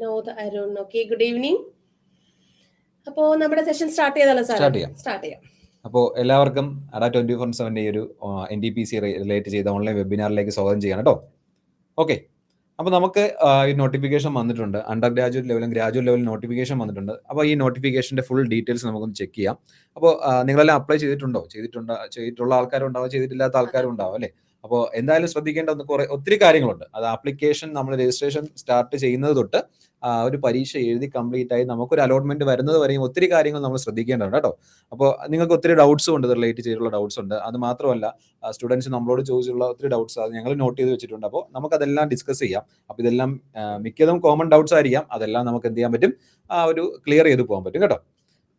Vinod Arun. Okay, good evening. അപ്പോൾ നമ്മുടെ session start ചെയ്താലോ സാർ? സ്റ്റാർട്ട് ചെയ്യാം. അപ്പോൾ എല്ലാവർക്കും അഡ 24/7 ഈ ഒരു NTPC റിലേറ്റ് ചെയ്ത ഓൺലൈൻ വെബിനാറിലേക്ക് സ്വാഗതം ചെയ്യണം കേട്ടോ. ഓക്കെ, അപ്പോൾ നമുക്ക് ഈ നോട്ടിഫിക്കേഷൻ വന്നിട്ടുണ്ട്. അണ്ടർ ഗ്രാജുവേറ്റ് ലെവലും ഗ്രാജുവേറ്റ് ലെവലും നോട്ടിഫിക്കേഷൻ വന്നിട്ടുണ്ട്. അപ്പോൾ ഈ നോട്ടിഫിക്കേഷൻ്റെ ഫുൾ ഡീറ്റെയിൽസ് നമുക്കൊന്ന് ചെക്ക് ചെയ്യാം. അപ്പോൾ നിങ്ങളെല്ലാം അപ്ലൈ ചെയ്തിട്ടുള്ള ആൾക്കാരും ഉണ്ടാവും, ചെയ്തിട്ടില്ലാത്ത ആൾക്കാരും ഉണ്ടാവും അല്ലേ. അപ്പോൾ എന്തായാലും ശ്രദ്ധിക്കേണ്ട ഒത്തിരി കാര്യങ്ങളുണ്ട്. അത് ആപ്ലിക്കേഷൻ നമ്മൾ രജിസ്ട്രേഷൻ സ്റ്റാർട്ട് ചെയ്യുന്നത് തൊട്ട് ഒരു പരീക്ഷ എഴുതി കംപ്ലീറ്റ് ആയി നമുക്കൊരു അലോട്ട്മെന്റ് വരുന്നത് വരെയും ഒത്തിരി കാര്യങ്ങൾ നമ്മൾ ശ്രദ്ധിക്കേണ്ടതുണ്ട് കേട്ടോ. അപ്പോൾ നിങ്ങൾക്ക് ഒത്തിരി ഡൗട്ട്സും ഉണ്ട്, റിലേറ്റ് ചെയ്തിട്ടുള്ള ഡൗട്ട്സ് ഉണ്ട്. അത് മാത്രമല്ല സ്റ്റുഡൻസ് നമ്മളോട് ചോദിച്ചിട്ടുള്ള ഒത്തിരി ഡൗട്ട്സ് അത് ഞങ്ങൾ നോട്ട് ചെയ്ത് വെച്ചിട്ടുണ്ട്. അപ്പോൾ നമുക്കതെല്ലാം ഡിസ്കസ് ചെയ്യാം. അപ്പോൾ ഇതെല്ലാം മിക്കതും കോമൺ ഡൗട്ട്സ് ആയിരിക്കാം. അതെല്ലാം നമുക്ക് എന്ത് ചെയ്യാൻ പറ്റും, ഒരു ക്ലിയർ ചെയ്ത് പോകാൻ പറ്റും കേട്ടോ.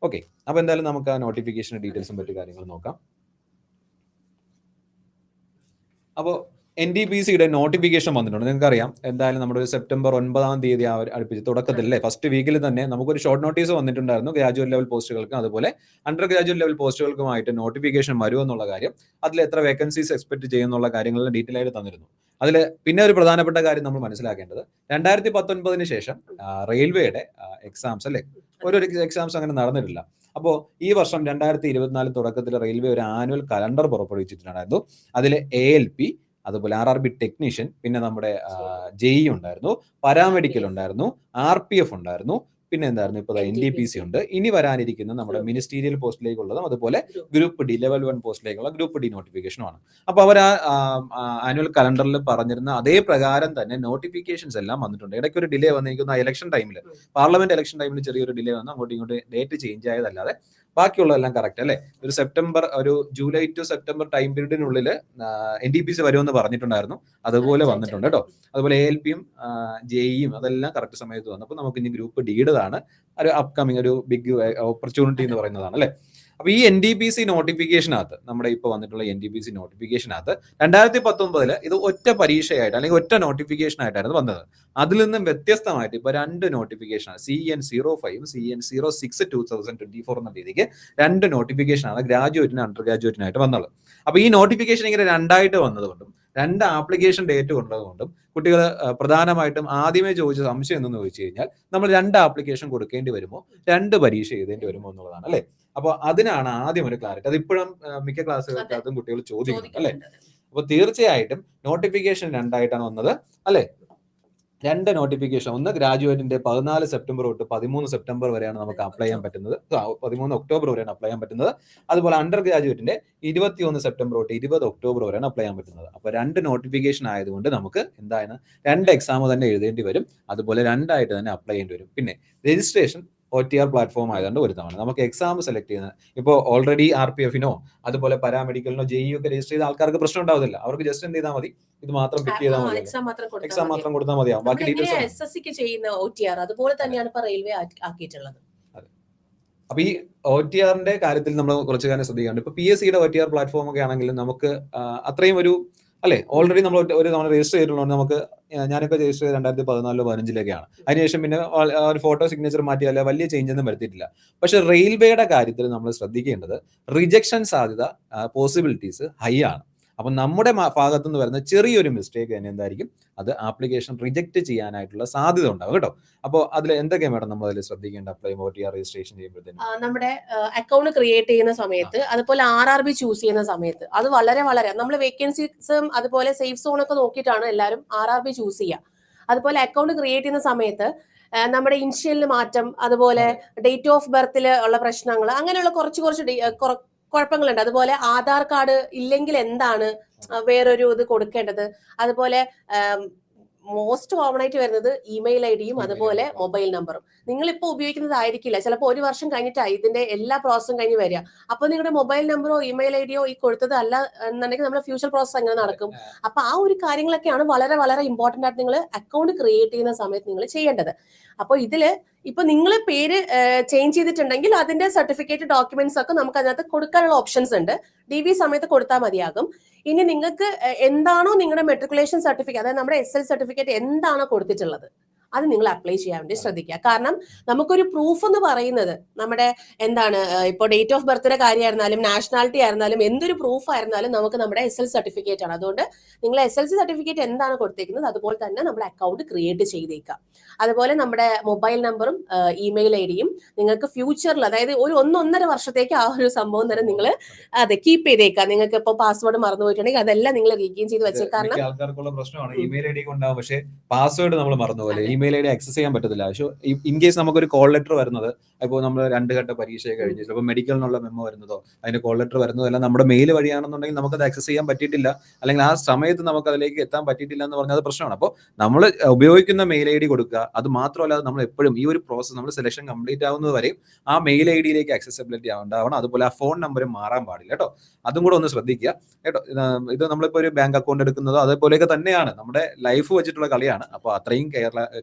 ഓക്കെ, അപ്പോൾ എന്തായാലും നമുക്ക് ആ നോട്ടിഫിക്കേഷൻ ഡീറ്റെയിൽസും മറ്റു കാര്യങ്ങൾ നോക്കാം. അപ്പോൾ NTPCയുടെ നോട്ടിഫിക്കേഷൻ വന്നിട്ടുണ്ട്. നിങ്ങൾക്കറിയാം, എന്തായാലും നമ്മുടെ ഒരു സെപ്റ്റംബർ 9 അടുപ്പിച്ച് തുടക്കത്തിലല്ലേ, ഫസ്റ്റ് വീക്കിൽ തന്നെ നമുക്കൊരു ഷോർട്ട് നോട്ടീസ് വന്നിട്ടുണ്ടായിരുന്നു ഗ്രാജുവേറ്റ് ലെവൽ പോസ്റ്റുകൾക്കും അതുപോലെ അണ്ടർ ഗ്രാജുവേറ്റ് ലെവൽ പോസ്റ്റുകൾക്കുമായിട്ട് നോട്ടിഫിക്കേഷൻ വരുമെന്നുള്ള കാര്യം, അതിൽ എത്ര വേക്കൻസീസ് എക്സ്പെക്ട് ചെയ്യുന്നുള്ള കാര്യങ്ങളെല്ലാം ഡീറ്റെയിൽ ആയിട്ട് തന്നിരുന്നു. അതിൽ പിന്നെ ഒരു പ്രധാനപ്പെട്ട കാര്യം നമ്മൾ മനസ്സിലാക്കേണ്ടത്, 2019 ശേഷം റെയിൽവേയുടെ എക്സാംസ് അല്ലേ, ഒരു എക്സാംസ് അങ്ങനെ നടന്നിട്ടില്ല. അപ്പോൾ ഈ വർഷം 2024 തുടക്കത്തിൽ റെയിൽവേ ഒരു ആനുവൽ കലണ്ടർ പുറപ്പെടുവിച്ചിട്ടുണ്ടായിരുന്നു. അതിൽ ALP, അതുപോലെ RRB ടെക്നീഷ്യൻ, പിന്നെ നമ്മുടെ JEE ഉണ്ടായിരുന്നു, പാരാമെഡിക്കൽ ഉണ്ടായിരുന്നു, RPF ഉണ്ടായിരുന്നു, പിന്നെ എന്തായിരുന്നു ഇപ്പോൾ NTPC ഉണ്ട്. ഇനി വരാനിരിക്കുന്ന നമ്മുടെ മിനിസ്റ്റീരിയൽ പോസ്റ്റിലേക്കുള്ളതും അതുപോലെ ഗ്രൂപ്പ് D ലെവൽ 1 പോസ്റ്റിലേക്കുള്ള ഗ്രൂപ്പ് D നോട്ടിഫിക്കേഷനുമാണ്. അപ്പോൾ അവർ ആനുവൽ കലണ്ടറിൽ പറഞ്ഞിരുന്ന അതേ പ്രകാരം തന്നെ നോട്ടിഫിക്കേഷൻസ് എല്ലാം വന്നിട്ടുണ്ട്. ഇടയ്ക്ക് ഒരു ഡിലേ വന്നിരിക്കുന്ന ഇലക്ഷൻ ടൈമിൽ, പാർലമെന്റ് ഇലക്ഷൻ ടൈമിൽ ചെറിയൊരു ഡിലേ വന്ന് അങ്ങോട്ടും ഇങ്ങോട്ട് ഡേറ്റ് ചേഞ്ച് ആയതല്ലാതെ ബാക്കിയുള്ളതെല്ലാം കറക്റ്റ് അല്ലേ. ഒരു ജൂലൈ ടു സെപ്റ്റംബർ ടൈം പീരീഡിനുള്ളിൽ NTPC വരുമെന്ന് പറഞ്ഞിട്ടുണ്ടായിരുന്നു. അതുപോലെ വന്നിട്ടുണ്ട് കേട്ടോ. അതുപോലെ ALPയും JEയും അതെല്ലാം കറക്റ്റ് സമയത്ത് വന്നു. അപ്പോൾ നമുക്ക് ഇനി ഗ്രൂപ്പ് Dയുടേതാണ് ഒരു അപ്കമിങ് ഒരു ബിഗ് ഓപ്പർച്യൂണിറ്റി എന്ന് പറയുന്നതാണ് അല്ലേ. അപ്പോൾ ഈ NTPC നോട്ടിഫിക്കേഷനകത്ത്, നമ്മുടെ ഇപ്പോൾ വന്നിട്ടുള്ള NTPC നോട്ടിഫിക്കേഷനകത്ത് 2019 ഇത് ഒറ്റ പരീക്ഷയായിട്ട് അല്ലെങ്കിൽ ഒറ്റ നോട്ടിഫിക്കേഷൻ ആയിട്ടായിരുന്നു വന്നത്. അതിൽ നിന്നും വ്യത്യസ്തമായിട്ട് ഇപ്പോൾ 2 നോട്ടിഫിക്കേഷനാണ്, CN05 CN06 2024 എന്ന രീതിക്ക് 2 നോട്ടിഫിക്കേഷനാണ് ഗ്രാജുവേറ്റിന് അണ്ടർ ഗ്രാജുവേറ്റിനായിട്ട് വന്നത്. അപ്പോൾ ഈ നോട്ടിഫിക്കേഷൻ ഇങ്ങനെ 2ആയിട്ട് വന്നതുകൊണ്ടും 2 ആപ്ലിക്കേഷൻ ഡേറ്റ് കൊണ്ടതുകൊണ്ടും കുട്ടികൾ പ്രധാനമായിട്ടും ആദ്യമേ ചോദിച്ച സംശയം എന്തെന്ന് ചോദിച്ചു കഴിഞ്ഞാൽ, നമ്മൾ 2 ആപ്ലിക്കേഷൻ കൊടുക്കേണ്ടി വരുമോ, 2 പരീക്ഷ എഴുതേണ്ടി വരുമോ എന്നുള്ളതാണ് അല്ലേ. അപ്പോൾ അതിനാണ് ആദ്യം ഒരു ക്ലാരിറ്റി. അതിപ്പോഴും മിക്ക ക്ലാസ്സുകൾക്കകത്തും കുട്ടികൾ ചോദിക്കുന്നുണ്ട് അല്ലേ. അപ്പോൾ തീർച്ചയായിട്ടും നോട്ടിഫിക്കേഷൻ 2ആയിട്ടാണ് വന്നത് അല്ലേ. 2 നോട്ടിഫിക്കേഷൻ, ഒന്ന് ഗ്രാജുവേറ്റിന്റെ 14 സെപ്റ്റംബർ തൊട്ട് 13 സെപ്റ്റംബർ വരെയാണ് നമുക്ക് അപ്ലൈ ചെയ്യാൻ പറ്റുന്നത്, 13 ഒക്ടോബർ വരെയാണ് അപ്ലൈ ചെയ്യാൻ പറ്റുന്നത്. അതുപോലെ അണ്ടർ ഗ്രാജുവേറ്റിന്റെ 21 സെപ്റ്റംബർ തൊട്ട് 20 ഒക്ടോബർ വരെയാണ് അപ്ലൈ ചെയ്യാൻ പറ്റുന്നത്. അപ്പോൾ 2 നോട്ടിഫിക്കേഷൻ ആയതുകൊണ്ട് നമുക്ക് എന്താണ് 2 എക്സാം തന്നെ എഴുതേണ്ടി വരും, അതുപോലെ 2ആയിട്ട് തന്നെ അപ്ലൈ ചെയ്യേണ്ടി വരും. പിന്നെ രജിസ്ട്രേഷൻ OTR പ്ലാറ്റ്ഫോം ആയതുകൊണ്ട് ഒരു തവണ നമുക്ക് എക്സാം സെലക്ട് ചെയ്യുന്നത്, ഇപ്പോൾ ഓൾറെഡി RPFനോ അതുപോലെ പാരാമെഡിക്കലിനോ JEE ഒക്കെ രജിസ്റ്റർ ചെയ്ത ആൾക്കാർക്ക് പ്രശ്നം ഉണ്ടാവില്ല. അവർക്ക് ജസ്റ്റ് എന്ത് ചെയ്താൽ മതി, ഇത് മാത്രം പിക്ക് ചെയ്താൽ മതി, എക്സാം മാത്രം കൊടുത്താൽ മതിയാവും. ബാക്കി ഡീറ്റെയിൽസ് അതുപോലെ തന്നെയാണ് ഇപ്പോൾ റെയിൽവേ ആക്കിയിട്ടുള്ളത്. അപ്പൊ ഈ OTRന്റെ കാര്യത്തിൽ നമ്മൾ കുറച്ച് കാര്യം ശ്രദ്ധിക്കാറുണ്ട്. ഇപ്പൊ PSCയുടെ OTR പ്ലാറ്റ്ഫോം ഒക്കെ ആണെങ്കിലും നമുക്ക് അത്രയും ഒരു അല്ലെ, ഓൾറെഡി നമ്മൾ ഒരു തവണ രജിസ്റ്റർ ചെയ്തിട്ടുള്ളത്. നമുക്ക് ഞാനൊക്കെ രജിസ്റ്റർ ചെയ്ത് 2014-15 അതിനുശേഷം പിന്നെ ഒരു ഫോട്ടോ സിഗ്നേച്ചർ മാറ്റിയാൽ വലിയ ചേഞ്ച് ഒന്നും വരുത്തിയിട്ടില്ല. പക്ഷെ റെയിൽവേയുടെ കാര്യത്തിൽ നമ്മൾ ശ്രദ്ധിക്കേണ്ടത് റിജക്ഷൻ സാധ്യത പോസിബിലിറ്റീസ് ഹൈ ആണ്. അപ്പം നമ്മുടെ ഭാഗത്തു നിന്ന് വരുന്ന ചെറിയൊരു മിസ്റ്റേക്ക് തന്നെ എന്തായിരിക്കും, അത് ആപ്ലിക്കേഷൻ റിജക്ട് ചെയ്യാനായിട്ടുള്ള സാധ്യത ഉണ്ടാവും കേട്ടോ. അപ്പോൾ അതിൽ എന്തൊക്കെയാണ് മേഡം നമ്മൾ അതിൽ ശ്രദ്ധിക്കേണ്ട അപ്ലൈ OTR രജിസ്ട്രേഷൻ ചെയ്യുമ്പോഴത്തേക്കും? നമ്മുടെ അക്കൗണ്ട് ക്രിയേറ്റ് ചെയ്യുന്ന സമയത്ത്, അതുപോലെ RRB ചൂസ് ചെയ്യുന്ന സമയത്ത്, അത് വളരെ നമ്മൾ വേക്കൻസീസും അതുപോലെ സേഫ് സോൺ ഒക്കെ നോക്കിയിട്ടാണ് എല്ലാവരും RRB ചൂസ് ചെയ്യുക. അതുപോലെ അക്കൗണ്ട് ക്രിയേറ്റ് ചെയ്യുന്ന സമയത്ത് നമ്മുടെ ഇനിഷ്യലിന് മാറ്റം, അതുപോലെ ഡേറ്റ് ഓഫ് ബർത്തിൽ ഉള്ള പ്രശ്നങ്ങൾ, അങ്ങനെയുള്ള കുറച്ച് കുഴപ്പങ്ങളുണ്ട്. അതുപോലെ ആധാർ കാർഡ് ഇല്ലെങ്കിൽ എന്താണ് വേറൊരു ഇത് കൊടുക്കേണ്ടത്. അതുപോലെ മോസ്റ്റ് കോമൺ ആയിട്ട് വരുന്നത് ഇമെയിൽ IDയും അതുപോലെ മൊബൈൽ നമ്പറും. നിങ്ങളിപ്പോൾ ഉപയോഗിക്കുന്നതായിരിക്കില്ല, ചിലപ്പോൾ 1 വർഷം കഴിഞ്ഞിട്ടായി ഇതിന്റെ എല്ലാ പ്രോസസ്സും കഴിഞ്ഞ് വരിക. അപ്പോൾ നിങ്ങളുടെ മൊബൈൽ നമ്പറോ ഇമെയിൽ IDയോ ഈ കൊടുത്തത് അല്ല എന്നുണ്ടെങ്കിൽ നമ്മുടെ ഫ്യൂച്ചർ പ്രോസസ് എങ്ങനെ നടക്കും? അപ്പൊ ആ ഒരു കാര്യങ്ങളൊക്കെയാണ് വളരെ ഇമ്പോർട്ടന്റ് ആയിട്ട് നിങ്ങൾ അക്കൗണ്ട് ക്രിയേറ്റ് ചെയ്യുന്ന സമയത്ത് നിങ്ങൾ ചെയ്യേണ്ടത്. അപ്പോൾ ഇപ്പൊ നിങ്ങൾ പേര് ചേഞ്ച് ചെയ്തിട്ടുണ്ടെങ്കിൽ അതിന്റെ സർട്ടിഫിക്കറ്റ് ഡോക്യുമെന്റ്സ് ഒക്കെ നമുക്ക് അതിനകത്ത് കൊടുക്കാനുള്ള ഓപ്ഷൻസ് ഉണ്ട്. DB സമയത്ത് കൊടുത്താൽ മതിയാകും. ഇനി നിങ്ങൾക്ക് എന്താണോ നിങ്ങളുടെ മെട്രിക്കുലേഷൻ സർട്ടിഫിക്കറ്റ്, അതായത് നമ്മുടെ SL സർട്ടിഫിക്കറ്റ് എന്താണോ കൊടുത്തിട്ടുള്ളത് അത് നിങ്ങൾ അപ്ലൈ ചെയ്യാൻ വേണ്ടി ശ്രദ്ധിക്കുക. കാരണം നമുക്കൊരു പ്രൂഫ് എന്ന് പറയുന്നത് നമ്മുടെ എന്താണ് ഇപ്പോൾ ഡേറ്റ് ഓഫ് ബർത്തിന്റെ കാര്യമായിരുന്നാലും നാഷണാലിറ്റി ആയിരുന്നാലും എന്തൊരു പ്രൂഫ് ആയിരുന്നാലും നമുക്ക് നമ്മുടെ SL സർട്ടിഫിക്കറ്റ് ആണ്. അതുകൊണ്ട് നിങ്ങൾ SLC സർട്ടിഫിക്കറ്റ് എന്താണ് കൊടുത്തേക്കുന്നത് അതുപോലെ തന്നെ നമ്മുടെ അക്കൗണ്ട് ക്രിയേറ്റ് ചെയ്തേക്കാം. അതുപോലെ നമ്മുടെ മൊബൈൽ നമ്പറും ഇമെയിൽ ഐഡിയും നിങ്ങൾക്ക് ഫ്യൂച്ചറിൽ, അതായത് ഒരു 1-1.5 വർഷത്തേക്ക് ആ ഒരു സംഭവം തന്നെ നിങ്ങൾ അതെ കീപ്പ് ചെയ്തേക്കാം. നിങ്ങൾക്ക് ഇപ്പോൾ പാസ്വേഡ് മറന്നു പോയിട്ടുണ്ടെങ്കിൽ അതെല്ലാം നിങ്ങൾ റീഗെയിൻ ചെയ്ത് വെച്ചേക്കാം. കാരണം ആൾക്കാർക്കുള്ള പ്രശ്നമാണ് ഇമെയിൽ ഐ ഡി ഉണ്ടാവും, പക്ഷേ പാസ്വേഡ് നമ്മൾ മറന്നുപോലെ ഇമെയിൽ ഐ ഡി ആക്സസ് ചെയ്യാൻ പറ്റത്തില്ല. പക്ഷേ ഇൻ കേസ് നമുക്കൊരു കോൾ ലെറ്റർ വരുന്നത്, ഇപ്പോൾ നമ്മൾ 2 ഘട്ട പരീക്ഷ കഴിഞ്ഞ് ചിലപ്പോൾ മെഡിക്കൽ എന്നുള്ള മെമ്മോ വരുന്നതോ അതിന്റെ കോൾ ലെറ്റർ വരുന്നതോ എല്ലാം നമ്മുടെ മെയിൽ വഴിയാണെന്നുണ്ടെങ്കിൽ നമുക്കത് ആക്സസ് ചെയ്യാൻ പറ്റിയിട്ടില്ല, അല്ലെങ്കിൽ ആ സമയത്ത് നമുക്ക് അതിലേക്ക് എത്താൻ പറ്റിയിട്ടില്ല എന്ന് പറഞ്ഞാൽ അത് പ്രശ്നമാണ്. അപ്പോൾ നമ്മൾ ഉപയോഗിക്കുന്ന മെയിൽ ഐ ഡി കൊടുക്കുക. അത് മാത്രമല്ല, നമ്മൾ എപ്പോഴും ഈ ഒരു പ്രോസസ്സ് നമ്മൾ സെലക്ഷൻ കംപ്ലീറ്റ് ആവുന്നത് വരെയും ആ മെയിൽ ഐ ഡിയിലേക്ക് ആക്സസിബിലിറ്റി ഉണ്ടാവണം. അതുപോലെ ആ ഫോൺ നമ്പറും മാറാൻ പാടില്ല കേട്ടോ. അതും കൂടെ ഒന്ന് ശ്രദ്ധിക്കുക കേട്ടോ. ഇത് നമ്മളിപ്പോൾ ഒരു ബാങ്ക് അക്കൗണ്ട് എടുക്കുന്നതോ അതേപോലെയൊക്കെ തന്നെയാണ്, നമ്മുടെ ലൈഫ് വെച്ചിട്ടുള്ള കളിയാണ്. അപ്പോൾ അത്രയും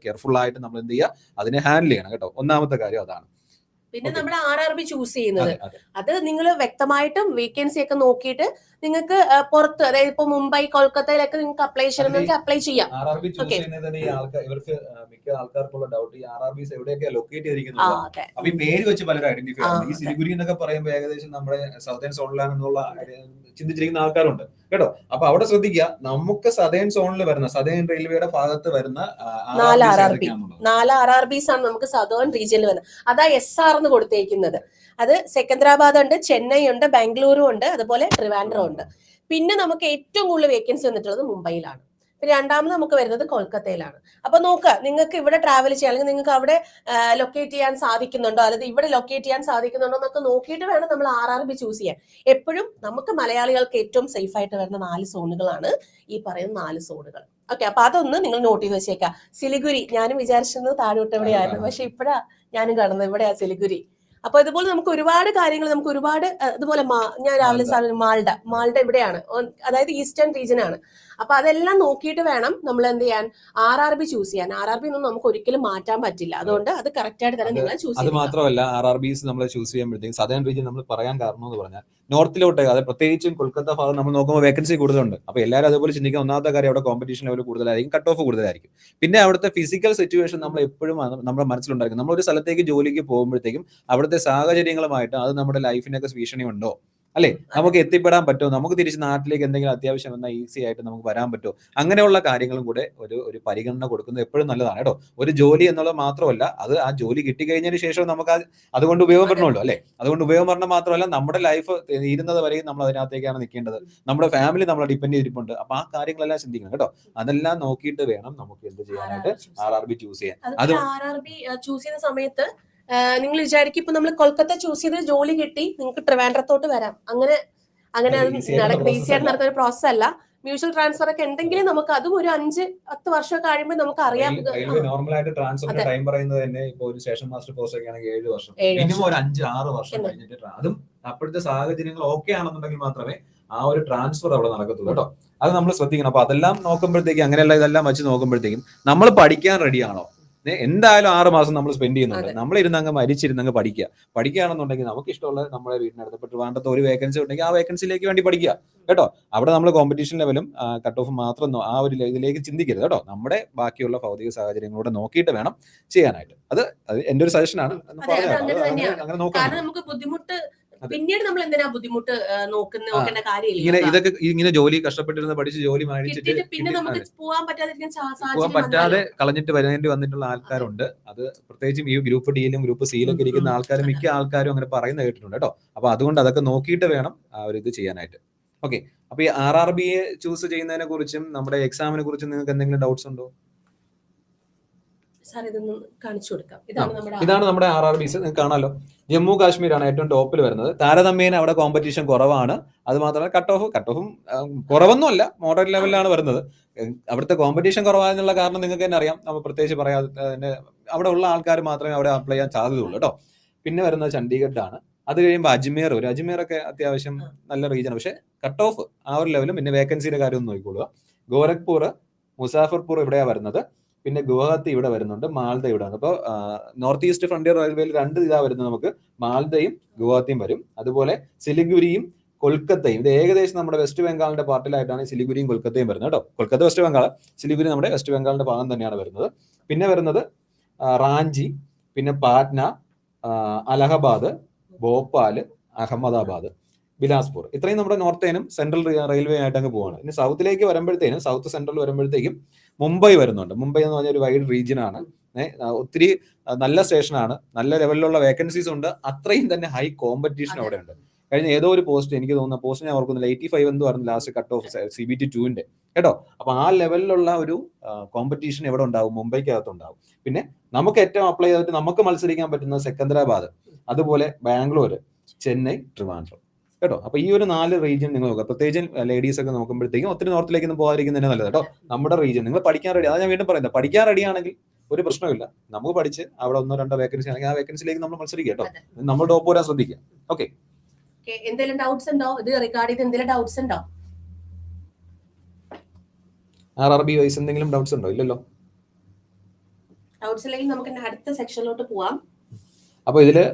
കെയർഫുൾ ആയിട്ട് നമ്മൾ എന്ത് ചെയ്യുക, അതിനെ ഹാൻഡിൽ ചെയ്യണം കേട്ടോ. ഒന്നാമത്തെ കാര്യം അതാണ്. പിന്നെ നമ്മുടെ RRB ചൂസ് ചെയ്യുന്നത് അത് നിങ്ങൾ വ്യക്തമായിട്ടും വേക്കൻസി ഒക്കെ നോക്കിയിട്ട് നിങ്ങൾക്ക് പുറത്ത്, അതായത് ഇപ്പൊ മുംബൈ കൊൽക്കത്തയിലൊക്കെ നിങ്ങൾക്ക് അപ്ലൈ ചെയ്യണമെങ്കിൽ അപ്ലൈ ചെയ്യാം. ഇവർക്ക് മിക്ക ആൾക്കാർക്കുള്ള ഡൗട്ട് ഈ RRBs എവിടെയൊക്കെ ലൊക്കേറ്റ് ചെയ്തിരിക്കുന്നത്. അപ്പൊ ഈ പേര് വെച്ച് പലരും ഐഡന്റിഫൈ ചെയ്യുന്നു. ഈ സിലിഗുരി എന്നൊക്കെ പറയുമ്പോൾ ഏകദേശം നമ്മുടെ സൗതേൺ സോണിലാണെന്നുള്ള ചിന്തിച്ചിരിക്കുന്ന ആൾക്കാരുണ്ട് കേട്ടോ. അപ്പൊ അവിടെ ശ്രദ്ധിക്കുക, നമുക്ക് സദേൺ സോണിൽ വരുന്ന സദേൺ റെയിൽവേയുടെ ഭാഗത്ത് വരുന്ന 4 RRBs ആണ് നമുക്ക് സദേൺ റീജിയനിൽ വരുന്നത്. അതാ SR എന്ന് കൊടുത്തേക്കുന്നത്. അത് സെക്കന്ദരാബാദ് ഉണ്ട്, ചെന്നൈ ഉണ്ട്, ബാംഗ്ലൂരും ഉണ്ട്, അതുപോലെ ട്രിവാൻഡ്രം ഉണ്ട്. പിന്നെ നമുക്ക് ഏറ്റവും കൂടുതൽ വേക്കൻസി വന്നിട്ടുള്ളത് മുംബൈയിലാണ്. പിന്നെ രണ്ടാമത് നമുക്ക് വരുന്നത് കൊൽക്കത്തയിലാണ്. അപ്പൊ നോക്കുക, നിങ്ങൾക്ക് ഇവിടെ ട്രാവൽ ചെയ്യാൻ അല്ലെങ്കിൽ നിങ്ങൾക്ക് അവിടെ ലൊക്കേറ്റ് ചെയ്യാൻ സാധിക്കുന്നുണ്ടോ, അല്ലെങ്കിൽ ഇവിടെ ലൊക്കേറ്റ് ചെയ്യാൻ സാധിക്കുന്നുണ്ടോ എന്നൊക്കെ നോക്കിയിട്ട് വേണം നമ്മൾ RRB ചൂസ് ചെയ്യാൻ. എപ്പോഴും നമുക്ക് മലയാളികൾക്ക് ഏറ്റവും സേഫ് ആയിട്ട് വരുന്ന 4 സോണുകളാണ് ഈ പറയുന്ന 4 സോണുകൾ. ഓക്കെ, അപ്പൊ അതൊന്ന് നിങ്ങൾ നോട്ട് ചെയ്ത് വെച്ചേക്കാം. സിലിഗുരി ഞാനും വിചാരിച്ചിരുന്നത് താഴോട്ട് എവിടെയായിരുന്നു, പക്ഷെ ഇപ്പഴാ ഞാനും കാണുന്നത് ഇവിടെയാ സിലിഗുരി. അപ്പൊ ഇതുപോലെ നമുക്ക് ഒരുപാട് കാര്യങ്ങൾ, നമുക്ക് ഒരുപാട് അതുപോലെ ഞാൻ രാവിലെ മാൾഡ ഇവിടെയാണ്, അതായത് ഈസ്റ്റേൺ റീജിയൻ ആണ്. അപ്പൊ അതെല്ലാം നോക്കിയിട്ട് വേണം നമ്മൾ എന്ത് ചെയ്യാൻ, RRB ചൂസ് ചെയ്യാൻ. RRB ഒന്നും നമുക്ക് ഒരിക്കലും മാറ്റാൻ പറ്റില്ല. അതുകൊണ്ട് അത് കറക്റ്റ് ആയിട്ട് തന്നെ നിങ്ങൾ ചൂസ് ചെയ്യാം. അത് മാത്രമല്ല, RRBs നമ്മൾ ചൂസ് ചെയ്യുമ്പോഴത്തേക്കും സദേൺ റീജിയൻ നമ്മൾ പറയാൻ കാരണം എന്ന് പറഞ്ഞാൽ നോർത്തിലോട്ട്, അത് പ്രത്യേകിച്ചും കൊൽക്കത്ത ഭാഗം നമ്മൾ നോക്കുമ്പോൾ വേക്കൻസി കൂടുതലുണ്ട്. അപ്പൊ എല്ലാവരും അതുപോലെ ചിന്തിക്കുക. ഒന്നാമത്തെ കാര്യം, അവിടെ കോമ്പറ്റീഷൻ ലെവൽ കൂടുതലായിരിക്കും, കട്ട് ഓഫ് കൂടുതലായിരിക്കും. പിന്നെ അവിടുത്തെ ഫിസിക്കൽ സിറ്റുവേഷൻ നമ്മൾ എപ്പോഴും നമ്മുടെ മനസ്സിലുണ്ടായിരിക്കും. നമ്മളൊരു സ്ഥലത്തേക്ക് ജോലിക്ക് പോകുമ്പോഴത്തേക്കും അവിടുത്തെ സാഹചര്യങ്ങളുമായിട്ട് അത് നമ്മുടെ ലൈഫിനൊക്കെ ഭീഷണി ഉണ്ടോ, അല്ലെ, നമുക്ക് എത്തിപ്പെടാൻ പറ്റുമോ, നമുക്ക് തിരിച്ച് നാട്ടിലേക്ക് എന്തെങ്കിലും അത്യാവശ്യം വന്നാൽ ഈസി ആയിട്ട് നമുക്ക് വരാൻ പറ്റുമോ, അങ്ങനെയുള്ള കാര്യങ്ങളും കൂടെ ഒരു പരിഗണന കൊടുക്കുന്നത് എപ്പോഴും നല്ലതാണ് കേട്ടോ. ഒരു ജോലി എന്നുള്ളത് മാത്രമല്ല, അത് ആ ജോലി കിട്ടിക്കഴിഞ്ഞതിന് ശേഷം നമുക്ക് അതുകൊണ്ട് ഉപയോഗപ്പെടണമല്ലോ, അല്ലെ. അതുകൊണ്ട് ഉപയോഗപ്പെടണം മാത്രമല്ല, നമ്മുടെ ലൈഫ് തീരുന്നത് വരെയും നമ്മൾ അതിനകത്തേക്കാണ് നിൽക്കേണ്ടത്. നമ്മുടെ ഫാമിലി നമ്മളെ ഡിപ്പെൻഡ് ചെയ്തിട്ടുണ്ട്. അപ്പൊ ആ കാര്യങ്ങളെല്ലാം ചിന്തിക്കണം കേട്ടോ. അതെല്ലാം നോക്കിയിട്ട് വേണം നമുക്ക് എന്ത് ചെയ്യാനായിട്ട് RRB ചൂസ് ചെയ്യാൻ. അത് RRB ചൂസ് ചെയ്യുന്ന സമയത്ത് നിങ്ങൾ വിചാരിക്കും ഇപ്പൊ നമ്മൾ കൊൽക്കത്ത ചൂസ് ചെയ്ത് ജോലി കിട്ടി നിങ്ങൾക്ക് ട്രിവാൻഡ്രത്തോട്ട് വരാം, അങ്ങനെ ഈസി ആയിട്ട് നടക്കുന്ന ഒരു പ്രോസസ് അല്ല. മ്യൂച്വൽ ട്രാൻസ്ഫർ ഒക്കെ ഉണ്ടെങ്കിൽ നമുക്ക് അതും ഒരു 5-10 വർഷം കഴിയുമ്പോൾ നമുക്ക് അറിയാം. നോർമലായിട്ട് ട്രാൻസ്ഫറിന്റെ ടൈം പറയുന്നത് തന്നെ ഇപ്പൊ ഒരു സ്റ്റേഷൻ മാസ്റ്റർ പോസ്റ്റ് ഒക്കെ ആണെങ്കിൽ 7 വർഷം, മിനിമം ഒരു 5-6 വർഷം കഴിഞ്ഞിട്ട്, അതും അപ്പോഴത്തെ സാഹചര്യങ്ങൾ ഓക്കെ ആണെന്നുണ്ടെങ്കിൽ മാത്രമേ ആ ഒരു ട്രാൻസ്ഫർ അവിടെ നടക്കത്തുള്ളൂ കേട്ടോ. അത് നമ്മൾ ശ്രദ്ധിക്കണം. അപ്പൊ അതെല്ലാം നോക്കുമ്പോഴത്തേക്കും, അങ്ങനെയുള്ള ഇതെല്ലാം വെച്ച് നോക്കുമ്പോഴത്തേക്കും നമ്മൾ പഠിക്കാൻ റെഡിയാണോ, എന്തായാലും 6 മാസം നമ്മൾ സ്പെൻഡ് ചെയ്യുന്നുണ്ട്. നമ്മൾ ഇരുന്നങ്ങ് മരിച്ചിരുന്നങ്ങ് പഠിക്കുകയാണെന്നുണ്ടെങ്കിൽ നമുക്ക് ഇഷ്ടമുള്ള നമ്മുടെ വീടിനടുത്ത് ട്രിവാൻഡ്രത്ത് ഒരു വേക്കൻസി ഉണ്ടെങ്കിൽ ആ വേക്കൻസിയിലേക്ക് വേണ്ടി പഠിക്കുക കേട്ടോ. അവിടെ നമ്മൾ കോമ്പറ്റീഷൻ ലെവലും കട്ട് ഓഫ് മാത്രം ആ ഒരു ഇതിലേക്ക് ചിന്തിക്കരുത് കേട്ടോ. നമ്മുടെ ബാക്കിയുള്ള ഭൗതിക സാഹചര്യങ്ങളൂടെ നോക്കിയിട്ട് വേണം ചെയ്യാനായിട്ട്. അത് എന്റെ ഒരു സജഷനാണ്. അങ്ങനെ നോക്കാം. പിന്നീട് നമ്മൾ എന്തിനാ ബുദ്ധിമുട്ട് നോക്കേണ്ട കാര്യമില്ല. ഇതൊക്കെ ഇങ്ങനെ ജോലി കഷ്ടപ്പെട്ടിരുന്ന് പഠിച്ച് ജോലി മേടിച്ചിട്ട് പിന്നെ നമുക്ക് പോകാൻ പറ്റാതെ കളഞ്ഞിട്ട് വരേണ്ടി വന്നിട്ടുള്ള ആൾക്കാരുണ്ട്. അത് പ്രത്യേകിച്ചും ഈ ഗ്രൂപ്പ് ഡിയിലും ഗ്രൂപ്പ് സിയിലൊക്കെ ഇരിക്കുന്ന ആൾക്കാരും മിക്ക ആൾക്കാരും അങ്ങനെ പറയുന്നത് കേട്ടിട്ടുണ്ട് കേട്ടോ. അപ്പൊ അതുകൊണ്ട് അതൊക്കെ നോക്കിയിട്ട് വേണം ആ ഒരു ഇത് ചെയ്യാനായിട്ട്. ഓക്കെ, അപ്പൊ ഈ RRBയെ ചൂസ് ചെയ്യുന്നതിനെ കുറിച്ചും നമ്മുടെ എക്സാമിനെ കുറിച്ചും നിങ്ങൾക്ക് എന്തെങ്കിലും ഡൗട്ട്സ് ഉണ്ടോ? ഇതാണ് നമ്മുടെ RRBs. നിങ്ങൾക്ക് കാണാമല്ലോ, ജമ്മു കാശ്മീരാണ് ഏറ്റവും ടോപ്പിൽ വരുന്നത്. താരതമ്യേന അവിടെ കോമ്പറ്റീഷൻ കുറവാണ്. അത് മാത്രമല്ല കട്ട് ഓഫും കുറവൊന്നുമല്ല, മോഡറേറ്റ് ലെവലിലാണ് വരുന്നത്. അവിടുത്തെ കോമ്പറ്റീഷൻ കുറവായെന്നുള്ള കാരണം നിങ്ങൾക്ക് തന്നെ അറിയാം. നമ്മൾ പ്രത്യേകിച്ച് പറയാതെ തന്നെ അവിടെ ഉള്ള ആൾക്കാർ മാത്രമേ അവിടെ അപ്ലൈ ചെയ്യാൻ സാധ്യതയുള്ളൂ കേട്ടോ. പിന്നെ വരുന്നത് ചണ്ഡീഗഡ് ആണ്. അത് കഴിയുമ്പോൾ അജ്മീറൊക്കെ അത്യാവശ്യം നല്ല റീജിയൻ, പക്ഷെ കട്ട് ഓഫ് ആ ഒരു ലെവലും. പിന്നെ വേക്കൻസിയുടെ കാര്യം ഒന്ന് നോക്കിക്കൊള്ളുക. ഗോരഖ്പൂർ, മുസാഫർപൂർ ഇവിടെയാണ് വരുന്നത്. പിന്നെ ഗുവാഹത്തി ഇവിടെ വരുന്നുണ്ട്, മാൽദ ഇവിടെ വന്നു. അപ്പോൾ നോർത്ത് ഈസ്റ്റ് ഫ്രണ്ടിയർ റെയിൽവേയിൽ 2 ഇതാ വരുന്നത്. നമുക്ക് മാൽദയും ഗുവാഹത്തിയും വരും. അതുപോലെ സിലിഗുരിയും കൊൽക്കത്തയും. ഇത് ഏകദേശം നമ്മുടെ വെസ്റ്റ് ബംഗാളിന്റെ പാർട്ടിലായിട്ടാണ് സിലിഗുരിയും കൊൽക്കത്തയും വരുന്നത് കേട്ടോ. കൊൽക്കത്ത വെസ്റ്റ് ബംഗാൾ, സിലിഗുരി നമ്മുടെ വെസ്റ്റ് ബംഗാളിന്റെ ഭാഗം തന്നെയാണ് വരുന്നത്. പിന്നെ വരുന്നത് റാഞ്ചി, പിന്നെ പാറ്റ്ന, അലഹബാദ്, ഭോപ്പാൽ, അഹമ്മദാബാദ്, ബിലാസ്പൂർ. ഇത്രയും നമ്മുടെ നോർത്തേനും സെൻട്രൽ റെയിൽവേ ആയിട്ട് അങ്ങ് പോവാണ്. ഇനി സൗത്തിലേക്ക് വരുമ്പോഴത്തേനും, സൗത്ത് സെൻട്രൽ വരുമ്പോഴത്തേക്കും മുംബൈ വരുന്നുണ്ട്. മുംബൈ എന്ന് പറഞ്ഞ ഒരു വൈഡ് റീജിയൻ ആണ്. ഒത്തിരി നല്ല സ്റ്റേഷനാണ്, നല്ല ലെവലിലുള്ള വേക്കൻസീസ് ഉണ്ട്, അത്രയും തന്നെ ഹൈ കോമ്പറ്റീഷൻ അവിടെ ഉണ്ട്. കഴിഞ്ഞ ഏതോ ഒരു പോസ്റ്റ്, എനിക്ക് തോന്നുന്ന പോസ്റ്റ് ഞാൻ ഓർക്കുന്നില്ല, 85 എന്ന് പറഞ്ഞു ലാസ്റ്റ് കട്ട് ഓഫ് CBT 2-ന്റെ കേട്ടോ. അപ്പൊ ആ ലെവലിലുള്ള ഒരു കോമ്പറ്റീഷൻ എവിടെ ഉണ്ടാവും? മുംബൈക്കകത്ത് ഉണ്ടാവും. പിന്നെ നമുക്ക് ഏറ്റവും അപ്ലൈ ചെയ്തിട്ട് നമുക്ക് മത്സരിക്കാൻ പറ്റുന്ന സെക്കന്ദരാബാദ്, അതുപോലെ ബാംഗ്ലൂർ, ചെന്നൈ, ട്രിവാൻഡ്രം കേട്ടോ. അപ്പൊ ഈ ഒരു 4 റീജിയൻ നിങ്ങൾ നോക്കുക. പ്രത്യേകിച്ച് ലേഡീസ് ഒക്കെ നോക്കുമ്പോഴത്തേക്കും ഒത്തിരി നോർത്തിലേക്ക് ഒന്നും പോകാതിരിക്കുന്നതന്നെ നല്ലത് കേട്ടോ. നമ്മുടെ റീജിയൻ നിങ്ങൾ പഠിക്കാൻ റെഡി, അതാ ഞാൻ വീണ്ടും പറയുന്നത്, പഠിക്കാൻ റെഡി ആണെങ്കിൽ ഒരു പ്രശ്നമില്ല. നമുക്ക് പഠിച്ച് അവിടെ 1-2 വേക്കൻസി ആണെങ്കിൽ ആ വേക്കൻസിയിലേക്ക് നമ്മൾ മത്സരിക്കുക കേട്ടോ. നമ്മൾ ടോപ്പ് വരാൻ ശ്രദ്ധിക്കുക. ഓക്കെ, എന്തെങ്കിലും ഡൗട്ട്സ് ഉണ്ടോ? ഇത് റിഗാർഡ് ചെയ്ത് എന്തെങ്കിലും ഡൗട്ട്സ് ഉണ്ടോ? RRB വൈസ് എന്തെങ്കിലും ഡൗട്ട്സ് ഉണ്ടോ? ഇല്ലല്ലോ. ഡൗട്ട്സ് ഇല്ലെങ്കിൽ നമുക്ക് അടുത്ത സെക്ഷനിലോട്ട് പോവാം. അപ്പൊ ഇതില്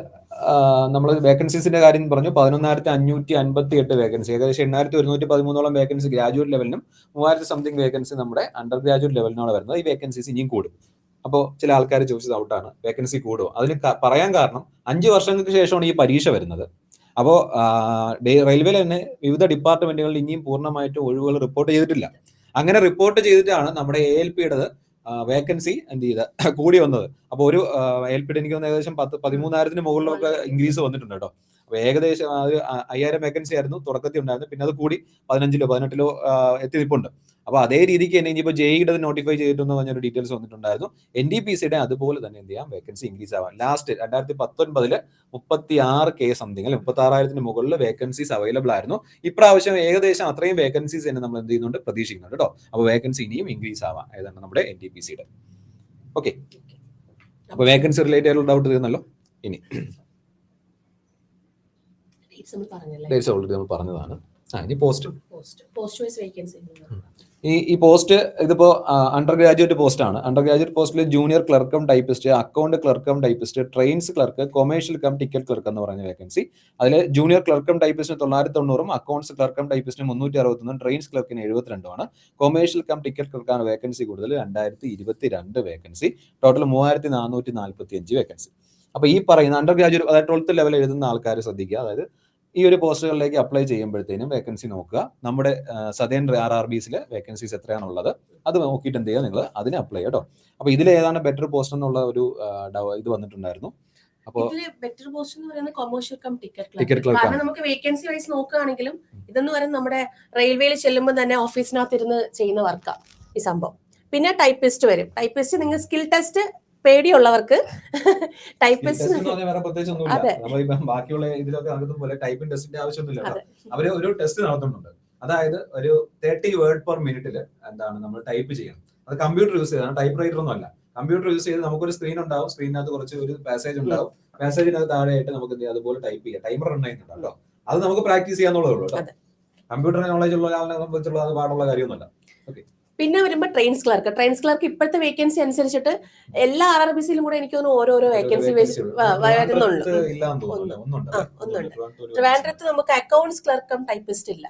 നമ്മൾ വേക്കൻസീസിന്റെ കാര്യം പറഞ്ഞു. 11,558 വേക്കൻസി, ഏകദേശം 8,113 വേക്കൻസി ഗ്രാജുവേറ്റ് ലെവലിനും 3,000 സംതിങ് വേക്കൻസി നമ്മുടെ അണ്ടർ ഗ്രാജുവേറ്റ് ലെവലിനാണ് വരുന്നത്. ഈ വേക്കൻസീസ് ഇനിയും കൂടും. അപ്പോൾ ചില ആൾക്കാർ ചോദിച്ചത് ഔട്ടാണ്, വേക്കൻസി കൂടുമോ? അതിന് പറയാൻ കാരണം 5 വർഷങ്ങൾക്ക് ശേഷമാണ് ഈ പരീക്ഷ വരുന്നത്. അപ്പോൾ റെയിൽവേയിൽ തന്നെ വിവിധ ഡിപ്പാർട്ട്മെന്റുകളിൽ ഇനിയും പൂർണ്ണമായിട്ട് ഒഴിവുകൾ റിപ്പോർട്ട് ചെയ്തിട്ടില്ല. അങ്ങനെ റിപ്പോർട്ട് ചെയ്തിട്ടാണ് നമ്മുടെ ALPയുടേത് വേക്കൻസി എന്ത് ചെയ്ത് കൂടി വന്നത്. അപ്പോൾ ഒരു ALPയുടെ എനിക്ക് ഏകദേശം 13,000-ന് മുകളിലൊക്കെ ഇൻക്രീസ് വന്നിട്ടുണ്ട് കേട്ടോ. അപ്പോൾ ഏകദേശം 5,000 വേക്കൻസി ആയിരുന്നു തുടക്കത്തിൽ ഉണ്ടായിരുന്നു, പിന്നെ അത് കൂടി 15-ലോ 18-ലോ എത്തി നിൽപ്പുണ്ട്. അപ്പോൾ അതേ രീതിക്ക് തന്നെ ഇനിയിപ്പോൾ JEEയുടെ നോട്ടിഫൈ ചെയ്തിട്ടെന്ന് പറഞ്ഞൊരു ഡീറ്റെയിൽസ് വന്നിട്ടുണ്ടായിരുന്നു. NTPCയുടെ അതുപോലെ തന്നെ എന്ത് ചെയ്യാം, വേക്കൻസി ഇൻക്രീസ് ആവാം. ലാസ്റ്റ് 2019 36K സംതിങ്, അല്ലെ 36,000-ന് മുകളിൽ വേക്കൻസീസ് അവൈലബിൾ ആയിരുന്നു. ഇപ്രാവശ്യം ഏകദേശം അത്രയും വേക്കൻസീസ് തന്നെ നമ്മൾ എന്ത് ചെയ്യുന്നുണ്ട്, പ്രതീക്ഷിക്കുന്നുണ്ട് കേട്ടോ. അപ്പോൾ വേക്കൻസി ഇനിയും ഇൻക്രീസ് ആവാം, ഏതാണ് നമ്മുടെ NTPCയുടെ. ഓക്കെ, അപ്പോൾ വേക്കൻസി റിലേറ്റഡ് ആയിട്ടുള്ള ഡൗട്ട് തീർന്നല്ലോ. ഇനി ഡേറ്റ്സ് ഓൾറെഡി നമ്മൾ പറഞ്ഞതാണ്. ഇനി പോസ്റ്റ് വൈസ് വേക്കൻസി. ഈ പോസ്റ്റ് ഇതിപ്പോ അണ്ടർ ഗ്രാജുവേറ്റ് പോസ്റ്റ് ആണ്. അണ്ടർ ഗ്രാജുവേറ്റ് പോസ്റ്റിൽ junior clerk cum typist, account clerk cum typist, trains clerk, commercial cum ticket clerk എന്ന് പറഞ്ഞ വേക്കൻസി. അതിൽ ജൂനിയർ ക്ലർക്കം ടൈപ്പിസ്റ്റിന് 990, അക്കൗണ്ട്സ് ക്ലർക്കം ടൈപ്പിസ്റ്റിന് 361, ട്രെയിൻസ് ക്ലർക്കിന് 72, കൊമേഴ്ഷ്യൽ കം ടിക്കറ്റ് ക്ലർക്കാണ് വേക്കൻസി കൂടുതൽ, 2022 വേക്കൻസി. Total 3,445 vacancy. അപ്പൊ ഈ പറയുന്ന അണ്ടർ ഗ്രാജുവേറ്റ്, അതായത് 12th ലെവൽ എഴുതുന്ന ആൾക്കാർ ശ്രദ്ധിക്കുക. അതായത് ഈ ഒരു പോസ്റ്റുകളിലേക്ക് അപ്ലൈ ചെയ്യുമ്പോഴത്തേനും വേക്കൻസി നോക്കുക. നമ്മുടെ സദേൺ RRBസിലെ വേക്കൻസീസ് എത്രയാണുള്ളത് അത് നോക്കിയിട്ട് എന്ത് ചെയ്യുക, നിങ്ങൾ അതിന് അപ്ലൈ കേട്ടോ. അപ്പൊ ഇതിൽ ഏതാണ് ബെറ്റർ പോസ്റ്റ് എന്നുള്ള ഒരു ഇത് വന്നിട്ടുണ്ടായിരുന്നു. അപ്പോൾ ബെറ്റർ പോസ്റ്റ് എന്ന് പറയുന്നത് കൊമേഴ്ഷ്യൽ കം ടിക്കറ്റ് ക്ലർക്ക്. കാരണം നമുക്ക് വേക്കൻസി വൈസ് നോക്കുകയാണെങ്കിലും ഇതെന്ന് പറയുന്നത് നമ്മുടെ റെയിൽവേയിൽ ചെല്ലുമ്പോൾ തന്നെ ഓഫീസിനകത്ത് ഇരുന്ന് ചെയ്യുന്ന വർക്കാണ് ഈ സംഭവം. പിന്നെ ടൈപ്പിസ്റ്റ് വരും. ടൈപ്പിസ്റ്റ് നിങ്ങൾ സ്കിൽ ടെസ്റ്റ് പേടിയുള്ളവർക്ക് ടൈപ്പിസ്റ്റ് ബാക്കിയുള്ള ഇതിലൊക്കെ നടക്കുന്ന പോലെ ടൈപ്പിംഗ് ടെസ്റ്റിന്റെ ആവശ്യമൊന്നുമില്ല. അവര് ഒരു ടെസ്റ്റ് നടത്തുന്നുണ്ട്. അതായത് ഒരു 30 വേർഡ് പെർ മിനിറ്റിൽ എന്താണ് നമ്മൾ ടൈപ്പ് ചെയ്യണം. അത് കമ്പ്യൂട്ടർ യൂസ് ചെയ്താണ്, ടൈപ്പ് റൈറ്റർ ഒന്നും അല്ല. കമ്പ്യൂട്ടർ യൂസ് ചെയ്ത് നമുക്കൊരു സ്ക്രീൻ ഉണ്ടാവും, സ്ക്രീനകത്ത് കുറച്ച് ഒരു പാസേജ് ഉണ്ടാവും, പാസേജിനകത്ത് താഴെയായിട്ട് നമുക്ക് അതുപോലെ ടൈപ്പ് ചെയ്യാം. ടൈമർ റൺ ചെയ്യുന്നുണ്ടല്ലോ, അത് നമുക്ക് പ്രാക്ടീസ് ചെയ്യാന്നുള്ളതേ ഉള്ളൂ കേട്ടോ. കമ്പ്യൂട്ടർ നോളജ് ഉള്ള ആളിനെ സംബന്ധിച്ചുള്ള അത് പാടുള്ള കാര്യമൊന്നുമല്ല. ഓക്കെ, പിന്നെ വരുമ്പോൾ ട്രെയിൻസ് ക്ലർക്ക് ഇപ്പോഴത്തെ വേക്കൻസി അനുസരിച്ചിട്ട് എല്ലാ RRBസിലും കൂടെ എനിക്ക് തോന്നുന്നു ഓരോരോ വേക്കൻസി വരുന്നുണ്ട്. ഒന്നുണ്ട്. ട്രിവാൻഡ്രത്ത് നമുക്ക് അക്കൗണ്ട്സ് ക്ലർക്കും ടൈപ്പിസ്റ്റ് ഇല്ല.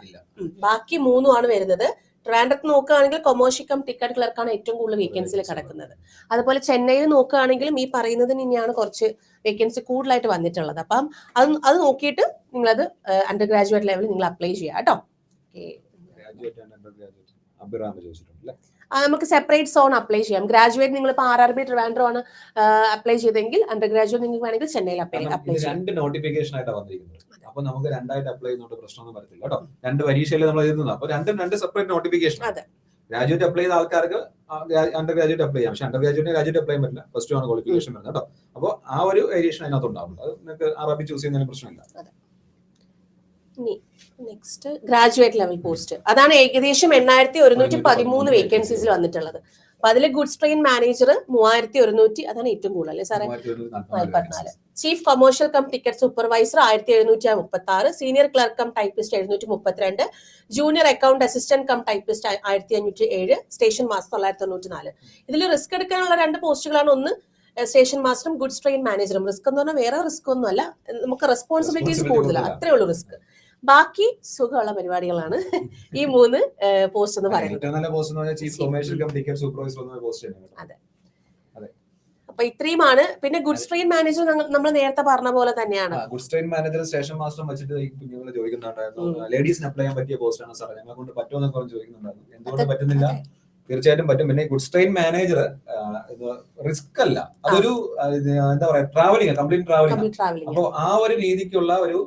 ബാക്കി 3 വരുന്നത്. ട്രിവാൻഡ്രത്ത് നോക്കുകയാണെങ്കിൽ കൊമേഴ്ഷ്യൽ കം ടിക്കറ്റ് ക്ലർക്കാണ് ഏറ്റവും കൂടുതൽ വേക്കൻസിയിൽ കിടക്കുന്നത്. അതുപോലെ ചെന്നൈയിൽ നോക്കുകയാണെങ്കിലും ഈ പറയുന്നതിന് ഇനിയാണ് കുറച്ച് വേക്കൻസി കൂടുതലായിട്ട് വന്നിട്ടുള്ളത്. അപ്പം അത് നോക്കിയിട്ട് നിങ്ങളത് അണ്ടർ ഗ്രാജുവേറ്റ് ലെവലിൽ നിങ്ങൾ അപ്ലൈ ചെയ്യാം കേട്ടോ. നമുക്ക് സെപ്പറേറ്റ് സോൺ അപ്ലൈ ചെയ്യാം. ഗ്രാജുവേറ്റ് നിങ്ങൾ ഇപ്പോൾ RRB ട്രിവാൻഡ്രം ആണ് അപ്ലൈ ചെയ്തെങ്കിൽ അണ്ടർ ഗ്രാജുവേറ്റ് നിങ്ങൾക്ക് വേണമെങ്കിൽ ചെന്നൈയിൽ അപ്ലൈ ചെയ്യാം. 2 നോട്ടിഫിക്കേഷൻ ആയിട്ടാണ് വന്നിരിക്കുന്നത്. അപ്പൊ നമുക്ക് 2 അപ്ലൈ ചെയ്യുന്നോണ്ട് പ്രശ്നമൊന്നും വരത്തില്ല കേട്ടോ. 2 പരീക്ഷയിൽ നമ്മൾ എഴുതുന്നത്. അപ്പൊ 2 സെപ്പറേറ്റ് നോട്ടിഫിക്കേഷൻ. ഗ്രാജുവേറ്റ് അപ്ലൈ ചെയ്ത ആൾക്കാർക്ക് അണ്ടർ ഗ്രാജുവേറ്റ് അപ്ലൈ ചെയ്യാം. പക്ഷെ അണ്ടർ ഗ്രാജുവേറ്റ് അപ്ലൈ ചെയ്യാൻ പറ്റില്ല, +2 ആണ് ക്വാളിഫിക്കേഷൻ വരുന്നത് കേട്ടോ. അപ്പോൾ ആ ഒരു വേരിയേഷൻ അതിനകത്ത് ഉണ്ടാവും. അത് നിങ്ങൾക്ക് RRB ചൂസ് ചെയ്യുന്നതിന് പ്രശ്നമില്ല. നെക്സ്റ്റ് ഗ്രാജുവേറ്റ് ലെവൽ പോസ്റ്റ്, അതാണ് ഏകദേശം 8,113 വേക്കൻസീസിൽ വന്നിട്ടുള്ളത്. അപ്പൊ അതിൽ ഗുഡ്സ് ട്രെയിൻ മാനേജർ 3,100, അതാണ് ഏറ്റവും കൂടുതൽ അല്ലേ സാറേ, 44. Chief commercial cum ticket supervisor 1,736, senior clerk cum typist 732, junior account assistant cum typist 1,507, station master 994. ഇതിൽ റിസ്ക് എടുക്കാനുള്ള 2 പോസ്റ്റുകളാണ്. ഒന്ന് സ്റ്റേഷൻ മാസ്റ്ററും ഗുഡ്സ് ട്രെയിൻ മാനേജറും. റിസ്ക് എന്ന് പറഞ്ഞാൽ വേറെ റിസ്ക് ഒന്നും അല്ല, നമുക്ക് റെസ്പോൺസിബിലിറ്റീസ് കൂടുതലാണ്, അത്രേ ഉള്ളൂ റിസ്ക്. ബാക്കി സുഖമുള്ള പരിപാടികളാണ് ഈ 3 പോസ്റ്റ് എന്ന് പറയുന്നത്. ഏറ്റവും നല്ല പോസ്റ്റ് എന്ന് പറഞ്ഞാൽ chief commercial cum ticket supervisor എന്ന പോസ്റ്റ് ആണ്. അതെ, അപ്പൊ ഇത്രയുമാണ്. പിന്നെ ഗുഡ് സ്ട്രെയിൻ മാനേജർ നമ്മൾ നേരത്തെ പറഞ്ഞ പോലെ തന്നെയാണ്. Good strain manager station master വെച്ചിട്ട് ഈ കുഞ്ഞുങ്ങൾ ചോദിക്കുന്നുണ്ടായിരുന്നു, ലേഡീസിന് അപ്ലൈ ചെയ്യാൻ പറ്റിയ പോസ്റ്റാണ് സാർ, ഞങ്ങളെ കൊണ്ട് പറ്റുമെന്നൊക്കെ ചോദിക്കുന്നുണ്ടായിരുന്നു. എന്തുകൊണ്ട് പറ്റുന്നില്ല? തീർച്ചയായിട്ടും പറ്റും. പിന്നെ ഗുഡ് സ്ട്രെയിൻ മാനേജർ റിസ്ക് അല്ല, അതൊരു എന്താ പറയാ, ട്രാവലിംഗ്, കംപ്ലീറ്റ് ട്രാവലിംഗ്. അപ്പൊ ആ ഒരു രീതിക്കുള്ള ഒരു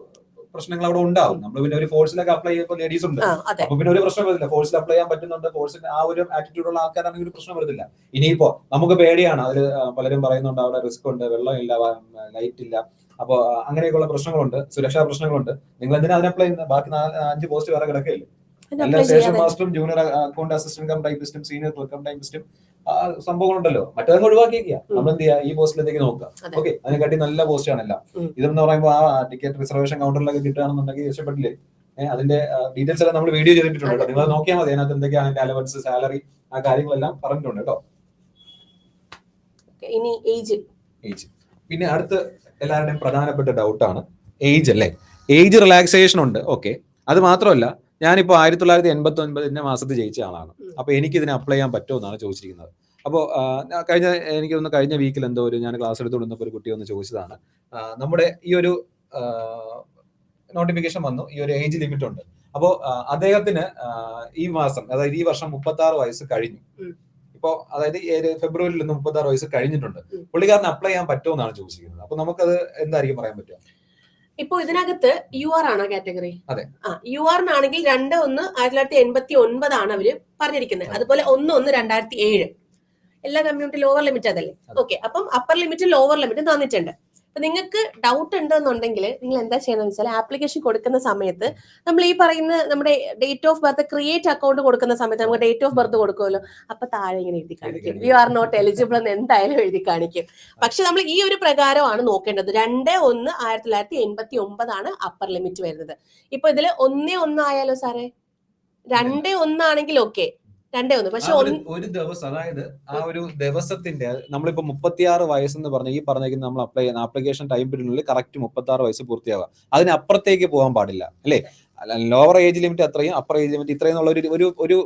പ്രശ്നങ്ങൾ അവിടെ ഉണ്ടാവും. നമ്മൾ പിന്നെ ഒരു ഫോഴ്സിലൊക്കെ അപ്ലൈ ചെയ്യുമ്പോൾ ലേഡീസ് ഉണ്ട്, അപ്പൊ പിന്നെ ഒരു പ്രശ്നം വരുന്നില്ല. ഫോഴ്സിൽ അപ്ലൈ ചെയ്യാൻ പറ്റുന്നുണ്ട്, ഫോഴ്സിന് ആ ഒരു ആറ്റിറ്റ്യൂഡ് ഉള്ള ആൾക്കാരാണെങ്കിൽ ഒരു പ്രശ്നം വരുന്നില്ല. ഇനിയിപ്പോ നമുക്ക് പേടിയാണ്, അതിൽ പലരും പറയുന്നുണ്ട് അവിടെ റിസ്ക് ഉണ്ട്, വെള്ളമില്ല, ലൈറ്റ് ഇല്ല, അപ്പൊ അങ്ങനെയൊക്കെയുള്ള പ്രശ്നങ്ങളുണ്ട്, സുരക്ഷാ പ്രശ്നങ്ങളുണ്ട്. നിങ്ങൾ എന്തിനാ അതിന് അപ്ലൈ ചെയ്യുന്നത്? ബാക്കി 5 പോസ്റ്റ് വേറെ കിടക്കയില്ലേ? എല്ലാ സ്റ്റേഷൻ മാസ്റ്ററും ജൂനിയർ അക്കൗണ്ട് അസിസ്റ്റന്റ് കം ടൈപ്പിസ്റ്റും സീനിയർ ക്ലർക്ക് ടൈപ്പിസ്റ്റും സംഭവങ്ങളുണ്ടല്ലോ. മറ്റേതൊക്കെ ഒഴിവാക്കിയിരിക്കുക. നമ്മൾ എന്ത് ചെയ്യുക, ഈ പോസ്റ്റിലേക്ക് നോക്കുക. ഓക്കെ, അതിനെക്കാട്ടി നല്ല പോസ്റ്റ് ആണെല്ലാം. ഇതെന്ന് പറയുമ്പോൾ ആ ടിക്കറ്റ് റിസർവേഷൻ കൗണ്ടറിലൊക്കെ കിട്ടുകയാണെന്നുണ്ടെങ്കിൽ രക്ഷപ്പെട്ടില്ലേ? അതിന്റെ ഡീറ്റെയിൽസ് എല്ലാം നമ്മൾ വീഡിയോ ചെയ്തിട്ടുണ്ട് കേട്ടോ, നിങ്ങൾ നോക്കിയാൽ മതി. അതിനകത്ത് എന്തൊക്കെയാണ് അതിന്റെ അലവൻസ്, സാലറി, ആ കാര്യങ്ങളെല്ലാം പറഞ്ഞിട്ടുണ്ട് കേട്ടോ. ഇനി ഏജ്. പിന്നെ അടുത്ത് എല്ലാവരുടെയും പ്രധാനപ്പെട്ട ഡൗട്ടാണ് ഏജ് അല്ലേ. ഏജ് റിലാക്സേഷൻ ഉണ്ട്. ഓക്കെ, അത് മാത്രമല്ല, ഞാനിപ്പോൾ 1989 മാസത്തിൽ ജയിച്ച ആളാണ്. അപ്പൊ എനിക്ക് ഇതിനെ അപ്ലൈ ചെയ്യാൻ പറ്റുമോ എന്നാണ് ചോദിച്ചിരിക്കുന്നത്. അപ്പോൾ കഴിഞ്ഞ വീക്കിൽ എന്തോ ഞാൻ ക്ലാസ് എടുത്തുകൊണ്ടിരുന്നപ്പോൾ ഒരു കുട്ടി ഒന്ന് ചോദിച്ചതാണ്, നമ്മുടെ ഈ ഒരു നോട്ടിഫിക്കേഷൻ വന്നു, ഈ ഒരു ഏജ് ലിമിറ്റ് ഉണ്ട്. അപ്പോൾ അദ്ദേഹത്തിന് ഈ മാസം, അതായത് ഈ വർഷം 36 വയസ്സ് കഴിഞ്ഞു. ഇപ്പോ അതായത് ഫെബ്രുവരിയിൽ നിന്ന് 36 വയസ്സ് കഴിഞ്ഞിട്ടുണ്ട്. പുള്ളിക്കാരന് അപ്ലൈ ചെയ്യാൻ പറ്റുമോ എന്നാണ് ചോദിച്ചിരിക്കുന്നത്. അപ്പൊ നമുക്കത് എന്തായിരിക്കും പറയാൻ പറ്റുക? ഇപ്പൊ ഇതിനകത്ത് UR ആണോ കാറ്റഗറി? അതെ, UR ആണെങ്കിൽ 2/1/1989 ആണ് അവര് പറഞ്ഞിരിക്കുന്നത്. അതുപോലെ 1/1/2007. എല്ലാ കമ്മ്യൂണിറ്റി ലോവർ ലിമിറ്റ് അതല്ലേ? ഓക്കെ, അപ്പം അപ്പർ ലിമിറ്റ് ലോവർ ലിമിറ്റ് തന്നിട്ടുണ്ട്. അപ്പൊ നിങ്ങൾക്ക് ഡൗട്ട് ഉണ്ടെന്നുണ്ടെങ്കിൽ നിങ്ങൾ എന്താ ചെയ്യണമെന്ന് വെച്ചാൽ, ആപ്ലിക്കേഷൻ കൊടുക്കുന്ന സമയത്ത് നമ്മൾ ഈ പറയുന്ന നമ്മുടെ date of birth, create account കൊടുക്കുന്ന സമയത്ത് നമുക്ക് ഡേറ്റ് ഓഫ് ബർത്ത് കൊടുക്കുമല്ലോ, അപ്പൊ താഴെ ഇങ്ങനെ എഴുതി കാണിക്കും യു ആർ നോട്ട് എലിജിബിൾ എന്ന് എന്തായാലും എഴുതി കാണിക്കും. പക്ഷെ നമ്മൾ ഈ ഒരു പ്രകാരമാണ് നോക്കേണ്ടത്. 2/1/1989 ആണ് അപ്പർ ലിമിറ്റ് വരുന്നത്. ഇപ്പൊ ഇതില് 1/1 ആയാലോ സാറേ? 2/1 ആണെങ്കിൽ ഓക്കെ, 2/1. പക്ഷെ ഒരു ദിവസം, അതായത് ആ ഒരു ദിവസത്തിന്റെ, നമ്മളിപ്പോ 36 വയസ്സെന്ന് പറഞ്ഞ ഈ പറഞ്ഞേക്കുന്ന നമ്മൾ അപ്ലൈ ചെയ്യുന്ന ആപ്ലിക്കേഷൻ ടൈം പീരീഡിനുള്ളിൽ കറക്റ്റ് 36 വയസ്സ് പൂർത്തിയാവുക. അതിനപ്പുറത്തേക്ക് പോകാൻ പാടില്ല അല്ലേ? ലോവർ ഏജ് ലിമിറ്റ് അത്രയും, അപ്പർ ഏജ് ലിമിറ്റ് ഇത്രയും എന്നുള്ള ഒരു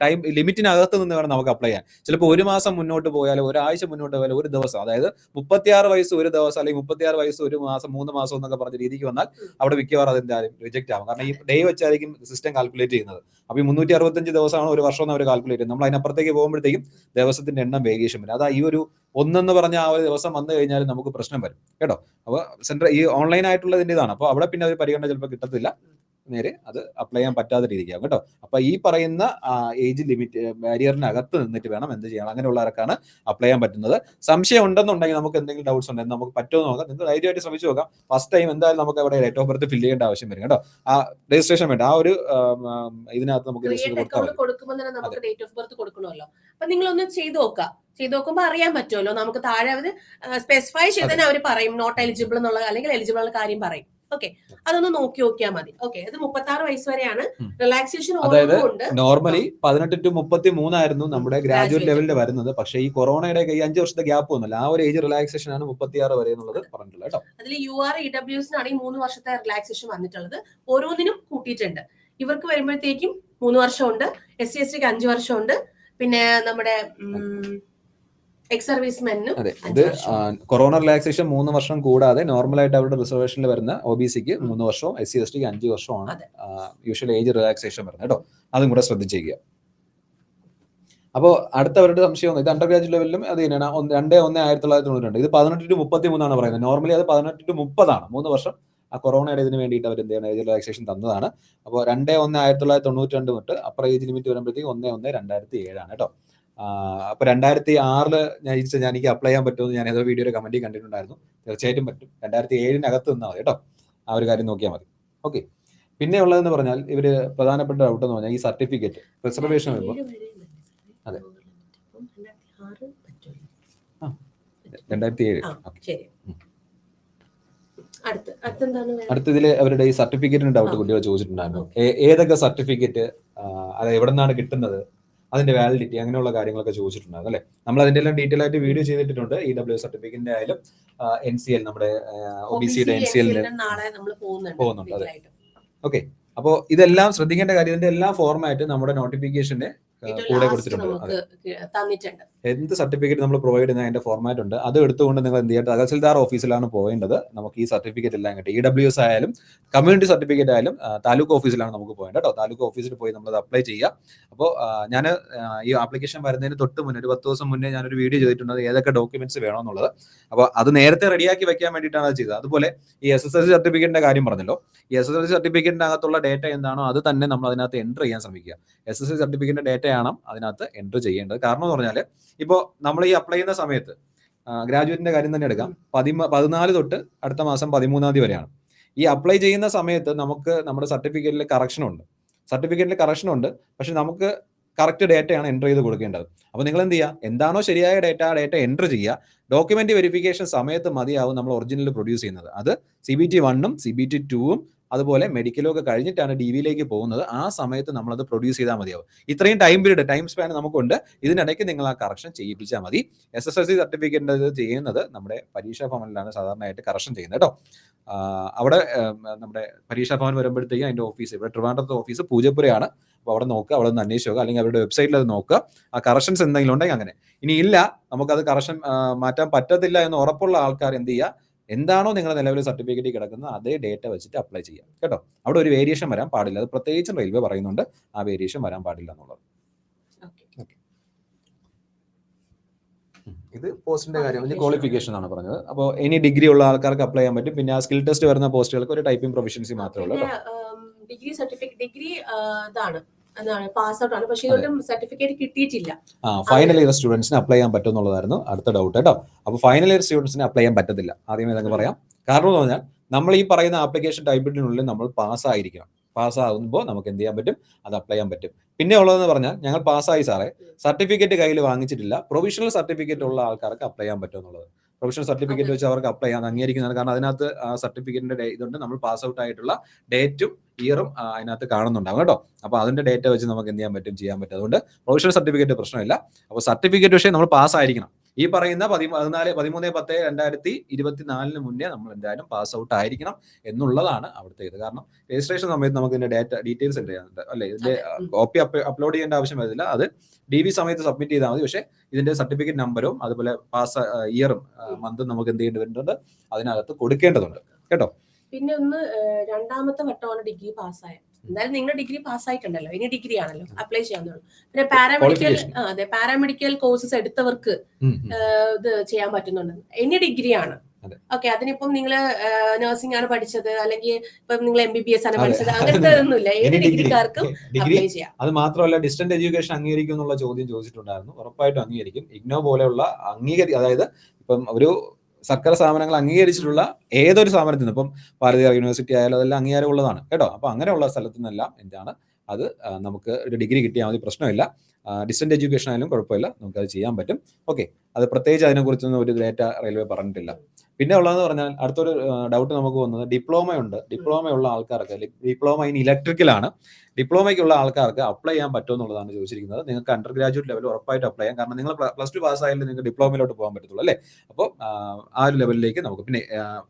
ടൈം ലിമിറ്റിനകത്ത് നിന്ന് വേണം നമുക്ക് അപ്ലൈ ചെയ്യാൻ. ചിലപ്പോൾ ഒരു മാസം മുന്നോട്ട് പോയാലും, ഒരാഴ്ച മുന്നോട്ട് പോയാലും, ഒരു ദിവസം, അതായത് 36 വയസ്സ് ഒരു ദിവസം, അല്ലെങ്കിൽ 36 വയസ്സ് ഒരു മാസം, 3 മാസം എന്നൊക്കെ പറഞ്ഞ രീതിക്ക് വന്നാൽ അവിടെ മിക്കവാറും അതെന്തായാലും റിജക്ട് ആവും. കാരണം ഈ ഡേ വെച്ചായിരിക്കും സിസ്റ്റം കാൽക്കുലേറ്റ് ചെയ്യുന്നത്. അപ്പൊ ഈ 365 ദിവസമാണ് ഒരു വർഷം അവർ കാൽക്കുലേറ്റ് ചെയ്യുന്നത്. നമ്മൾ അതിനപ്പുറത്തേക്ക് പോകുമ്പോഴത്തേക്കും ദിവസത്തിന്റെ എണ്ണം വേരിയേഷൻ വരും. അതാ ഈ ഒരു 1 പറഞ്ഞ ആ ഒരു ദിവസം വന്നു കഴിഞ്ഞാൽ നമുക്ക് പ്രശ്നം വരും കേട്ടോ. അപ്പൊ സെൻട്രൽ ഈ ഓൺലൈൻ ആയിട്ടുള്ളതിന്റെ ഇതാണ്. അപ്പൊ അവിടെ പിന്നെ ഒരു പരിഗണന ചിലപ്പോൾ കിട്ടത്തില്ല, നേരെ അത് അപ്ലൈ ചെയ്യാൻ പറ്റാത്ത രീതിക്കാവും കേട്ടോ. അപ്പൊ ഈ പറയുന്ന ഏജ് ലിമിറ്റ് ബാരിയറിനകത്ത് നിന്നിട്ട് വേണം എന്ത് ചെയ്യണം, അങ്ങനെയുള്ളവർക്കാണ് അപ്ലൈ ചെയ്യാൻ പറ്റുന്നത്. സംശയം ഉണ്ടെന്നുണ്ടെങ്കിൽ, നമുക്ക് എന്തെങ്കിലും ഡൗട്ട്സ് ഉണ്ടെങ്കിൽ നമുക്ക് പറ്റുമോ നോക്കാം. നിങ്ങൾ ധൈര്യമായിട്ട് ശ്രമിച്ചു നോക്കാം. ഫസ്റ്റ് ടൈം എന്തായാലും നമുക്ക് അവിടെ ഡേറ്റ് ഓഫ് ബർത്ത് ഫില്ല് ചെയ്യേണ്ട ആവശ്യം വരും കേട്ടോ. ആ രജിസ്ട്രേഷൻ വേണ്ട, ആ ഒരു ഇതിനകത്ത് നമുക്ക് കൊടുക്കുമ്പോൾ തന്നെ നമുക്ക് ഡേറ്റ് ഓഫ് ബർത്ത് കൊടുക്കണമല്ലോ. അപ്പൊ നിങ്ങളൊന്ന് ചെയ്ത് നോക്കുമ്പോൾ അറിയാൻ പറ്റുമല്ലോ. നമുക്ക് താഴെ അവർ സ്പെസിഫൈ ചെയ്തതിന് അവർ പറയും നോട്ട് എലിജിബിൾ എന്നുള്ള, അല്ലെങ്കിൽ എലിജിബിൾ എന്നുള്ള കാര്യം പറയും. ഓക്കെ, അതൊന്ന് നോക്കിയാൽ മതി. ഓക്കെ, അത് 36 വയസ്സ് വരെയാണ് റിലാക്സേഷൻ. അതായത് നോർമലി 18 to 33 ആയിരുന്നു നമ്മുടെ ഗ്രാജുവേറ്റ് ലെവലിൽ വരുന്നത്. പക്ഷേ ഈ കൊറോണയുടെ ഈ 5 വർഷത്തെ ഗ്യാപ്പ് ഒന്നുമില്ല, ആ ഒരു ഏജ് റിലാക്സേഷൻ ആണ് 36 വരെ എന്നുള്ളത് പറഞ്ഞിട്ടുള്ളത് കേട്ടോ. അതിൽ UR EWSനാണെങ്കിൽ 3 വർഷത്തെ റിലാക്സേഷൻ വന്നിട്ടുള്ളത്. ഓരോന്നിനും കൂട്ടിയിട്ടുണ്ട്. ഇവർക്ക് വരുമ്പോഴത്തേക്കും 3 വർഷമുണ്ട്, SC STക്ക് 5 വർഷമുണ്ട്, പിന്നെ നമ്മുടെ എക്സ് സർവീസ്മെനും. അതെ, ഇത് കൊറോണ റിലാക്സേഷൻ 3 വർഷം കൂടാതെ നോർമലായിട്ട് അവരുടെ റിസർവേഷനിൽ വരുന്ന OBCക്ക് 3 വർഷവും SC STക്ക് 5 വർഷമാണ് യൂഷ്വൽ ഏജ് റിലാക്സേഷൻ വരുന്നത് കേട്ടോ. അതും കൂടെ ശ്രദ്ധിച്ചേക്കുക. അപ്പോൾ അടുത്തവരുടെ സംശയം, ഇത് അണ്ടർ ഗ്രാജുവേറ്റ് ലെവലിലും അത് തന്നെയാണ്. 2/1/1992. ഇത് 18 to 33 പറയുന്നത്. നോർമലി അത് 18 to 30 ആണ്. 3 വർഷം ആ കൊറോണയുടെ ഇതിന് വേണ്ടിയിട്ട് അവർ എന്ത് ചെയ്യണം, ഏജ് റിലാക്സേഷൻ തന്നതാണ്. അപ്പോൾ 2/1/1992 തൊട്ട് അപ്പർ ഏജ് ലിമിറ്റ് വരുമ്പോഴത്തേക്ക് 1/1/2007 ആണ് കേട്ടോ. അപ്പൊ 2006 ഞാൻ എനിക്ക് അപ്ലൈ ചെയ്യാൻ പറ്റുമെന്ന് ഞാൻ ഏതോ വീഡിയോയുടെ കമന്റിൽ കണ്ടിട്ടുണ്ടായിരുന്നു. തീർച്ചയായിട്ടും പറ്റും. 2007 നിന്നാൽ മതി കേട്ടോ. ആ ഒരു കാര്യം നോക്കിയാൽ മതി. ഓക്കെ, പിന്നെ ഉള്ളതെന്ന് പറഞ്ഞാൽ ഇവര് പ്രധാനപ്പെട്ട ഡൗട്ട് എന്ന് പറഞ്ഞാൽ ഈ സർട്ടിഫിക്കറ്റ് റിസർവേഷൻ വരുമ്പോൾ, അതെ 2007. അടുത്തതില് അവരുടെ ഈ സർട്ടിഫിക്കറ്റിന് ഡൗട്ട് കുട്ടികൾ ചോദിച്ചിട്ടുണ്ടായിരുന്നു. ഏതൊക്കെ സർട്ടിഫിക്കറ്റ്, അത് എവിടെ നിന്നാണ് കിട്ടുന്നത്, അതിന്റെ വാലിഡിറ്റി, അങ്ങനെയുള്ള കാര്യങ്ങളൊക്കെ ചോദിച്ചിട്ടുണ്ടായിരുന്നു അല്ലെ. നമ്മൾ അതിന്റെ എല്ലാം ഡീറ്റെയിൽ ആയിട്ട് വീഡിയോ ചെയ്തിട്ടുണ്ട്. EWS സർട്ടിഫിക്കറ്റിന്റെ ആയാലും NCL, നമ്മുടെ OBCയുടെ NCL പോകുന്നുണ്ട്. അതെ, ഓക്കെ. അപ്പോൾ ഇതെല്ലാം ശ്രദ്ധിക്കേണ്ട കാര്യം. ഇതിന്റെ എല്ലാ ഫോർമാറ്റ് നമ്മുടെ നോട്ടിഫിക്കേഷന്റെ കൂടെ കൊടുത്തിട്ടുണ്ട്. തന്നിട്ടുണ്ട്. എന്ത് സർട്ടിഫിക്കറ്റ് നമ്മൾ പ്രൊവൈഡ് ചെയ്യുന്ന അതിന്റെ ഫോർമാറ്റ് ഉണ്ട്. അത് എടുത്തുകൊണ്ട് നിങ്ങൾ എന്ത് ചെയ്യുക, തഹസിൽദാർ ഓഫീസിലാണ് പോകേണ്ടത്. നമുക്ക് ഈ സർട്ടിഫിക്കറ്റ് എല്ലാം കിട്ടും. EWS ആയാലും കമ്മ്യൂണിറ്റി സർട്ടിഫിക്കറ്റ് ആയാലും താലൂക്ക് ഓഫീസിലാണ് നമുക്ക് പോകേണ്ടത് കേട്ടോ. താലൂക്ക് ഓഫീസിൽ പോയി നമ്മളത് അപ്ലൈ ചെയ്യുക. അപ്പോൾ ഞാൻ ഈ ആപ്ലിക്കേഷൻ വരുന്നതിന് തൊട്ട് മുന്നേ ഒരു 10 ദിവസം മുന്നേ ഞാനൊരു വീഡിയോ ചെയ്തിട്ടുണ്ട് ഏതൊക്കെ ഡോക്യുമെന്റ്സ് വേണമെന്നുള്ളത്. അപ്പോൾ അത് നേരത്തെ റെഡിയാക്കി വെക്കാൻ വേണ്ടിയിട്ടാണ് അത് ചെയ്തത്. അതുപോലെ ഈ SSLC സർട്ടിഫിക്കറ്റിന്റെ കാര്യം പറഞ്ഞല്ലോ, ഈ SSLC സർട്ടിഫിക്കറ്റിന്റെ അകത്തുള്ള ഡേറ്റ എന്താണോ അത് തന്നെ നമ്മൾ അതിനകത്ത് എൻ്റർ ചെയ്യാൻ ശ്രമിക്കുക. SSLC സർട്ടിഫിക്കറ്റിന്റെ ഡേറ്റയാണ് അതിനകത്ത് എൻ്റർ ചെയ്യേണ്ടത്. കാരണം എന്ന് പറഞ്ഞാൽ ഇപ്പോൾ നമ്മൾ ഈ അപ്ലൈ ചെയ്യുന്ന സമയത്ത് ഗ്രാജുവേറ്റിന്റെ കാര്യം തന്നെ എടുക്കാം. 14 തൊട്ട് അടുത്ത മാസം 13 തീയതി വരെയാണ്. ഈ അപ്ലൈ ചെയ്യുന്ന സമയത്ത് നമുക്ക് നമ്മുടെ സർട്ടിഫിക്കറ്റിൽ കറക്ഷൻ ഉണ്ട്. പക്ഷെ നമുക്ക് കറക്റ്റ് ഡേറ്റയാണ് എൻ്റർ ചെയ്ത് കൊടുക്കേണ്ടത്. അപ്പോൾ നിങ്ങൾ എന്ത് ചെയ്യുക, എന്താണോ ശരിയായ ഡേറ്റ ആ ഡേറ്റ എൻ്റർ ചെയ്യുക. ഡോക്യുമെന്റ് വെരിഫിക്കേഷൻ സമയത്ത് മതിയാവും നമ്മൾ ഒറിജിനൽ പ്രൊഡ്യൂസ് ചെയ്യുന്നത്. അത് CBT 1ഉം CBT 2ഉം അതുപോലെ മെഡിക്കലും ഒക്കെ കഴിഞ്ഞിട്ടാണ് DVയിലേക്ക് പോകുന്നത്. ആ സമയത്ത് നമ്മളത് പ്രൊഡ്യൂസ് ചെയ്താൽ മതിയാവും. ഇത്രയും ടൈം സ്പാൻ നമുക്കുണ്ട്. ഇതിനിടയ്ക്ക് നിങ്ങൾ ആ കറക്ഷൻ ചെയ്യിപ്പിച്ചാൽ മതി. SSLC സർട്ടിഫിക്കറ്റ് ചെയ്യുന്നത് നമ്മുടെ പരീക്ഷാ ഭവനിലാണ് സാധാരണയായിട്ട് കറക്ഷൻ ചെയ്യുന്നത് കേട്ടോ. അവിടെ നമ്മുടെ പരീക്ഷാ ഭവൻ വരുമ്പോഴത്തേക്കും അതിന്റെ ഓഫീസ് ഇവിടെ ട്രിവാൻഡ്രത്തെ ഓഫീസ് പൂജപ്പുരയാണ്. അപ്പോൾ അവിടെ നോക്കുക, അവിടെ നിന്ന് അന്വേഷിച്ച് നോക്കുക, അല്ലെങ്കിൽ അവരുടെ വെബ്സൈറ്റിൽ അത് നോക്കുക. ആ കറക്ഷൻസ് എന്തെങ്കിലും ഉണ്ടെങ്കിൽ അങ്ങനെ. ഇനി ഇല്ല, നമുക്കത് കറക്ഷൻ മാറ്റാൻ പറ്റത്തില്ല എന്ന് ഉറപ്പുള്ള ആൾക്കാർ എന്ത് ചെയ്യുക, എന്താണോ നിങ്ങളുടെ നിലവിലെ സർട്ടിഫിക്കറ്റ് കിടക്കുന്നത് അതേ ഡേറ്റ വെച്ചിട്ട് അപ്ലൈ ചെയ്യാം കേട്ടോ. അവിടെ ഒരു വേരിയേഷൻ വരാൻ പാടില്ല. അത് പ്രത്യേകിച്ചും റെയിൽവേ പറയുന്നുണ്ട്, ആ വേരിയേഷൻ വരാൻ പാടില്ല എന്നുള്ളത്. ഇത് പോസ്റ്റിന്റെ കാര്യം, ക്വാളിഫിക്കേഷൻ ആണ് പറഞ്ഞത്. അപ്പോൾ ഇനി ഡിഗ്രി ഉള്ള ആൾക്കാർക്ക് അപ്ലൈ ചെയ്യാൻ പറ്റും. പിന്നെ ആ സ്കിൽ ടെസ്റ്റ് വരുന്ന പോസ്റ്റുകൾക്ക് ഒരു ടൈപ്പിംഗ് പ്രൊഫഷൻസി മാത്രമേ ഉള്ളൂ. ഡിഗ്രി സർട്ടിഫിക്കറ്റ് ഇതാണ് പാസ് ഔട്ട് ആണ്, പക്ഷേ ഇതൊന്നും സർട്ടിഫിക്കറ്റ് കിട്ടിയിട്ടില്ല. ഫൈനൽ ഇയർ സ്റ്റുഡൻസിന് അപ്ലൈ ചെയ്യാൻ പറ്റും എന്നുള്ളതായിരുന്നു അടുത്ത ഡൗട്ട് കേട്ടോ. അപ്പോൾ ഫൈനൽ ഇയർ സ്റ്റുഡൻസിന് അപ്ലൈ ചെയ്യാൻ പറ്റത്തില്ല. ആദ്യമേ ഇതൊക്കെ പറയാം. കാരണം എന്ന് പറഞ്ഞാൽ നമ്മൾ ഈ പറയുന്ന ആപ്ലിക്കേഷൻ ടൈപ്പിനുള്ളിൽ നമ്മൾ പാസ്സായിരിക്കണം. പാസ്സാകുമ്പോൾ നമുക്ക് എന്ത് ചെയ്യാൻ പറ്റും, അത് അപ്ലൈ ചെയ്യാൻ പറ്റും. പിന്നെ ഉള്ളതെന്ന് പറഞ്ഞാൽ ഞങ്ങൾ പാസ്സായി സാറേ, സർട്ടിഫിക്കറ്റ് കയ്യിൽ വാങ്ങിച്ചിട്ടില്ല, പ്രൊവിഷണൽ സർട്ടിഫിക്കറ്റ് ഉള്ള ആൾക്കാർക്ക് അപ്ലൈ ചെയ്യാൻ പറ്റും എന്നുള്ളത്. പ്രൊഫഷണൽ സർട്ടിഫിക്കറ്റ് വെച്ച് അവർക്ക് അപ്ലൈ ചെയ്യാൻ അംഗീകരിക്കുന്നതാണ്. കാരണം അതിനകത്ത് ആ സർട്ടിഫിക്കറ്റിന്റെ ഇതുണ്ട്, നമ്മൾ പാസ് ഔട്ട് ആയിട്ടുള്ള ഡേറ്റും ഇയറും അതിനകത്ത് കാണുന്നുണ്ടാവും കേട്ടോ. അപ്പോൾ അതിന്റെ ഡേറ്റ വെച്ച് നമുക്ക് എന്ത് ചെയ്യാൻ പറ്റും. അതുകൊണ്ട് പ്രൊഫഷണൽ സർട്ടിഫിക്കറ്റ് പ്രശ്നമില്ല. അപ്പോൾ സർട്ടിഫിക്കറ്റ് പക്ഷേ നമ്മൾ പാസ്സായിരിക്കണം. ഈ പറയുന്ന 13/10/2024 മുന്നേ നമ്മൾ എന്തായാലും പാസ് ഔട്ട് ആയിരിക്കണം എന്നുള്ളതാണ് അവിടുത്തെ ഇത്. കാരണം രജിസ്ട്രേഷൻ സമയത്ത് നമുക്ക് ഇതിന്റെ ഡീറ്റെയിൽസ് എൻ്റർ ചെയ്യാനുണ്ട് അല്ലേ. ഇതിന്റെ കോപ്പി അപ്ലോഡ് ചെയ്യേണ്ട ആവശ്യം വരുന്നില്ല. അത് DV സമയത്ത് സബ്മിറ്റ് ചെയ്താൽ മതി. പക്ഷേ ഇതിന്റെ സർട്ടിഫിക്കറ്റ് നമ്പറും അതുപോലെ പാസ് ഇയറും മന്തും നമുക്ക് എന്ത് ചെയ്യേണ്ടി വരുന്നുണ്ട്, അതിനകത്ത് കൊടുക്കേണ്ടതുണ്ട് കേട്ടോ. പിന്നെ ഒന്ന്, രണ്ടാമത്തെ വട്ടമാണ് ഡിഗ്രി പാസ്സായ. എന്തായാലും നിങ്ങൾ ഡിഗ്രി പാസ്സായിട്ടുണ്ടല്ലോ, ഇനി ഡിഗ്രി ആണല്ലോ അപ്ലൈ ചെയ്യാവുന്നതാണ്. പിന്നെ പാരാമെഡിക്കൽ കോഴ്സസ് എടുത്തവർക്ക് ഇത് ചെയ്യാൻ പറ്റുന്നുണ്ട്. ഇനി ഡിഗ്രി ആണ്. ഓക്കെ, അതിനിപ്പം നിങ്ങൾ നഴ്സിംഗ് ആണ് പഠിച്ചത്, അല്ലെങ്കിൽ ഇപ്പം നിങ്ങൾ MBBS ആണ് പഠിച്ചത്, അങ്ങനത്തെ ഒന്നുമില്ല. ഏത് ഡിഗ്രിക്കാർക്കും അപ്ലൈ ചെയ്യാം. അത് മാത്രമല്ല, ഡിസ്റ്റന്റ് എഡ്യൂക്കേഷൻ അംഗീകരിക്കും എന്നുള്ള ചോദ്യം ചോദിച്ചിട്ടുണ്ടായിരുന്നു. ഉറപ്പായിട്ടും അംഗീകരിക്കും. IGNOU പോലെയുള്ള അതായത് ഇപ്പം ഒരു സർക്കാർ സ്ഥാപനങ്ങൾ അംഗീകരിച്ചിട്ടുള്ള ഏതൊരു സ്ഥാപനത്തിൽ നിന്ന്, ഇപ്പം ഭാരതീയ യൂണിവേഴ്സിറ്റി ആയാലും അതെല്ലാം അംഗീകാരമുള്ളതാണ് കേട്ടോ. അപ്പോൾ അങ്ങനെയുള്ള സ്ഥലത്തു നിന്നെല്ലാം എന്താണ് അത് നമുക്ക് ഒരു ഡിഗ്രി കിട്ടിയാൽ മതി, പ്രശ്നമില്ല. ഡിസ്റ്റന്റ് എഡ്യൂക്കേഷൻ ആയാലും കുഴപ്പമില്ല, നമുക്കത് ചെയ്യാൻ പറ്റും. ഓക്കെ, അത് പ്രത്യേകിച്ച് അതിനെക്കുറിച്ചൊന്നും ഒരു ഡേറ്റ റെയിൽവേ പറഞ്ഞിട്ടില്ല. പിന്നെ ഉള്ളതെന്ന് പറഞ്ഞാൽ അടുത്തൊരു ഡൗട്ട് നമുക്ക് വന്നത് ഡിപ്ലോമയുണ്ട്. ഡിപ്ലോമയുള്ള ആൾക്കാർക്ക്, ഡിപ്ലോമ ഇൻ ഇലക്ട്രിക്കലാണ്, ഡിപ്ലോമയ്ക്കുള്ള ആൾക്കാർക്ക് അപ്ലൈ ചെയ്യാൻ പറ്റുമോ എന്നുള്ളതാണ് ചോദിച്ചിരിക്കുന്നത്. നിങ്ങൾക്ക് അണ്ടർ ഗ്രാജുവേറ്റ് ലെവൽ ഉറപ്പായിട്ട് അപ്ലൈ ചെയ്യാം. കാരണം നിങ്ങൾ +2 പാസ്സായാലും നിങ്ങൾക്ക് ഡിപ്ലോമയിലോട്ട് പോകാൻ പറ്റത്തുള്ളൂ അല്ലേ. അപ്പോൾ ആ ഒരു ലെവലിലേക്ക് നമുക്ക്, പിന്നെ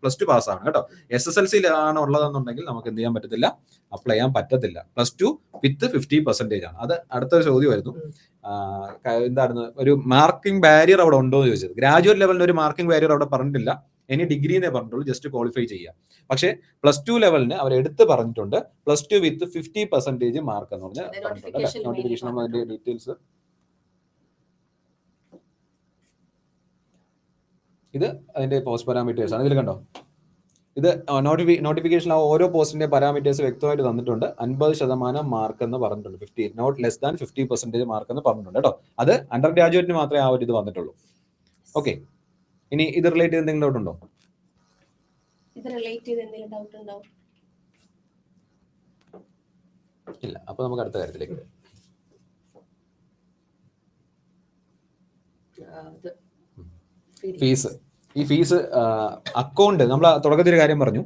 +2 പാസ്സാണ് കേട്ടോ. SSLC ആണ് ഉള്ളതെന്നുണ്ടെങ്കിൽ നമുക്ക് എന്ത് ചെയ്യാൻ പറ്റത്തില്ല, അപ്ലൈ ചെയ്യാൻ പറ്റത്തില്ല. +2 വിത്ത് 50% ആണ്. അത് അടുത്തൊരു ചോദ്യം വരുന്നു. എന്തായിരുന്നു ഒരു മാർക്കിംഗ് ബാരിയർ അവിടെ ഉണ്ടോ എന്ന് ചോദിച്ചത്. ഗ്രാജുവേറ്റ് ലെവലിന് ഒരു മാർക്കിംഗ് ബാരിയർ അവിടെ പറഞ്ഞിട്ടില്ല. ഇനി ഡിഗ്രി എന്നേ പറഞ്ഞിട്ടുള്ളൂ, ജസ്റ്റ് ക്വാളിഫൈ ചെയ്യുക. പക്ഷേ +2 ലെവലിന് അവർ എടുത്ത് പറഞ്ഞിട്ടുണ്ട് +2 വിത്ത് 50% മാർക്ക് എന്ന് പറഞ്ഞാൽ പറഞ്ഞിട്ടുണ്ട്. നോട്ടിഫിക്കേഷൻ അതിന്റെ ഡീറ്റെയിൽസ് ഇത് അതിന്റെ പോസ്റ്റ് പാരാമീറ്റേഴ്സ് ആണ്. ഇതിൽ കണ്ടോ, ഇത് നോട്ടിഫിക്കേഷൻ ഓരോ പോസ്റ്റിന്റെ പാരാമീറ്റേഴ്സ് വ്യക്തമായിട്ട് തന്നിട്ടുണ്ട്. 50% മാർക്ക് എന്ന് പറഞ്ഞിട്ടുണ്ട്. 50 നോട്ട് ലെസ് ദാൻ 50% മാർക്ക് എന്ന് പറഞ്ഞിട്ടുണ്ട് കേട്ടോ. അത് അണ്ടർ ഗ്രാജുവേറ്റിന് മാത്രമേ ആ ഒരു ഇത് വന്നിട്ടുള്ളൂ. ഓക്കെ, ഇനി ഇത് റിലേറ്റ് ചെയ്ത് എന്തെങ്കിലും ഡൗട്ട് ഉണ്ടോ? ഇല്ല. അപ്പൊ നമുക്ക് അടുത്ത കാര്യത്തിലേക്ക്. ഫീസ്. ഈ ഫീസ് അക്കൗണ്ട്, നമ്മൾ തുടക്കത്തിൽ ഒരു കാര്യം പറഞ്ഞു,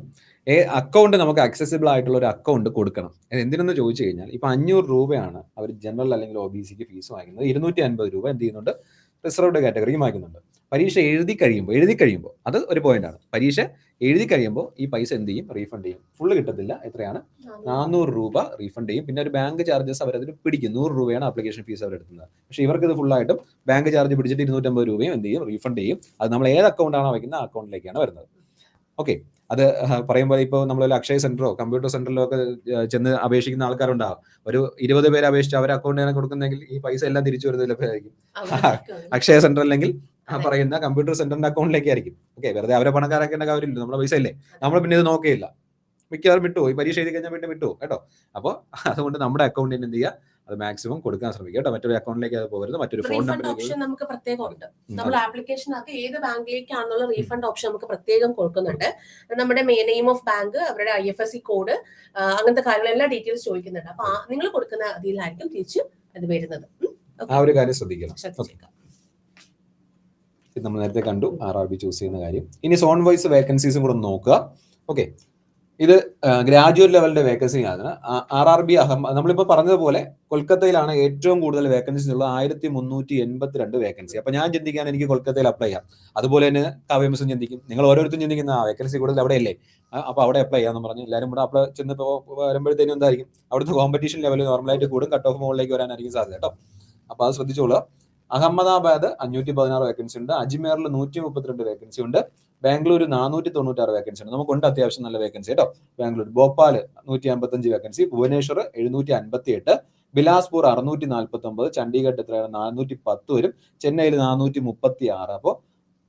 അക്കൗണ്ട് നമുക്ക് അക്സസിബിൾ ആയിട്ടുള്ള ഒരു അക്കൗണ്ട് കൊടുക്കണം. എന്തിനെന്ന് ചോദിച്ചു കഴിഞ്ഞാൽ, ഇപ്പൊ 500 രൂപയാണ് അവർ ജനറൽ അല്ലെങ്കിൽ OBCക്ക് ഫീസ് വാങ്ങിക്കുന്നത്. 250 രൂപ എന്ത് ചെയ്യുന്നുണ്ട്, റിസർവ്ഡ് കാറ്റഗറിക്ക് വാങ്ങിക്കുന്നുണ്ട്. പരീക്ഷ എഴുതി കഴിയുമ്പോൾ അത് ഒരു പോയിന്റാണ്. പരീക്ഷ എഴുതി കഴിയുമ്പോൾ ഈ പൈസ എന്ത് ചെയ്യും? റീഫണ്ട് ചെയ്യും. ഫുള്ള് കിട്ടത്തില്ല. എത്രയാണ്? 400 രൂപ റീഫണ്ട് ചെയ്യും. പിന്നെ ഒരു ബാങ്ക് ചാർജസ് അവരതിന് പിടിക്കും. 100 രൂപയാണ് ആപ്ലിക്കേഷൻ ഫീസ് അവരെടുക്കുന്നത്. പക്ഷേ ഇവർക്ക് ഇത് ഫുള്ളായിട്ടും ബാങ്ക് ചാർജ് പിടിച്ചിട്ട് 250 രൂപയും എന്ത് ചെയ്യും? റീഫണ്ട് ചെയ്യും. അത് നമ്മൾ ഏത് അക്കൗണ്ടാണോ വയ്ക്കുന്നത് ആ അക്കൗണ്ടിലേക്കാണ് വരുന്നത്. ഓക്കെ, അത് പറയുമ്പോൾ ഇപ്പോൾ നമ്മൾ അക്ഷയ സെന്ററോ കമ്പ്യൂട്ടർ സെന്ററിലോ ഒക്കെ ചെന്ന് അപേക്ഷിക്കുന്ന ആൾക്കാരുണ്ടാവും. ഒരു 20 പേര് അപേക്ഷിച്ച് അവരെ അക്കൗണ്ടിലാണ് കൊടുക്കുന്നെങ്കിൽ ഈ പൈസ എല്ലാം തിരിച്ചു വരുന്നതിലായിരിക്കും. അക്ഷയ സെന്റർ അല്ലെങ്കിൽ പറയുന്ന കമ്പ്യൂട്ടർ സെന്ററിന്റെ അക്കൗണ്ടിലേക്ക് ആയിരിക്കും. ഓക്കെ, വെറുതെ അവരെ പണക്കാരാക്കേണ്ട കാര്യമില്ല. നമ്മുടെ പൈസ ഇല്ലേ, നമ്മൾ പിന്നെ ഇത് നോക്കുകയില്ല. മിക്കവാറും വിട്ടു ഈ പരീക്ഷ എഴുതി കഴിഞ്ഞാൽ പിന്നെ വിട്ടു കേട്ടോ. അപ്പോൾ അതുകൊണ്ട് നമ്മുടെ അക്കൗണ്ടിന് എന്ത് ചെയ്യുക, അത് മാക്സിമം കൊടുക്കാൻ ശ്രമിക്കുക കേട്ടോ. മറ്റൊരു അക്കൗണ്ടിലേക്ക് അത് പോകരുത്. മറ്റൊരു ഫോൺ നമ്പർ ഓപ്ഷൻ നമുക്ക് പ്രത്യേകം ഉണ്ട്. നമ്മൾ ആപ്ലിക്കേഷനകത്ത് ഏത് ബാങ്കിലേക്കാണെന്നുള്ള റീഫണ്ട് ഓപ്ഷൻ നമുക്ക് പ്രത്യേകം കൊടുക്കുന്നുണ്ട്. നമ്മുടെ നെയിം ഓഫ് ബാങ്ക്, അവരുടെ IFSC കോഡ്, അങ്ങനത്തെ കാര്യങ്ങളെല്ലാം ഡീറ്റെയിൽസ് ചോദിക്കുന്നുണ്ട്. അപ്പൊ നിങ്ങൾ കൊടുക്കുന്ന അതിലായിരിക്കും തിരിച്ച് അത് വരുന്നത്. ആ ഒരു കാര്യം ശ്രദ്ധിക്കണം. നമ്മൾ നേരത്തെ കണ്ടു RRB ചൂസ് ചെയ്യുന്ന കാര്യം. ഇനി സോൺ വൈസ് വേക്കൻസീസും കൂടെ നോക്കുക. ഓക്കെ, ഇത് ഗ്രാജുവേറ്റ് ലെവലിന്റെ വേക്കൻസി ആണ്. RRB നമ്മളിപ്പോൾ പറഞ്ഞതുപോലെ കൊൽക്കത്തയിലാണ് ഏറ്റവും കൂടുതൽ വേക്കൻസി ഉള്ളത്. 1382 വേക്കൻസി. അപ്പൊ ഞാൻ ചിന്തിക്കാൻ എനിക്ക് കൊൽക്കത്തയിൽ അപ്ലൈ ചെയ്യാം. അതുപോലെ തന്നെ കാവ്യമസും ചിന്തിക്കും. നിങ്ങൾ ഓരോരുത്തരും ചിന്തിക്കുന്ന വേക്കൻസി കൂടുതൽ അവിടെ അല്ലേ, അപ്പൊ അവിടെ അപ്ലൈ ചെയ്യാന്ന് പറഞ്ഞ് എല്ലാവരും കൂടെ അപ്ലൈ ചെന്ന് വരുമ്പോഴത്തേനും എന്തായിരിക്കും, അവിടുത്തെ കോമ്പറ്റീഷൻ ലെവൽ നോർമലായിട്ട് കൂടും. കട്ട് ഓഫ് മുകളിലേക്ക് വരാനായിരിക്കും സാധ്യത കേട്ടോ. അപ്പൊ അത് ശ്രദ്ധിച്ചോളുക. അഹമ്മദാബാദ് 516 വേക്കൻസി ഉണ്ട്. അജ്മീറിൽ 132 വേക്കൻസി ഉണ്ട്. ബാംഗ്ലൂർ 496 വേക്കൻസി ഉണ്ട്. നമുക്കുണ്ട് അത്യാവശ്യം നല്ല വേക്കൻസി കേട്ടോ. ബാംഗ്ലൂർ. ഭോപ്പാൽ 155 വേക്കൻസി. ഭുവനേശ്വർ 758. ബിലാസ്പൂർ 649. ചണ്ഡീഗഡ് എത്രയാണ്? 410 വരും. ചെന്നൈയിൽ 436. അപ്പോൾ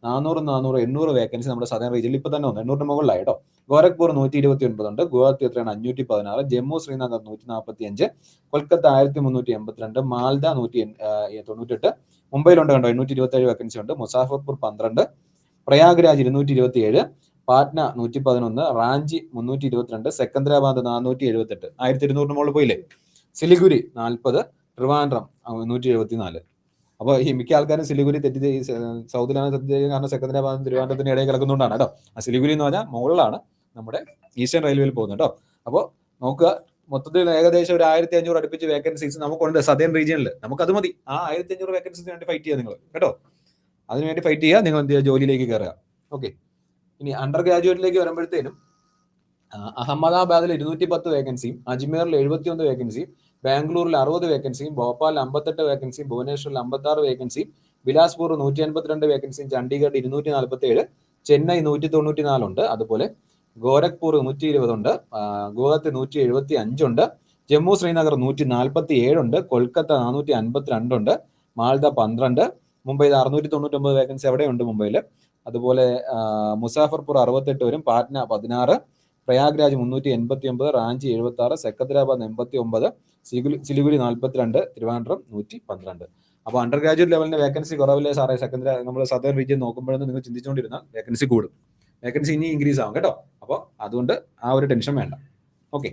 400 800 വേക്കൻസി നമ്മുടെ സദേൺ റീജിയനിൽ ഇപ്പൊ തന്നെ 800 മുകളിലായി കേട്ടോ. ഗോരഖ്പൂർ 129 ഉണ്ട്. ഗുവാഹത്തി എത്രയാണ്? 516. ജമ്മു ശ്രീനഗർ 145. കൊൽക്കത്ത 1382. മാൽദ 198. മുംബൈയിലുണ്ട് കണ്ടോ 827 വേക്കൻസി ഉണ്ട്. മുസാഫർപൂർ 12. പ്രയാഗ്രാജ് 227. പാറ്റ്ന 111. റാഞ്ചി 322. സെക്കന്ദരാബാദ് 478. 1200 മുകളിൽ പോയില്ലേ. സിലിഗുരി 40. ട്രിവാൻഡ്രം 174. അപ്പോൾ ഈ മിക്ക ആൾക്കാരും സിലിഗുരി തെറ്റി സൗത്തിലാണ് തെറ്റി, കാരണം സെക്കന്ദരാബാദും തിരുവനന്തപുരത്തിന് ഇടയിൽ കിടക്കുന്നുകൊണ്ടാണ് കേട്ടോ. ആ സിലിഗുരി എന്ന് പറഞ്ഞാൽ മുകളിലാണ് നമ്മുടെ ഈസ്റ്റേൺ റെയിൽവേയിൽ പോകുന്നത് കേട്ടോ. അപ്പോൾ നോക്കുക, മൊത്തത്തിൽ ഏകദേശം ഒരു 1500 അടുപ്പിച്ച് വേക്കൻസീസ് നമുക്കുണ്ട് സദേൺ റീജിയനിൽ. നമുക്കത് മതി. ആ 1500 വേക്കൻസീസിന് വേണ്ടി ഫൈറ്റ് ചെയ്യുക നിങ്ങൾ കേട്ടോ. അതിനുവേണ്ടി ഫൈറ്റ് ചെയ്യുക. നിങ്ങൾ എന്ത് ചെയ്യുക, ജോലിയിലേക്ക് കയറുക. ഓക്കെ, ഇനി അണ്ടർ ഗ്രാജുവേറ്റിലേക്ക് വരുമ്പോഴത്തേനും അഹമ്മദാബാദിൽ 210 വേക്കൻസിയും, അജ്മീറിൽ 71 വേക്കൻസിയും, ബാംഗ്ലൂരിൽ 60 വേക്കൻസിയും, ഭോപ്പാൽ 58 വേക്കൻസിയും, ഭുവനേശ്വറിൽ 56 വേക്കൻസിയും, ബിലാസ്പൂർ 182 വേക്കൻസിയും, ചണ്ഡീഗഡ് 247, ചെന്നൈ 194 ഉണ്ട്. അതുപോലെ ഗോരഖ്പൂർ 120 ഉണ്ട്. ഗുവാഹത്തി 175 ഉണ്ട്. ജമ്മു ശ്രീനഗർ 147 ഉണ്ട്. കൊൽക്കത്ത 452 ഉണ്ട്. മാൽദ 12. മുംബൈയിൽ 699 വേക്കൻസി എവിടെയുണ്ട് മുംബൈയിൽ. അതുപോലെ മുസാഫർപൂർ 68 വരും. പാറ്റ്ന 16. പ്രയാഗ്രാജ് 389. റാഞ്ചി 76. സെക്കന്ദരാബാദ് 89. സിലിഗുരി 42. തിരുവനന്തപുരം 112. അപ്പോൾ അണ്ടർ ഗ്രാജുവേറ്റ് ലെവലിന്റെ വേക്കൻസി കുറവില്ലേ സാറേ, നമ്മൾ സദേൺ റീജിയൻ നോക്കുമ്പോഴൊന്നും നിങ്ങൾ ചിന്തിച്ചുകൊണ്ടിരുന്നാൽ വേക്കൻസി കൂടും. വേക്കൻസി ഇനി ഇൻക്രീസ് ആവും കേട്ടോ. അപ്പോൾ അതുകൊണ്ട് ആ ഒരു ടെൻഷൻ വേണ്ട. ഓക്കെ,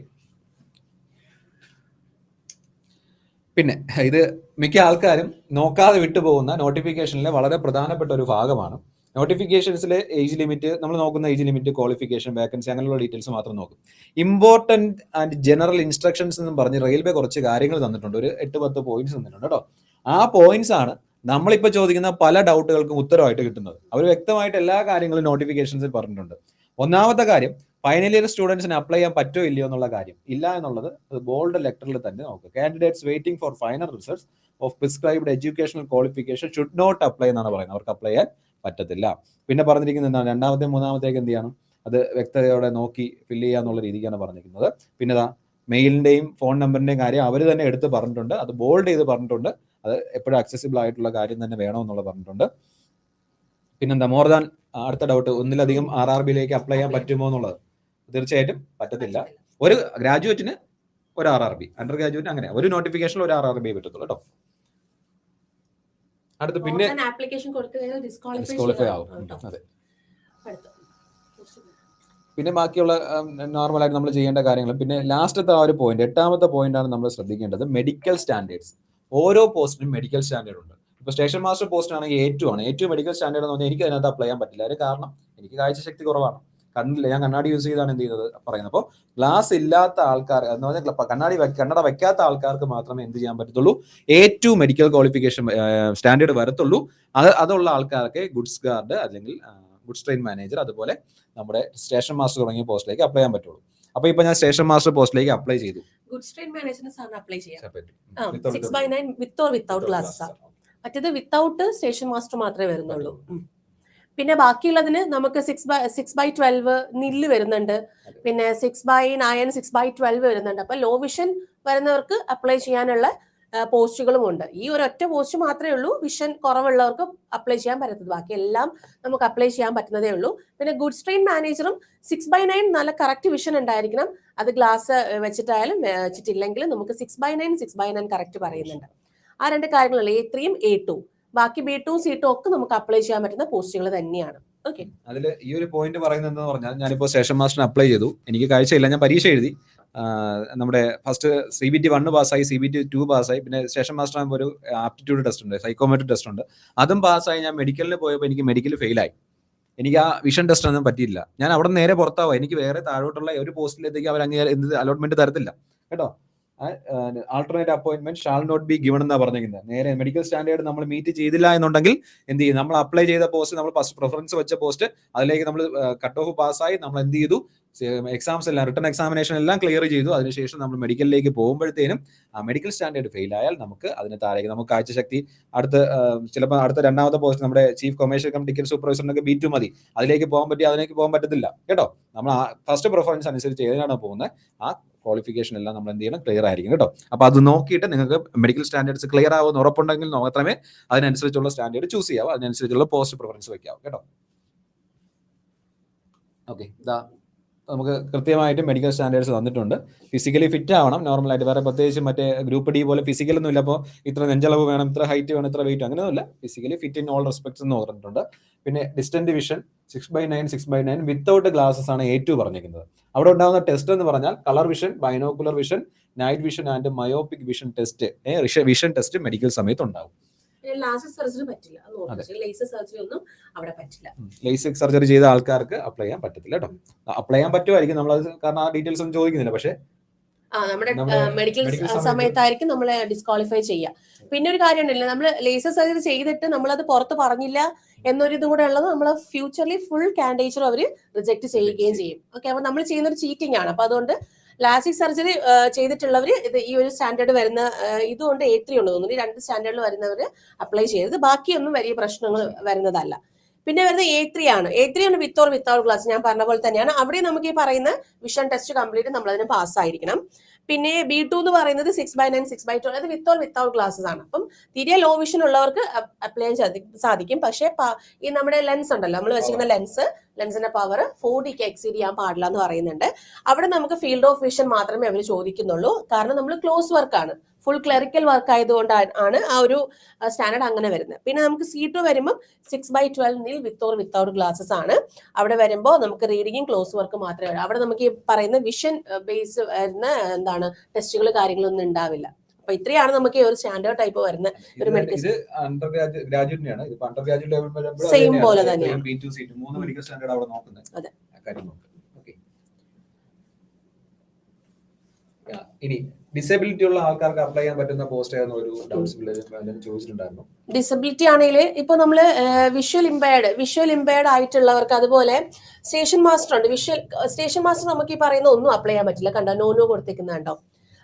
പിന്നെ ഇത് മിക്ക ആൾക്കാരും നോക്കാതെ വിട്ടുപോകുന്ന നോട്ടിഫിക്കേഷനിലെ വളരെ പ്രധാനപ്പെട്ട ഒരു ഭാഗമാണ്. നോട്ടിഫിക്കേഷൻസിലെ ഏജ് ലിമിറ്റ്, നമ്മൾ നോക്കുന്ന ഏജ് ലിമിറ്റ്, ക്വാളിഫിക്കേഷൻ, വേക്കൻസി, അങ്ങനെയുള്ള ഡീറ്റെയിൽസ് മാത്രം നോക്കും. ഇമ്പോർട്ടൻറ്റ് ആൻഡ് ജനറൽ ഇൻസ്ട്രക്ഷൻസ് എന്നും പറഞ്ഞ് റെയിൽവേ കുറച്ച് കാര്യങ്ങൾ തന്നിട്ടുണ്ട്. ഒരു 8-10 പോയിന്റ്സ് തന്നിട്ടുണ്ട് കേട്ടോ. ആ പോയിന്റ്സ് ആണ് നമ്മളിപ്പോൾ ചോദിക്കുന്ന പല ഡൗട്ടുകൾക്കും ഉത്തരവായിട്ട് കിട്ടുന്നത്. അവർ വ്യക്തമായിട്ട് എല്ലാ കാര്യങ്ങളും നോട്ടിഫിക്കേഷൻസിൽ പറഞ്ഞിട്ടുണ്ട്. ഒന്നാമത്തെ കാര്യം, ഫൈനൽ ഇയർ സ്റ്റുഡൻസിന് അപ്ലൈ ചെയ്യാൻ പറ്റുമോ ഇല്ലയോ എന്നുള്ള കാര്യം ഇല്ല എന്നുള്ളത് അത് ബോൾഡ് ലെറ്ററിൽ തന്നെ നോക്കുക. Candidates waiting for final results of prescribed educational qualification should not apply എന്നാണ് പറയുന്നത്. അവർക്ക് അപ്ലൈ ചെയ്യാൻ പറ്റത്തില്ല. പിന്നെ പറഞ്ഞിരിക്കുന്നത് എന്താണ്, രണ്ടാമത്തെ മൂന്നാമത്തേക്ക് എന്ത് ചെയ്യണം, അത് വ്യക്തതയോടെ നോക്കി ഫില്ല് ചെയ്യാന്നുള്ള രീതിക്കാണ് പറഞ്ഞിരിക്കുന്നത്. പിന്നെ മെയിലിന്റെയും ഫോൺ നമ്പറിന്റെയും കാര്യം അവർ തന്നെ എടുത്ത് പറഞ്ഞിട്ടുണ്ട്. അത് ബോൾഡ് ചെയ്ത് പറഞ്ഞിട്ടുണ്ട്. അത് എപ്പോഴും അക്സസിബിൾ ആയിട്ടുള്ള കാര്യം തന്നെ വേണമെന്നുള്ള പറഞ്ഞിട്ടുണ്ട്. പിന്നെന്താ, മോർ ദാൻ, അടുത്ത ഡൗട്ട്, ഒന്നിലധികം RRBയിലേക്ക് അപ്ലൈ ചെയ്യാൻ പറ്റുമോ എന്നുള്ളത്. തീർച്ചയായിട്ടും പറ്റത്തില്ല. ഒരു ഗ്രാജുവേറ്റിന് ഒരു RRB, അണ്ടർ ഗ്രാജുവേറ്റ് അങ്ങനെ ഒരു നോട്ടിഫിക്കേഷനിൽ ഒരു RRB പറ്റത്തുള്ളൂ കേട്ടോ. അടുത്ത് പിന്നെ ഡിസ്ക്വാളിഫൈ ആവും. അതെ, പിന്നെ ബാക്കിയുള്ള നോർമലായിട്ട് നമ്മൾ ചെയ്യേണ്ട കാര്യങ്ങൾ. പിന്നെ ലാസ്റ്റത്തെ ആ ഒരു പോയിന്റ്, 8ാമത്തെ പോയിന്റ് ആണ് നമ്മൾ ശ്രദ്ധിക്കേണ്ടത്, മെഡിക്കൽ സ്റ്റാൻഡേർഡ്സ്. ഓരോ പോസ്റ്റിനും മെഡിക്കൽ സ്റ്റാൻഡേർഡ് ഉണ്ട്. ഇപ്പോൾ സ്റ്റേഷൻ മാസ്റ്റർ പോസ്റ്റ് ആണെങ്കിൽ A2 ആണ്. A2 മെഡിക്കൽ സ്റ്റാൻഡേർഡ് എന്ന് പറഞ്ഞാൽ എനിക്ക് അതിനകത്ത് അപ്ലൈ ചെയ്യാൻ പറ്റില്ല. അതിന് കാരണം എനിക്ക് കാഴ്ചശക്തി കുറവാണ്. കണ്ണില്ല, ഞാൻ കണ്ണാടി യൂസ് ചെയ്താണ് എന്ത് ചെയ്യുന്നത് പറയുന്നത്. അപ്പോൾ ഗ്ലാസ് ഇല്ലാത്ത ആൾക്കാർ എന്ന് പറഞ്ഞാൽ കണ്ണട വെക്കാത്ത ആൾക്കാർക്ക് മാത്രമേ എന്ത് ചെയ്യാൻ പറ്റത്തുള്ളൂ, ഏറ്റവും മെഡിക്കൽ ക്വാളിഫിക്കേഷൻ സ്റ്റാൻഡേർഡ് വരത്തുള്ളൂ. അതുള്ള ആൾക്കാർക്ക് ഗുഡ്സ് ഗാർഡ് അല്ലെങ്കിൽ ഗുഡ്സ് ട്രെയിൻ മാനേജർ അതുപോലെ നമ്മുടെ സ്റ്റേഷൻ മാസ്റ്റർ തുടങ്ങിയ പോസ്റ്റിലേക്ക് അപ്ലൈ ചെയ്യാൻ പറ്റുള്ളൂ. അപ്പൊ ഇപ്പൊ ഞാൻ സ്റ്റേഷൻ മാസ്റ്റർ പോസ്റ്റിലേക്ക് അപ്ലൈ ചെയ്തു. ഗുഡ്സ് ട്രെയിൻ മാനേജറിന് സാറിന് അപ്ലൈ ചെയ്യാം. 6/9 വിത്ത് ഓർ വിത്തൗട്ട് ഗ്ലാസസ് ആണ്. മറ്റേത് വിത്തൗട്ട് സ്റ്റേഷൻ മാസ്റ്റർ മാത്രമേ വരുന്നുള്ളൂ. പിന്നെ ബാക്കിയുള്ളതിന് നമുക്ക് 6/12 നില്ല് വരുന്നുണ്ട്, പിന്നെ 6/9 6/12 വരുന്നുണ്ട്. അപ്പൊ ലോ വിഷൻ വരുന്നവർക്ക് അപ്ലൈ ചെയ്യാനുള്ള പോസ്റ്റുകളും ഉണ്ട്. ഈ ഒരൊറ്റ പോസ്റ്റ് മാത്രമേ ഉള്ളൂ വിഷൻ കുറവുള്ളവർക്ക് അപ്ലൈ ചെയ്യാൻ പറ്റത്തുള്ളൂ. ബാക്കി എല്ലാം നമുക്ക് അപ്ലൈ ചെയ്യാൻ പറ്റുന്നതേ ഉള്ളൂ. പിന്നെ ഗുഡ്സ് ട്രെയിൻ മാനേജറും 6/9 നല്ല കറക്റ്റ് വിഷൻ ഉണ്ടായിരിക്കണം. അത് ഗ്ലാസ് വെച്ചിട്ടായാലും വെച്ചിട്ടില്ലെങ്കിൽ നമുക്ക് 6/9 6/9 കറക്റ്റ് പറയുന്നുണ്ട്. ആ രണ്ട് കാര്യങ്ങളുള്ള A3 A2, ബാക്കി B2 C2 ഒക്കെ നമുക്ക് അപ്ലൈ ചെയ്യാൻ പറ്റുന്ന പോസ്റ്റുകൾ തന്നെയാണ്. ഓക്കെ, അതിൽ ഈ ഒരു പോയിന്റ് പറയുന്നത് എന്ന് പറഞ്ഞാൽ ഞാനിപ്പോൾ സ്റ്റേഷൻ മാസ്റ്ററിന് അപ്ലൈ ചെയ്തു, എനിക്ക് കാഴ്ചയില്ല, ഞാൻ പരീക്ഷ എഴുതി, നമ്മുടെ ഫസ്റ്റ് CBT 1 പാസ്സായി, CBT 2 പാസ്സായി, പിന്നെ സ്റ്റേഷൻ മാസ്റ്റർ ആകുമ്പോൾ ഒരു ആപ്റ്റിറ്റ്യൂഡ് ടെസ്റ്റ് ഉണ്ട്, സൈക്കോമെട്രിക് ടെസ്റ്റ് ഉണ്ട്, അതും പാസ്സായി. ഞാൻ മെഡിക്കലിന് പോയപ്പോൾ എനിക്ക് മെഡിക്കൽ ഫെയിലായി, എനിക്ക് ആ വിഷൻ ടെസ്റ്റ് ഒന്നും പറ്റിയില്ല. ഞാൻ അവിടെ നേരെ പുറത്താവുക, എനിക്ക് വേറെ താഴോട്ടുള്ള ഒരു പോസ്റ്റിലേക്ക് അവർ അങ്ങനെ എന്ത് അലോട്ട്മെന്റ് തരത്തില്ല കേട്ടോ. Alternate appointment shall not be given എന്നാ പറഞ്ഞിരിക്കുന്നത്. നേരെ മെഡിക്കൽ സ്റ്റാൻഡേർഡ് നമ്മൾ മീറ്റ് ചെയ്തില്ല എന്നുണ്ടെങ്കിൽ എന്ത് ചെയ്യും, നമ്മൾ അപ്ലൈ ചെയ്ത പോസ്റ്റ്, നമ്മൾ ഫസ്റ്റ് പ്രിഫറൻസ് വെച്ച പോസ്റ്റ്, അതിലേക്ക് നമ്മൾ കട്ട് ഓഫ് പാസ്സായി, നമ്മൾ എന്ത് ചെയ്തു, എക്സാംസ് എല്ലാം റിട്ടേൺ എക്സാമിനേഷൻ എല്ലാം ക്ലിയർ ചെയ്തു. അതിനുശേഷം നമ്മൾ മെഡിക്കലിലേക്ക് പോകുമ്പോഴത്തേനും ആ മെഡിക്കൽ സ്റ്റാൻഡേർഡ് ഫെയിൽ ആയാൽ നമുക്ക് അതിന് താഴേക്ക് നമുക്ക് കാഴ്ചശക്തി ചിലപ്പോൾ അടുത്ത രണ്ടാമത്തെ പോസ്റ്റ് നമ്മുടെ ചീഫ് കൊമേഴ്ഷ്യൽ കം ടിക്കറ്റ് സൂപ്പർവൈസറിനൊക്കെ B2 മതി, അതിലേക്ക് പോകാൻ പറ്റി, അതിലേക്ക് പോകാൻ പറ്റത്തില്ല കേട്ടോ. നമ്മൾ ആ ഫസ്റ്റ് പ്രിഫറൻസ് അനുസരിച്ച് ഏതിനാണോ പോകുന്നത് ആ ക്വാളിഫിക്കേഷൻ എല്ലാം നമ്മൾ എന്ത് ചെയ്യണം, ക്ലിയർ ആയിരിക്കും കേട്ടോ. അപ്പൊ അത് നോക്കിയിട്ട് നിങ്ങൾക്ക് മെഡിക്കൽ സ്റ്റാൻഡേർഡ്സ് ക്ലിയർ ആവുമെന്ന് ഉറപ്പുണ്ടെങ്കിൽ മാത്രമേ അതിനനുസരിച്ചുള്ള സ്റ്റാൻഡേർഡ് ചൂസ് ചെയ്യാവൂ, അതിനനുസരിച്ചുള്ള പോസ്റ്റ് പ്രിഫറൻസ് വെക്കാവൂ കേട്ടോ. ഓക്കെ, ഇതാ നമുക്ക് കൃത്യമായിട്ട് മെഡിക്കൽ സ്റ്റാൻഡേർഡ്സ് തന്നിട്ടുണ്ട്. ഫിസിക്കലി ഫിറ്റ് ആവണം നോർമലായിട്ട്, വേറെ പ്രത്യേകിച്ച് മറ്റേ ഗ്രൂപ്പ് D പോലെ ഫിസിക്കലൊന്നും ഇല്ല. അപ്പോൾ ഇത്ര നെഞ്ചളവ് വേണം, ഇത്ര ഹൈറ്റ് വേണം, ഇത്ര വെയിറ്റ്, അങ്ങനെയൊന്നുമില്ല. Physically fit in all respects എന്ന് പറഞ്ഞിട്ടുണ്ട്. പിന്നെ ഡിസ്റ്റന്റ് വിഷൻ 6/9 6/9 വിത്തൗട്ട് ഗ്ലാസസ് ആണ് A2 പറഞ്ഞിരിക്കുന്നത്. അവിടെ ഉണ്ടാകുന്ന ടെസ്റ്റ് എന്ന് പറഞ്ഞാൽ colour vision, binocular vision, night vision and myopic vision test, vision test medical സമയത്ത് ഉണ്ടാവും. ലേസിക് സർജറി ചെയ്ത ആൾക്കാർക്ക് അപ്ലൈ ചെയ്യാൻ പറ്റത്തില്ല കേട്ടോ. അപ്ലൈ ചെയ്യാൻ പറ്റുമായിരിക്കും, നമ്മളത് കാരണം ആ ഡീറ്റെയിൽസ് ഒന്നും ചോദിക്കുന്നില്ല. പക്ഷേ നമ്മുടെ മെഡിക്കൽ സമയത്തായിരിക്കും നമ്മളെ ഡിസ്ക്വാളിഫൈ ചെയ്യുക. പിന്നെ ഒരു കാര്യം ഉണ്ടല്ലോ, നമ്മൾ ലേസർ സർജറി ചെയ്തിട്ട് നമ്മളത് പുറത്ത് പറഞ്ഞില്ല എന്നൊരു ഇതും കൂടെ ഉള്ളത്, നമ്മൾ ഫ്യൂച്ചറിൽ ഫുൾ കാൻഡിഡേച്ചർ അവർ റിജക്ട് ചെയ്യുകയും ചെയ്യും. ഓക്കെ, അപ്പൊ നമ്മൾ ചെയ്യുന്ന ഒരു ചീറ്റിംഗ് ആണ്. അപ്പൊ അതുകൊണ്ട് ലാസിക് സർജറി ചെയ്തിട്ടുള്ളവർ ഇത് ഈ ഒരു സ്റ്റാൻഡേർഡ് വരുന്ന ഇതുകൊണ്ട് A3 ഉണ്ട് തോന്നുന്നു, 2 സ്റ്റാൻഡേർഡിൽ വരുന്നവർ അപ്ലൈ ചെയ്തത്, ബാക്കിയൊന്നും വലിയ പ്രശ്നങ്ങൾ വരുന്നതല്ല. പിന്നെ വരുന്നത് A3 ആണ്. A3 ആണ് വിത്ത് ഓർ വിത്തൗട്ട് ഗ്ലാസ്. ഞാൻ പറഞ്ഞ പോലെ തന്നെയാണ് അവിടെ നമുക്ക് ഈ പറയുന്ന വിഷൻ ടെസ്റ്റ് കംപ്ലീറ്റ് നമ്മൾ അതിന് പാസ്സായിരിക്കണം. പിന്നെ B2 എന്ന് പറയുന്നത് 6/9 6/12 അത് വിത്ത് ഓർ വിത്തൗട്ട് ഗ്ലാസസ് ആണ്. അപ്പം തീരെ ലോ വിഷൻ ഉള്ളവർക്ക് അപ്ലൈ ചെയ്യാൻ സാധിക്കും. പക്ഷേ ഈ നമ്മുടെ ലെൻസ് ഉണ്ടല്ലോ, നമ്മൾ വെച്ചിരിക്കുന്ന ലെൻസിന്റെ പവർ 40 എക്സീഡ് ചെയ്യാൻ പാടില്ല എന്ന് പറയുന്നുണ്ട്. അവിടെ നമുക്ക് ഫീൽഡ് ഓഫ് വിഷൻ മാത്രമേ അവർ ചോദിക്കുന്നുള്ളൂ. കാരണം നമ്മൾ ക്ലോസ് വർക്കാണ്, ഫുൾ ക്ലറിക്കൽ വർക്ക് ആയതുകൊണ്ടാണ് ആ ഒരു സ്റ്റാൻഡേർഡ് അങ്ങനെ വരുന്നത്. പിന്നെ നമുക്ക് C2 വരുമ്പോൾ 6/12 വിത്ത് ഓർ വിത്തൗട്ട് ഗ്ലാസസ് ആണ്. അവിടെ വരുമ്പോൾ നമുക്ക് റീഡിങ്ങും ക്ലോസ് വർക്ക് മാത്രമേ ഉള്ളൂ. അവിടെ നമുക്ക് ഈ പറയുന്ന വിഷൻ ബേസ് വരുന്ന എന്താണ് ടെസ്റ്റുകൾ കാര്യങ്ങളൊന്നും ഉണ്ടാവില്ല. അപ്പൊ ഇത്രയാണ് നമുക്ക് ഈ ഒരു സ്റ്റാൻഡേർഡ് ടൈപ്പ് വരുന്ന ഒരു മെഡിക്കൽ സെയിം പോലെ തന്നെയാണ്. അതെ. ഇനി ഡിസബിലിറ്റി ഉള്ള ആൾക്കാർക്ക് അപ്ലൈ ചെയ്യാൻ പറ്റുന്ന പോസ്റ്റ് ആയിരുന്നു ഒരു ഡൗട്ട്സ് ചോദിച്ചിട്ടുണ്ടായിരുന്നു. ഡിസബിലിറ്റി ആണെങ്കിൽ ഇപ്പൊ നമ്മള് വിഷ്വൽ ഇമ്പയർഡ് ആയിട്ടുള്ളവർക്ക്, അതുപോലെ സ്റ്റേഷൻ മാസ്റ്റർ ഉണ്ട്. സ്റ്റേഷൻ മാസ്റ്റർ നമുക്ക് ഈ പറയുന്ന ഒന്നും അപ്ലൈ ചെയ്യാൻ പറ്റില്ല. കണ്ടോ, നോ കൊടുത്തിരിക്കുന്നുണ്ടോ?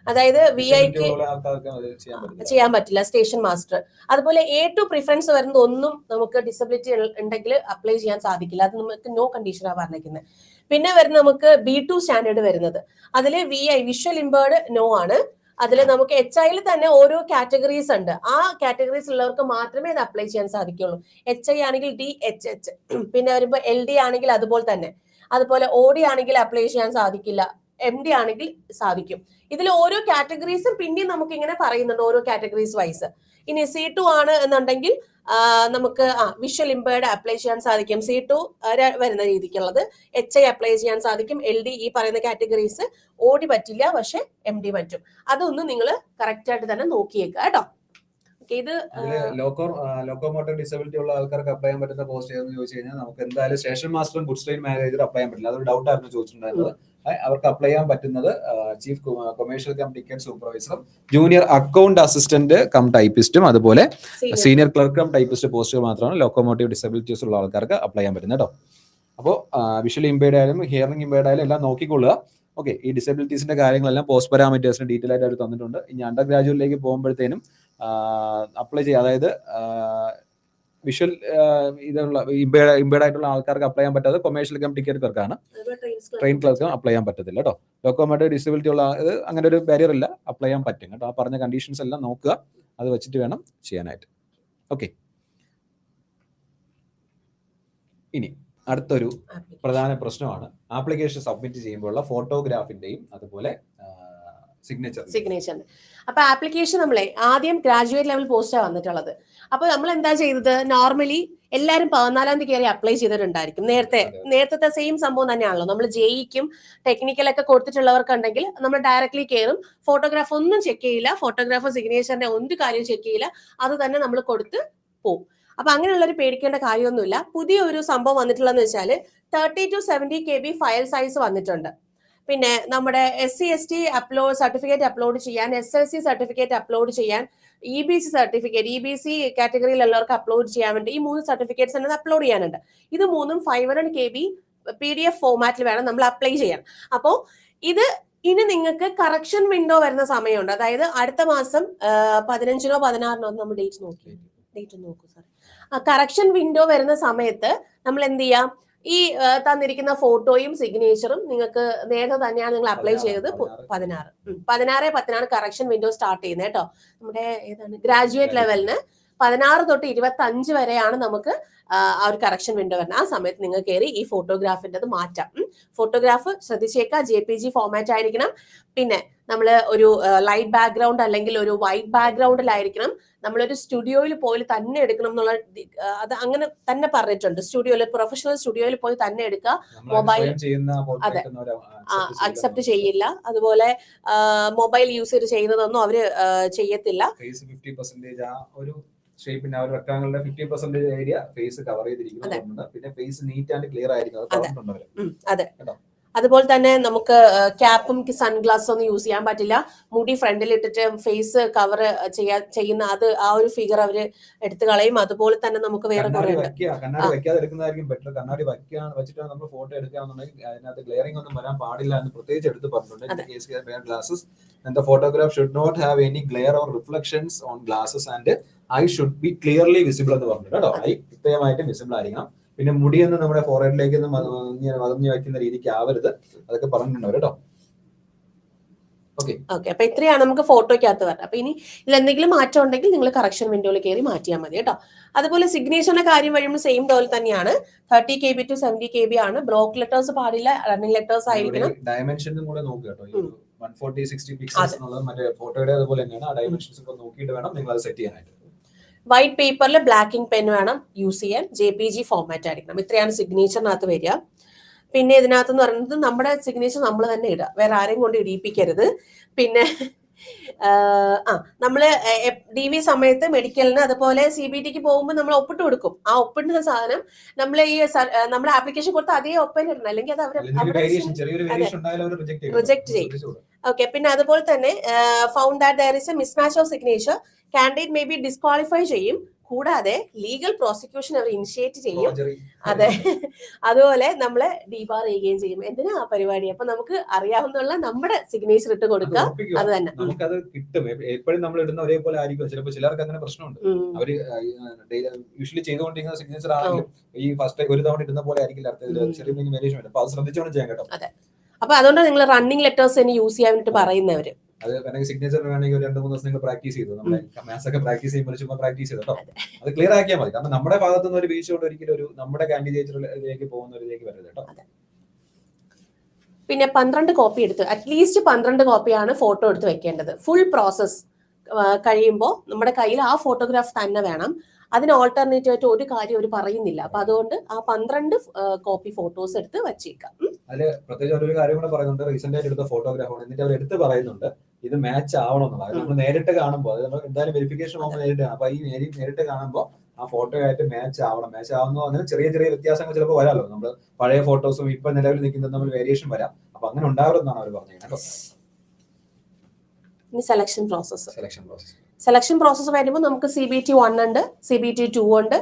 അതായത് VIക്ക് ചെയ്യാൻ പറ്റില്ല സ്റ്റേഷൻ മാസ്റ്റർ. അതുപോലെ A2 പ്രിഫറൻസ് വരുന്നത് ഒന്നും നമുക്ക് ഡിസബിലിറ്റി ഉണ്ടെങ്കിൽ അപ്ലൈ ചെയ്യാൻ സാധിക്കില്ല. അത് നമുക്ക് നോ കണ്ടീഷനാണ് പറഞ്ഞിരിക്കുന്നത്. പിന്നെ വരുന്ന നമുക്ക് B2 സ്റ്റാൻഡേർഡ് വരുന്നത്, അതില് VI വിഷ്വൽ ഇമ്പേർഡ് നോ ആണ്. അതിൽ നമുക്ക് HIയിൽ തന്നെ ഓരോ കാറ്റഗറീസ് ഉണ്ട്. ആ കാറ്റഗറീസ് ഉള്ളവർക്ക് മാത്രമേ അത് അപ്ലൈ ചെയ്യാൻ സാധിക്കുള്ളൂ. HI ആണെങ്കിൽ D, HH, പിന്നെ വരുമ്പോൾ LD ആണെങ്കിൽ അതുപോലെ തന്നെ, അതുപോലെ OD ആണെങ്കിൽ അപ്ലൈ ചെയ്യാൻ സാധിക്കില്ല, MD ആണെങ്കിൽ സാധിക്കും. ഇതിൽ ഓരോ കാറ്റഗറീസും പിന്നെയും നമുക്ക് ഇങ്ങനെ പറയുന്നുണ്ട്, ഓരോ കാറ്റഗറീസ് വൈസ്. ഇനി C2 ആണ് എന്നുണ്ടെങ്കിൽ നമുക്ക് വിഷ്വൽ ഇമ്പയർഡ് അപ്ലൈ ചെയ്യാൻ സാധിക്കും. C2 വരുന്ന രീതിക്കുള്ളത് HI അപ്ലൈ ചെയ്യാൻ സാധിക്കും. LD ഈ പറയുന്ന കാറ്റഗറീസ്, OD പറ്റില്ല, പക്ഷെ MD പറ്റും. അതൊന്നും നിങ്ങൾ കറക്റ്റ് ആയിട്ട് തന്നെ നോക്കിയേക്കുക കേട്ടോ. ഇത് ലോക്കോമോട്ടർ ഡിസബിലിറ്റി ഉള്ള ആൾക്കാർക്ക് അപ്ലൈ ചെയ്യാൻ പറ്റുന്ന പോസ്റ്റ് ഏതെന്ന് ചോദിച്ചു കഴിഞ്ഞാൽ നമുക്ക് എന്തായാലും സ്റ്റേഷൻ മാസ്റ്ററും ഗുഡ്സ് ട്രെയിൻ മാനേജർ അപ്ലൈ ചെയ്യാൻ പറ്റില്ല. അതൊരു ഡൗട്ട് ആയിരുന്നു ചോദിച്ചിട്ടുണ്ടായിരുന്നത്. അവർക്ക് അപ്ലൈ ചെയ്യാൻ പറ്റുന്നത് ചീഫ് കൊമേഴ്ഷ്യൽ കം ടിക്കറ്റ് സൂപ്പർവൈസറും ജൂനിയർ അക്കൗണ്ട് അസിസ്റ്റന്റ് കം ടൈപ്പിസ്റ്റും അതുപോലെ സീനിയർ ക്ലർക്ക് കം ടൈപ്പിസ്റ്റ് പോസ്റ്റുകൾ മാത്രമാണ് ലോക്കോമോട്ടീവ് ഡിസബിലിറ്റീസ് ഉള്ള ആൾക്കാർക്ക് അപ്ലൈ ചെയ്യാൻ പറ്റുന്നത് കേട്ടോ. അപ്പോൾ വിഷ്വൽ ഇമ്പയർഡ് ആയാലും ഹിയറിംഗ് ഇമ്പയർഡ് ആയാലും എല്ലാം നോക്കിക്കൊള്ളുക. ഓക്കെ, ഈ ഡിസബിലിറ്റീസിന്റെ കാര്യങ്ങളെല്ലാം പോസ്റ്റ് പാരാമീറ്റേഴ്സിന് ഡീറ്റെയിൽ ആയിട്ട് അവർ തന്നിട്ടുണ്ട്. ഇനി അണ്ടർ ഗ്രാജുവേറ്റിലേക്ക് പോകുമ്പോഴത്തേനും അപ്ലൈ ചെയ്യുക, അതായത് വിഷ്വൽ ഇതുള്ള ഇമ്പയർഡ് ആയിട്ടുള്ള ആൾക്കാർക്ക് അപ്ലൈ ചെയ്യാൻ പറ്റാതെ കൊമേഴ്ഷ്യൽ കം ടിക്കറ്റ് ക്ലർക്കാണ്, ട്രെയിൻ ക്ലർക്കും അപ്ലൈ ചെയ്യാൻ പറ്റത്തില്ല കേട്ടോ. ലോക്കോമോട്ടീവ് ഡിസബിലിറ്റി ഉള്ള ഇത് അങ്ങനെ ഒരു ബാരിയർ ഇല്ല, അപ്ലൈ ചെയ്യാൻ പറ്റും കേട്ടോ. ആ പറഞ്ഞ കണ്ടീഷൻസ് എല്ലാം നോക്കുക, അത് വെച്ചിട്ട് വേണം ചെയ്യാനായിട്ട്. ഓക്കെ, ഇനി അടുത്തൊരു പ്രധാന പ്രശ്നമാണ് ആപ്ലിക്കേഷൻ സബ്മിറ്റ് ചെയ്യുമ്പോഴുള്ള ഫോട്ടോഗ്രാഫിന്റെയും അതുപോലെ സിഗ്നേച്ചറിന്റെ. അപ്പൊ ആപ്ലിക്കേഷൻ നമ്മളെ ആദ്യം ഗ്രാജുവേറ്റ് ലെവൽ പോസ്റ്റാണ് വന്നിട്ടുള്ളത്. അപ്പൊ നമ്മൾ എന്താ ചെയ്തത്, നോർമലി എല്ലാവരും 14-ാം തീയതി കയറി അപ്ലൈ ചെയ്തിട്ടുണ്ടായിരിക്കും. നേരത്തെ സെയിം സംഭവം തന്നെയാണല്ലോ. നമ്മൾ ജെഇക്കും ടെക്നിക്കലൊക്കെ കൊടുത്തിട്ടുള്ളവർക്കുണ്ടെങ്കിൽ നമ്മൾ ഡയറക്ട്ലി കയറും, ഫോട്ടോഗ്രാഫ് ഒന്നും ചെക്ക് ചെയ്യില്ല, ഫോട്ടോഗ്രാഫർ സിഗ്നേച്ചറിന്റെ ഒരു കാര്യം ചെക്ക് ചെയ്യില്ല, അത് തന്നെ നമ്മൾ കൊടുത്ത് പോകും. അപ്പൊ അങ്ങനെയുള്ളൊരു പേടിക്കേണ്ട കാര്യമൊന്നുമില്ല. പുതിയ ഒരു സംഭവം വന്നിട്ടുള്ളതെന്ന് വെച്ചാൽ 30 to 70 KB ഫയൽ സൈസ് വന്നിട്ടുണ്ട്. പിന്നെ നമ്മുടെ SC/ST സർട്ടിഫിക്കറ്റ് അപ്ലോഡ് ചെയ്യാൻ, SLC സർട്ടിഫിക്കറ്റ് അപ്ലോഡ് ചെയ്യാൻ, EBC സർട്ടിഫിക്കറ്റ്, EBC കാറ്റഗറിയിലുള്ളവർക്ക് അപ്ലോഡ് ചെയ്യാൻ വേണ്ടി ഈ 3 സർട്ടിഫിക്കറ്റ്സ് തന്നെ അപ്ലോഡ് ചെയ്യാനുണ്ട്. ഇത് 3ഉം 500 KB PDF ഫോമാറ്റിൽ വേണം നമ്മൾ അപ്ലൈ ചെയ്യാൻ. അപ്പോൾ ഇനി നിങ്ങൾക്ക് കറക്ഷൻ വിൻഡോ വരുന്ന സമയമുണ്ട്. അതായത് അടുത്ത മാസം 15-നോ 16-നോ നമ്മൾ ഡേറ്റ് നോക്കൂ സാർ. കറക്ഷൻ വിൻഡോ വരുന്ന സമയത്ത് നമ്മൾ എന്ത് ചെയ്യാം, ഈ തന്നിരിക്കുന്ന ഫോട്ടോയും സിഗ്നേച്ചറും നിങ്ങൾക്ക് നേരത്തെ തന്നെയാണ് നിങ്ങൾ അപ്ലൈ ചെയ്തത്. 16/10 കറക്ഷൻ വിൻഡോ സ്റ്റാർട്ട് ചെയ്യുന്നത് കേട്ടോ. നമ്മുടെ ഏതാണ് ഗ്രാജുവേറ്റ് ലെവലിന് 16 തൊട്ട് 25 വരെയാണ് നമുക്ക് ആ ഒരു കറക്ഷൻ വിൻഡോ വരുന്നത്. ആ സമയത്ത് നിങ്ങൾ കയറി ഈ ഫോട്ടോഗ്രാഫിൻ്റെ മാറ്റാം. ഫോട്ടോഗ്രാഫ് ശ്രദ്ധിച്ചേക്കുക, JPG ഫോമാറ്റ് ആയിരിക്കണം. പിന്നെ നമ്മൾ ഒരു ലൈറ്റ് ബാക്ക്ഗ്രൗണ്ട് അല്ലെങ്കിൽ ഒരു വൈറ്റ് ബാക്ക്ഗ്രൗണ്ടിലായിരിക്കണം. നമ്മളൊരു സ്റ്റുഡിയോയിൽ പോയി തന്നെ എടുക്കണം എന്നുള്ള അത് അങ്ങനെ തന്നെ പറഞ്ഞിട്ടുണ്ട്. സ്റ്റുഡിയോയിൽ, പ്രൊഫഷണൽ സ്റ്റുഡിയോയിൽ പോയി തന്നെ എടുക്കുക. മൊബൈൽ അതെ അക്സെപ്റ്റ് ചെയ്യില്ല. അതുപോലെ മൊബൈൽ യൂസ് ചെയ്യുന്നതൊന്നും അവര് ചെയ്യത്തില്ല. ഷേപ്പിന്റെ ആ ഒരു റെക്ടാങ്കിളിന്റെ 50% ഏരിയ ഫേസ് കവർ ചെയ്തിരിക്കുന്നു. പിന്നെ ഫേസ് നീറ്റ് ആൻഡ് ക്ലിയർ ആയിരിക്കും. അതെ, അതുപോലെ തന്നെ നമുക്ക് ക്യാപ്പും സൺഗ്ലാസും ഒന്നും യൂസ് ചെയ്യാൻ പറ്റില്ല. മുടി ഫ്രണ്ടിൽ ഇട്ടിട്ട് ഫേസ് കവർ ചെയ്യുന്ന അത് ആ ഒരു ഫിഗർ അവര് എടുത്തു കളയും. അതുപോലെ തന്നെ നമുക്ക് വേറെ കണ്ണാടി വെക്കാതെ എടുക്കുന്നതായിരിക്കും ബെറ്റർ. കണ്ണാടി വെച്ചിട്ടാണ് നമ്മൾ ഫോട്ടോ എടുക്കുകയാണെന്നുണ്ടെങ്കിൽ അതിനകത്ത് ഗ്ലെയറിംഗ് ഒന്നും വരാൻ പാടില്ല എന്ന് പ്രത്യേകിച്ച് എടുത്ത് പറഞ്ഞിട്ടുണ്ട്. Glasses and the photograph should not have any glare or reflections on glasses and eye should be clearly visible എന്ന് പറഞ്ഞിട്ടുണ്ട് കേട്ടോ. ഐ കൃത്യമായിട്ട് വിസിബിൾ ആയിരിക്കണം. പിന്നെ മുടിയൊന്നും നമ്മുടെ ഫോർഹെഡിലേക്ക് ഒന്നും വകഞ്ഞു വയ്ക്കുന്ന രീതിക്ക് ആവരുത്. അതൊക്കെ പറഞ്ഞിട്ടുണ്ട് കേട്ടോ. ഓക്കെ, അപ്പൊ ഇത്രയാണ് നമുക്ക് ഫോട്ടോയ്ക്കകത്ത് വരുന്നത്. അപ്പൊ ഇനി ഇതിൽ എന്തെങ്കിലും മാറ്റം ഉണ്ടെങ്കിൽ നിങ്ങൾ കറക്ഷൻ വിൻഡോയിൽ കയറി മാറ്റിയാൽ മതി കേട്ടോ. അതുപോലെ സിഗ്നേച്ചറിന്റെ കാര്യം വരുമ്പോൾ സെയിം പോലെ തന്നെയാണ്. 30 KB to 70 KB ആണ്. ബ്ലോക്ക് ലെറ്റേഴ്സ് പാടില്ല, റണ്ണിംഗ് ലെറ്റേഴ്സ് ആയിരിക്കണം. ഡയമെൻഷനും കൂടെ നോക്കുക കേട്ടോ. 140-60 പിക്സൽസ് എന്നുള്ളത് മറ്റേ ഫോട്ടോയുടെ അതുപോലെ തന്നെയാണ്. ആ ഡയമെൻഷൻസ് ഒക്കെ നോക്കിയിട്ട് വേണം നിങ്ങൾ അത് സെറ്റ് ചെയ്യാനായിട്ട്. വൈറ്റ് പേപ്പറിൽ ബ്ലാക്കിംഗ് പെൻ വേണം യൂസ് ചെയ്യാൻ. JPG ഫോമാറ്റ് ആയിരിക്കണം. ഇത്രയാണ് സിഗ്നേച്ചറിനകത്ത് വരിക. പിന്നെ ഇതിനകത്ത് എന്ന് പറയുന്നത് നമ്മുടെ സിഗ്നേച്ചർ നമ്മൾ തന്നെ ഇടുക, വേറെ ആരെയും കൊണ്ട് ഇടിയിപ്പിക്കരുത്. പിന്നെ നമ്മള് DV സമയത്ത് മെഡിക്കലിന് അതുപോലെ CBTക്ക് പോകുമ്പോൾ നമ്മൾ ഒപ്പിട്ട് കൊടുക്കും. ആ ഒപ്പിടുന്ന സാധനം നമ്മൾ ഈ നമ്മുടെ ആപ്ലിക്കേഷൻ കൊടുത്ത അതേ ഒപ്പൻ ഇടണം, അല്ലെങ്കിൽ അത് റിജക്ട് ചെയ്യും. ഓക്കെ, പിന്നെ അതുപോലെ തന്നെ found that there is A mismatch of signature, candidate may be disqualify ചെയ്യും. കൂടാതെ ലീഗൽ പ്രോസിക്യൂഷൻ അവർ ഇനിഷ്യേറ്റ് ചെയ്യും. അതെ, അതുപോലെ നമ്മളെ ഡീബാർ ചെയ്യുകയും ചെയ്യും. എന്തിനാ ആ പരിപാടി? അപ്പൊ നമുക്ക് അറിയാവുന്ന നമ്മുടെ സിഗ്നേച്ചർ ഇട്ട് കൊടുക്കുക. അത് തന്നെ നമുക്കത് കിട്ടും. എപ്പോഴും നമ്മൾ ഇടുന്ന ഒരേപോലെ ആയിരിക്കും. ചിലപ്പോൾ ചിലർക്ക് അങ്ങനെ പ്രശ്നമുണ്ട്. അവര് യൂഷ്വലി ചെയ്തുകൊണ്ടിരിക്കുന്ന സിഗ്നേച്ചർ ആണെങ്കിലും ഈ ഫസ്റ്റ് ഒരു തവണ ഇടുന്ന പോലെ ആയിരിക്കില്ല അടുത്ത ചെറിയ വേരിയേഷൻ വരും. അപ്പൊ അത് ശ്രദ്ധിച്ചോണ്ട് ചെയ്യാൻ കേട്ടോ. അതെ, അപ്പൊ അതുകൊണ്ട് നിങ്ങൾ റണ്ണിംഗ് ലെറ്റേഴ്സ് തന്നെ യൂസ് ചെയ്യാൻ വേണ്ടി പറയുന്നവര് അത് വേണമെങ്കിൽ സിഗ്നേച്ചർ വേണമെങ്കിൽ 2-3 ദിവസം നിങ്ങൾ പ്രാക്ടീസ് ചെയ്തു. നമ്മുടെ മാത്സ് ഒക്കെ പ്രാക്ടീസ് ചെയ്യുമ്പോൾ ചുമ്മാ പ്രാക്ടീസ് ചെയ്തു കേട്ടോ. അത് ക്ലിയർ ആക്കിയാൽ മതി. കാരണം നമ്മുടെ ഭാഗത്തു നിന്ന് ഒരു വീഴ്ച കൊണ്ട് ഒരിക്കലും ഒരു നമ്മുടെ കാൻഡിഡേറ്റിലേക്ക് പോകുന്നവരിലേക്ക് വരരുത് കേട്ടോ. പിന്നെ 12 കോപ്പി എടുത്ത് അറ്റ്ലീസ്റ്റ് 12 കോപ്പിയാണ് ഫോട്ടോ എടുത്ത് വെക്കേണ്ടത്. ഫുൾ പ്രോസസ് കഴിയുമ്പോൾ നമ്മുടെ കയ്യിൽ ആ ഫോട്ടോഗ്രാഫ് തന്നെ വേണം. അതിന് ഓൾട്ടർനേറ്റീവ് ആയിട്ട് ഒരു കാര്യം അവർ പറയുന്നില്ല. അപ്പൊ അതുകൊണ്ട് ആ 12 കോപ്പി ഫോട്ടോസ് എടുത്ത് വെച്ചേക്കാം. അതില് പ്രത്യേകിച്ച് ഒരു കാര്യം കൂടെ പറയുന്നുണ്ട്. റീസെന്റ് ആയിട്ട് എടുത്ത ഫോട്ടോഗ്രാഫാണ്. എന്നിട്ട് അവർ എടുത്ത് പറയുന്നുണ്ട് ഇത് മാച്ച് ആവണം എന്നുള്ളത്. അത് നമ്മൾ നേരിട്ട് കാണുമ്പോൾ അത് നമ്മൾ എന്തായാലും വെരിഫിക്കേഷൻ ആകുമ്പോൾ നേരിട്ട് കാണാം. അപ്പൊ ഈ നേരിട്ട് കാണുമ്പോൾ ആ ഫോട്ടോ ആയിട്ട് മാച്ച് ആവണം. മാച്ച് ആവുന്ന അങ്ങനെ ചെറിയ ചെറിയ വ്യത്യാസങ്ങൾ ചിലപ്പോൾ വരാമല്ലോ. നമ്മൾ പഴയ ഫോട്ടോസും ഇപ്പൊ നിലവിൽ നിൽക്കുന്നത് തമ്മിൽ വേരിയേഷൻ വരാം. അപ്പൊ അങ്ങനെ ഉണ്ടാവരുതെന്നാണ് അവർ പറഞ്ഞത്. ഇനി സെലക്ഷൻ പ്രോസസ്സ് വരുമ്പോൾ നമുക്ക് CBT 1 ഉണ്ട്, CBT 2 ഉണ്ട്,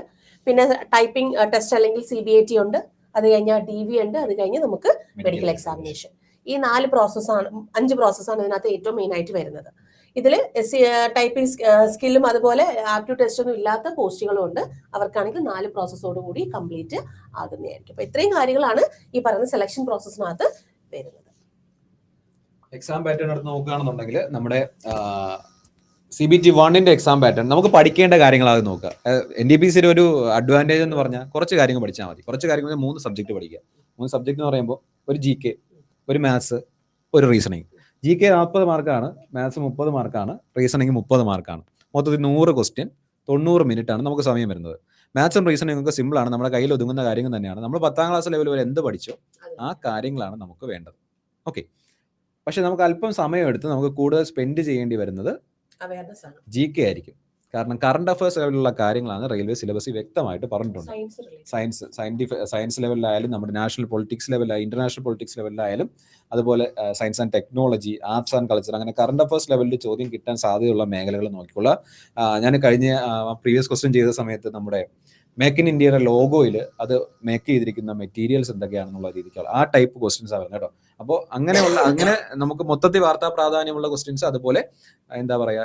പിന്നെ ടൈപ്പിംഗ് ടെസ്റ്റ് അല്ലെങ്കിൽ CBAT ഉണ്ട്, അത് കഴിഞ്ഞാൽ DV ഉണ്ട്, അത് കഴിഞ്ഞ് നമുക്ക് മെഡിക്കൽ എക്സാമിനേഷൻ. ഈ 5 പ്രോസസ്സാണ് ഇതിനകത്ത് ഏറ്റവും മെയിൻ ആയിട്ട് വരുന്നത്. ഇതിൽ ടൈപ്പിംഗ് സ്കില്ലും അതുപോലെ ആപ്റ്റ്യൂഡ് ടെസ്റ്റ് ഒന്നും ഇല്ലാത്ത പോസ്റ്റുകളും ഉണ്ട്. അവർക്കാണെങ്കിൽ 4 പ്രോസസ്സോട് കൂടി കംപ്ലീറ്റ് ആകുന്നതായിരിക്കും. അപ്പൊ ഇത്രയും കാര്യങ്ങളാണ് ഈ പറയുന്ന സെലക്ഷൻ പ്രോസസ്സിനകത്ത് വരുന്നത്. എക്സാം പാറ്റേൺ എടുത്ത് നോക്കുകയാണെന്നുണ്ടെങ്കിൽ നമ്മുടെ CBT 1 എക്സാം പാറ്റേൺ നമുക്ക് പഠിക്കേണ്ട കാര്യങ്ങളാണ് നോക്കുക. NTPC ഒരു അഡ്വാൻറ്റേജ് എന്ന് പറഞ്ഞാൽ കുറച്ച് കാര്യങ്ങൾ പഠിച്ചാൽ മതി. കുറച്ച് കാര്യങ്ങൾ 3 സബ്ജക്ട് പഠിക്കുക. 3 സബ്ജക്ട് എന്ന് പറയുമ്പോൾ ഒരു GK, ഒരു മാത്സ്, ഒരു റീസണിങ്. GK 40 മാർക്കാണ്, മാത്സ് 30 മാർക്കാണ്, റീസണിങ് 30 മാർക്കാണ്. മൊത്തത്തിൽ 100 ക്വസ്റ്റ്യൻ, 90 മിനിറ്റാണ് നമുക്ക് സമയം വരുന്നത്. മാത്സും റീസണിങ് ഒക്കെ സിമ്പിളാണ്, നമ്മുടെ കയ്യിൽ ഒതുങ്ങുന്ന കാര്യങ്ങൾ തന്നെയാണ്. നമ്മൾ 10ാം ക്ലാസ് ലെവൽ വരെ എന്ത് പഠിച്ചോ ആ കാര്യങ്ങളാണ് നമുക്ക് വേണ്ടത്. ഓക്കെ. പക്ഷെ നമുക്ക് അല്പം സമയം എടുത്ത് നമുക്ക് കൂടുതൽ സ്പെൻഡ് ചെയ്യേണ്ടി വരുന്നത് GK ആയിരിക്കും. കാരണം കറണ്ട് അഫയേഴ്സ് ലെവലിലുള്ള കാര്യങ്ങളാണ് റെയിൽവേ സിലബസിൽ വ്യക്തമായിട്ട് പറഞ്ഞിട്ടുണ്ട്. സയൻസ് ലെവലിലായാലും നമ്മുടെ നാഷണൽ പൊളിറ്റിക്സ് ലെവലിലായാലും ഇന്റർനാഷണൽ പൊളിറ്റിക്സ് ലെവലിലായാലും അതുപോലെ science and technology, arts and culture, അങ്ങനെ കറണ്ട് അഫയേഴ്സ് ലെവലിൽ ചോദ്യം കിട്ടാൻ സാധ്യതയുള്ള മേഖലകൾ നോക്കിക്കൊള്ള. ഞാൻ കഴിഞ്ഞ പ്രീവിയസ് ക്വസ്റ്റ്യൻ ചെയ്ത സമയത്ത് നമ്മുടെ മേക്ക് ഇൻ ഇന്ത്യയുടെ ലോഗോയിൽ അത് മേക്ക് ചെയ്തിരിക്കുന്ന മെറ്റീരിയൽസ് എന്തൊക്കെയാണെന്നുള്ള രീതിക്കുള്ള ആ ടൈപ്പ് ക്വസ്റ്റ്യൻസ് ആണ് കേട്ടോ. അപ്പോൾ അങ്ങനെ നമുക്ക് മൊത്തത്തിൽ വാർത്താ പ്രാധാന്യമുള്ള ക്വസ്റ്റ്യൻസ്, അതുപോലെ എന്താ പറയുക,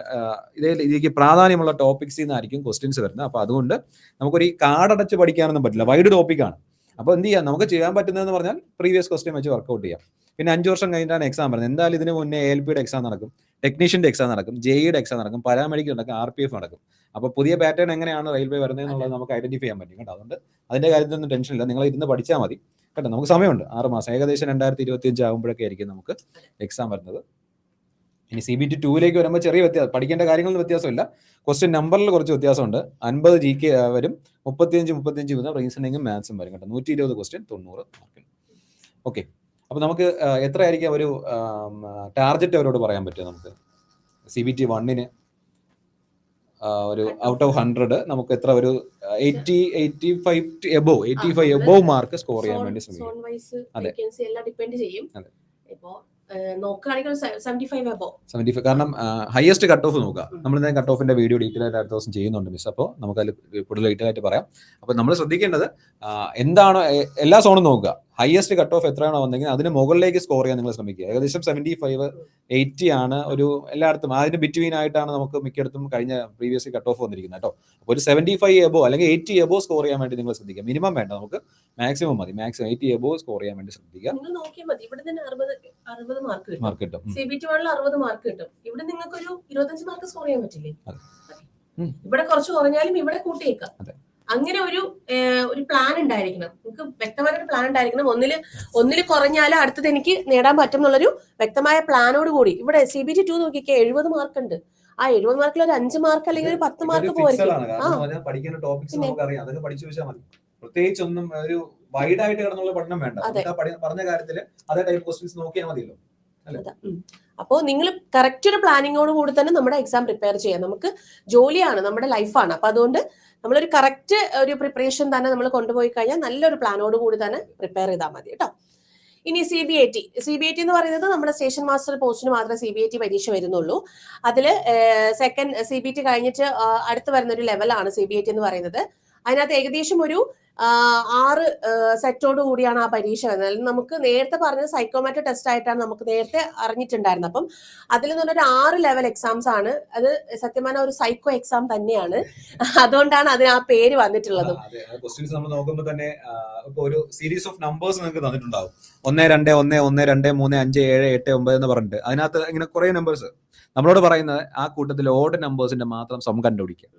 ഇതിലേക്ക് പ്രാധാന്യമുള്ള ടോപ്പിക്സിൽ നിന്നായിരിക്കും ക്വസ്റ്റ്യൻസ് വരുന്നത്. അപ്പോൾ അതുകൊണ്ട് നമുക്കൊരു ഈ കാർഡടച്ച് പഠിക്കാനൊന്നും പറ്റില്ല, വൈഡ് ടോപ്പിക്കാണ്. അപ്പോൾ എന്ത് ചെയ്യാം, നമുക്ക് ചെയ്യാൻ പറ്റുന്നതെന്ന് പറഞ്ഞാൽ പ്രീവിയസ് ക്വസ്റ്റ്യൻ വെച്ച് വർക്കൗട്ട് ചെയ്യാം. പിന്നെ 5 വർഷം കഴിഞ്ഞിട്ടാണ് എക്സാം വരുന്നത്. എന്തായാലും ഇതിന് മുന്നേ ALPയുടെ എക്സാം നടക്കും, ടെക്നീഷ്യന്റെ എക്സാം നടക്കും, JEയുടെ എക്സാം നടക്കും, പാരാമെഡിക്കൽ നടക്കും, RPF നടക്കും. അപ്പോൾ പുതിയ പാറ്റേൺ എങ്ങനെയാണ് റെയിൽവേ വരുന്നത് എന്നുള്ളത് നമുക്ക് ഐഡന്റിഫൈ ചെയ്യാൻ പറ്റും കേട്ടോ. അതുകൊണ്ട് അതിന്റെ കാര്യത്തിലൊന്നും ടെൻഷൻ ഇല്ല, നിങ്ങൾ ഇരുന്ന് പഠിച്ചാൽ മതി കേട്ടോ. നമുക്ക് സമയമുണ്ട്, 6 മാസം, ഏകദേശം 2025 ആകുമ്പോഴൊക്കെ ആയിരിക്കും നമുക്ക് എക്സാം വരുന്നത്. ഇനി CBT 2 വരുമ്പോൾ ചെറിയ വ്യത്യാസം, പഠിക്കേണ്ട കാര്യങ്ങളിൽ വ്യത്യാസമില്ല, ക്വസ്റ്റ്യൻ നമ്പറിൽ കുറച്ച് വ്യത്യാസമുണ്ട്. 50 GK വരും, 35 വരും, റീസണിങ്ങും മാത്സും വരും കേട്ടോ. 120 ക്വസ്റ്റ്യൻ, 90 മാർക്കിന്. ഓക്കെ. അപ്പൊ നമുക്ക് എത്രയായിരിക്കും ഒരു ടാർജറ്റ് അവരോട് പറയാൻ പറ്റുക? നമുക്ക് CBT 1 ഒരു ഔട്ട് ഓഫ് 100 നമുക്ക് എത്ര, ഒരു 85 എബോവ് മാർക്ക് സ്കോർ ചെയ്യാൻ വേണ്ടി ശ്രമിക്കും. അതെ, നോക്കുകയാണെങ്കിൽ 75 കാരണം ഹയസ്റ്റ് കട്ട് ഓഫ് നോക്കുക. നമ്മൾ കട്ട് ഓഫിന്റെ വീഡിയോ ഡീറ്റെയിൽ ആയിട്ട് അടുത്ത ദിവസം ചെയ്യുന്നുണ്ട് മിസ്. അപ്പോൾ നമുക്ക് അതിൽ കൂടുതൽ ഡീറ്റെയിൽ ആയിട്ട് പറയാം. അപ്പോൾ നമ്മൾ ശ്രദ്ധിക്കേണ്ടത് എന്താണ്, എല്ലാ സോണും നോക്കുക. ഹയസ്റ്റ് കട്ട് ഓഫ് എത്രയാണോ വന്നെങ്കിൽ അതിന് മുകളിലേക്ക് സ്കോർ ചെയ്യാൻ നിങ്ങൾ ശ്രമിക്കുക. ഏകദേശം 75-80 ആണ് ഒരു എല്ലായിടത്തും. അതിന് ബിറ്റ്വീൻ ആയിട്ടാണ് നമുക്ക് മിക്കയിടത്തും കഴിഞ്ഞ പ്രീവിയസ് കട്ട് ഓഫ് വന്നിരിക്കുന്നത് കേട്ടോ. അപ്പോൾ ഒരു 75 എബോ അല്ലെങ്കിൽ 80 എബോ സ്കോർ ചെയ്യാൻ വേണ്ടി നിങ്ങൾ ശ്രദ്ധിക്കുക. മിനിമം വേണ്ട, നമുക്ക് മാക്സിമം മതി. മാക്സിമം 80 എബോ സ്കോർ ചെയ്യാൻ വേണ്ടി ശ്രദ്ധിക്കുക. മാർക്ക് കിട്ടും. CBT 1 60 മാർക്ക് കിട്ടും. ഇവിടെ നിങ്ങൾക്ക് ഒരു 25 മാർക്ക് സ്കോർ ചെയ്യാൻ പറ്റില്ലേ? ഇവിടെ കുറച്ച് കുറഞ്ഞാലും ഇവിടെ കൂട്ടിയേക്കാം. അങ്ങനെ ഒരു പ്ലാൻ ഉണ്ടായിരിക്കണം, നിങ്ങൾക്ക് വ്യക്തമായ ഒരു പ്ലാൻ ഉണ്ടായിരിക്കണം. ഒന്നില് കുറഞ്ഞാലും അടുത്തത് എനിക്ക് നേടാൻ പറ്റും എന്നുള്ളൊരു വ്യക്തമായ പ്ലാനോട് കൂടി. ഇവിടെ CBT 2 നോക്കിക്കേ, 70 മാർക്ക് ഉണ്ട്. ആ 70 മാർക്കിൽ ഒരു 5 മാർക്ക് അല്ലെങ്കിൽ ഒരു 10 മാർക്ക് പോയിരിക്കും. പ്രത്യേകിച്ച് ഒന്നും ഒരു വൈഡ് ആയിട്ട് കിടന്നുള്ള പഠനം വേണ്ട, പറഞ്ഞ കാര്യത്തിൽ അതേ ടൈപ്പ് ക്വസ്റ്റ്യൻസ് നോക്കിയാൽ മതിയല്ലോ. അപ്പോൾ നിങ്ങൾ കറക്റ്റ് ഒരു പ്ലാനിങ്ങോട് കൂടി തന്നെ നമ്മുടെ എക്സാം പ്രിപ്പയർ ചെയ്യാം. നമുക്ക് ജോലിയാണ്, നമ്മുടെ ലൈഫാണ്. അപ്പൊ അതുകൊണ്ട് നമ്മളൊരു കറക്റ്റ് ഒരു പ്രിപ്പറേഷൻ തന്നെ നമ്മൾ കൊണ്ടുപോയി കഴിഞ്ഞാൽ നല്ലൊരു പ്ലാനോട് കൂടി തന്നെ പ്രിപ്പയർ ചെയ്താൽ മതി കേട്ടോ. ഇനി CBAT എന്ന് പറയുന്നത് നമ്മുടെ സ്റ്റേഷൻ മാസ്റ്റർ പോസ്റ്റിന് മാത്രമേ CBAT പരീക്ഷ വരുന്നുള്ളൂ. അതില് സെക്കൻഡ് CBT കഴിഞ്ഞിട്ട് അടുത്ത് വരുന്ന ഒരു ലെവലാണ് CBAT എന്ന് പറയുന്നത്. അതിനകത്ത് ഏകദേശം ഒരു 6 സെറ്റോട് കൂടിയാണ് ആ പരീക്ഷ വരുന്നത്. നമുക്ക് നേരത്തെ പറഞ്ഞത് സൈക്കോമെട്രിക് ടെസ്റ്റ് ആയിട്ടാണ് നമുക്ക് നേരത്തെ അറിഞ്ഞിട്ടുണ്ടായിരുന്നത്. അപ്പം അതിൽ നിന്നൊരു 6 ലെവൽ എക്സാംസ് ആണ്. അത് സത്യം പറഞ്ഞാൽ ഒരു സൈക്കോ എക്സാം തന്നെയാണ്. അതുകൊണ്ടാണ് അതിന് ആ പേര് വന്നിട്ടുള്ളത്. ക്വസ്റ്റ്യൻസ് നമ്മൾ നോക്കുമ്പോൾ തന്നെ ഒരു സീരീസ് ഓഫ് നമ്പേഴ്സ് നിങ്ങൾക്ക് തന്നിട്ടുണ്ടാവും. 1 2 1 1 2 3 5 7 8 9 എന്ന് പറഞ്ഞിട്ട് അതിനകത്ത് ഇങ്ങനെ കുറെ നമ്പേഴ്സ് നമ്മളോട് പറയുന്നത് ആ കൂട്ടത്തിൽ ഓഡ് നമ്പേഴ്സിന്റെ മാത്രം സം കണ്ടുപിടിക്കുക.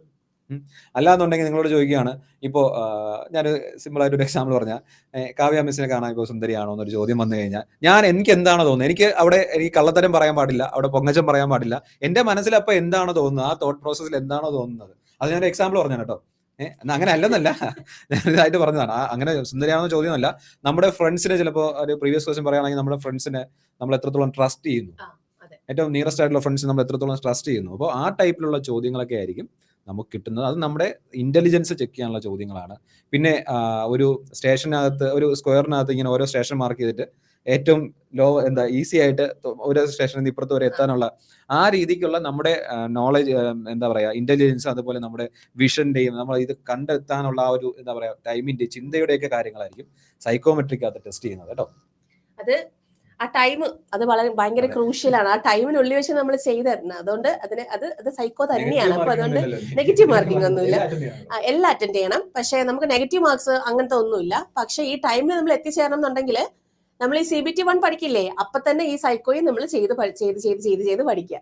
അല്ലാന്നുണ്ടെങ്കിൽ നിങ്ങളോട് ചോദിക്കുകയാണ്, ഇപ്പോൾ ഞാൻ സിമ്പിൾ ആയിട്ട് ഒരു എക്സാമ്പിൾ പറഞ്ഞാൽ, കാവ്യ മിസ്സിനെ കാണാൻ ഇപ്പോൾ സുന്ദരിയാണോ എന്നൊരു ചോദ്യം വന്നു കഴിഞ്ഞാൽ എനിക്ക് എന്താണോ തോന്നുന്നത്, എനിക്ക് കള്ളത്തരം പറയാൻ പാടില്ല, അവിടെ പൊങ്ങച്ചം പറയാൻ പാടില്ല. എന്റെ മനസ്സിൽ അപ്പോൾ എന്താണോ തോന്നുന്നത്, ആ തോട്ട് പ്രോസസ്സിൽ എന്താണോ തോന്നുന്നത്, അത് ഞാൻ എക്സാമ്പിൾ പറഞ്ഞാണ് കേട്ടോ. അങ്ങനെ അല്ലെന്നല്ല, ഞാൻ ഇതായിട്ട് പറഞ്ഞതാണ്. അങ്ങനെ സുന്ദരിയാണെന്ന ചോദ്യമല്ല. നമ്മുടെ ഫ്രണ്ട്സിനെ ചിലപ്പോൾ ഒരു പ്രീവിയസ് ക്വസ്റ്റ്യൻ പറയുകയാണെങ്കിൽ നമ്മുടെ ഫ്രണ്ട്സിനെ നമ്മൾ എത്രത്തോളം ട്രസ്റ്റ് ചെയ്യുന്നു, ഏറ്റവും നിയറസ്റ്റ് ആയിട്ടുള്ള ഫ്രണ്ട്സ് നമ്മൾ എത്രത്തോളം ട്രസ്റ്റ് ചെയ്യുന്നു. അപ്പോൾ ആ ടൈപ്പിലുള്ള ചോദ്യങ്ങളൊക്കെ ആയിരിക്കും നമുക്ക് കിട്ടുന്നത്. അത് നമ്മുടെ ഇന്റലിജൻസ് ചെക്ക് ചെയ്യാനുള്ള ചോദ്യങ്ങളാണ്. പിന്നെ ഒരു സ്റ്റേഷനകത്ത്, ഒരു സ്ക്വയറിനകത്ത് ഇങ്ങനെ ഓരോ സ്റ്റേഷൻ മാർക്ക് ചെയ്തിട്ട് ഏറ്റവും ഈസി ആയിട്ട് ഓരോ സ്റ്റേഷനിൽ നിന്ന് ഇപ്പുറത്ത് വരെ എത്താനുള്ള ആ രീതിക്കുള്ള നമ്മുടെ നോളജ്, എന്താ പറയാ, ഇന്റലിജൻസ്, അതുപോലെ നമ്മുടെ വിഷന്റെയും നമ്മൾ ഇത് കണ്ടെത്താനുള്ള ആ ഒരു എന്താ പറയാ ടൈമിന്റെ, ചിന്തയുടെയൊക്കെ കാര്യങ്ങളായിരിക്കും സൈക്കോമെട്രിക്കകത്ത് ടെസ്റ്റ് ചെയ്യുന്നത് കേട്ടോ. അത് ആ ടൈം അത് വളരെ ഭയങ്കര ക്രൂഷ്യലാണ്. ആ ടൈമിനുള്ളിൽ വെച്ച് നമ്മൾ ചെയ്തിരുന്നത്. അതുകൊണ്ട് അത് സൈക്കോ തന്നെയാണ്. അപ്പൊ അതുകൊണ്ട് നെഗറ്റീവ് മാർക്കിംഗ് ഒന്നുമില്ല. എല്ലാം അറ്റൻഡ് ചെയ്യണം. പക്ഷെ നമുക്ക് നെഗറ്റീവ് മാർക്സ് അങ്ങനത്തെ ഒന്നുമില്ല. പക്ഷെ ഈ ടൈമിൽ നമ്മൾ എത്തിച്ചേരണം എന്നുണ്ടെങ്കിൽ നമ്മൾ ഈ CBT 1 പഠിക്കില്ലേ, അപ്പൊ തന്നെ ഈ സൈക്കോയും നമ്മൾ ചെയ്ത് പഠിക്കുക.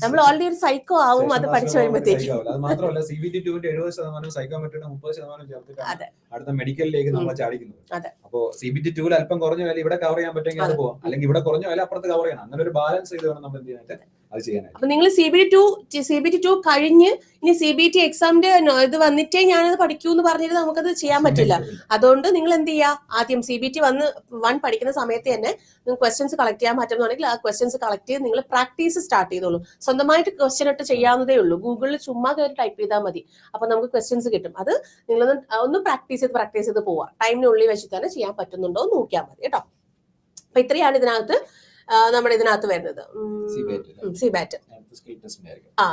നമ്മൾ ഓൾറെഡി ഒരു സൈക്കോ ആവും അത് പഠിച്ചു വരുമ്പോഴത്തേക്കും. അത് മാത്രമല്ല CBT 2-ന്റെ 70% സൈക്കോമെട്രിയുടെ 30% ചേർത്തിട്ടാണ് അടുത്ത മെഡിക്കലിലേക്ക് നമ്മൾ ചാടിക്കുന്നത്. അപ്പോ CBT 2-ൽ അല്പം കുറഞ്ഞ വില ഇവിടെ കവർ ചെയ്യാൻ പറ്റുമെങ്കിൽ അത് പോവാം, അല്ലെങ്കിൽ ഇവിടെ കുറഞ്ഞ വില അപ്പുറത്ത് കവർ ചെയ്യണം. അങ്ങനെ ഒരു ബാലൻസ് ചെയ്ത് വേണം നമ്മൾ എന്ത് ചെയ്യാനായിട്ട് അത് ചെയ്യാനായിട്ട്. അപ്പൊ നിങ്ങൾ CBT 2 കഴിഞ്ഞ് ഇനി CBT എക്സാമിന്റെ ഇത് വന്നിട്ടേ ഞാനത് പഠിക്കൂ എന്ന് പറഞ്ഞിട്ട് നമുക്കത് ചെയ്യാൻ പറ്റില്ല. അതുകൊണ്ട് നിങ്ങൾ എന്ത് ചെയ്യുക, ആദ്യം CBT 1 പഠിക്കുന്ന സമയത്ത് തന്നെ നിങ്ങൾക്ക് ക്വസ്റ്റ്യൻസ് കളക്ട് ചെയ്യാൻ പറ്റുന്നുണ്ടെങ്കിൽ ആ ക്വസ്റ്റ്യൻസ് കളക്ട് ചെയ്ത് നിങ്ങൾ പ്രാക്ടീസ് സ്റ്റാർട്ട് ചെയ്തോളൂ. സ്വന്തമായിട്ട് ക്വസ്റ്റ്യൻ ഇട്ട് ചെയ്യാവുന്നതേ ഉള്ളൂ. ഗൂഗിളിൽ ചുമ്മാ കയറി ടൈപ്പ് ചെയ്താൽ മതി. അപ്പൊ നമുക്ക് ക്വസ്റ്റ്യൻസ് കിട്ടും. അത് നിങ്ങളൊന്ന് ഒന്ന് പ്രാക്ടീസ് ചെയ്ത് പോവാ. ടൈമിനുള്ളിൽ വെച്ച് തന്നെ ചെയ്യാൻ പറ്റുന്നുണ്ടോ എന്ന് നോക്കിയാൽ മതി കേട്ടോ. അപ്പൊ ഇത്രയാണ് ഇതിനകത്ത് നമ്മുടെ ഇതിനകത്ത് വരുന്നത്. CBAT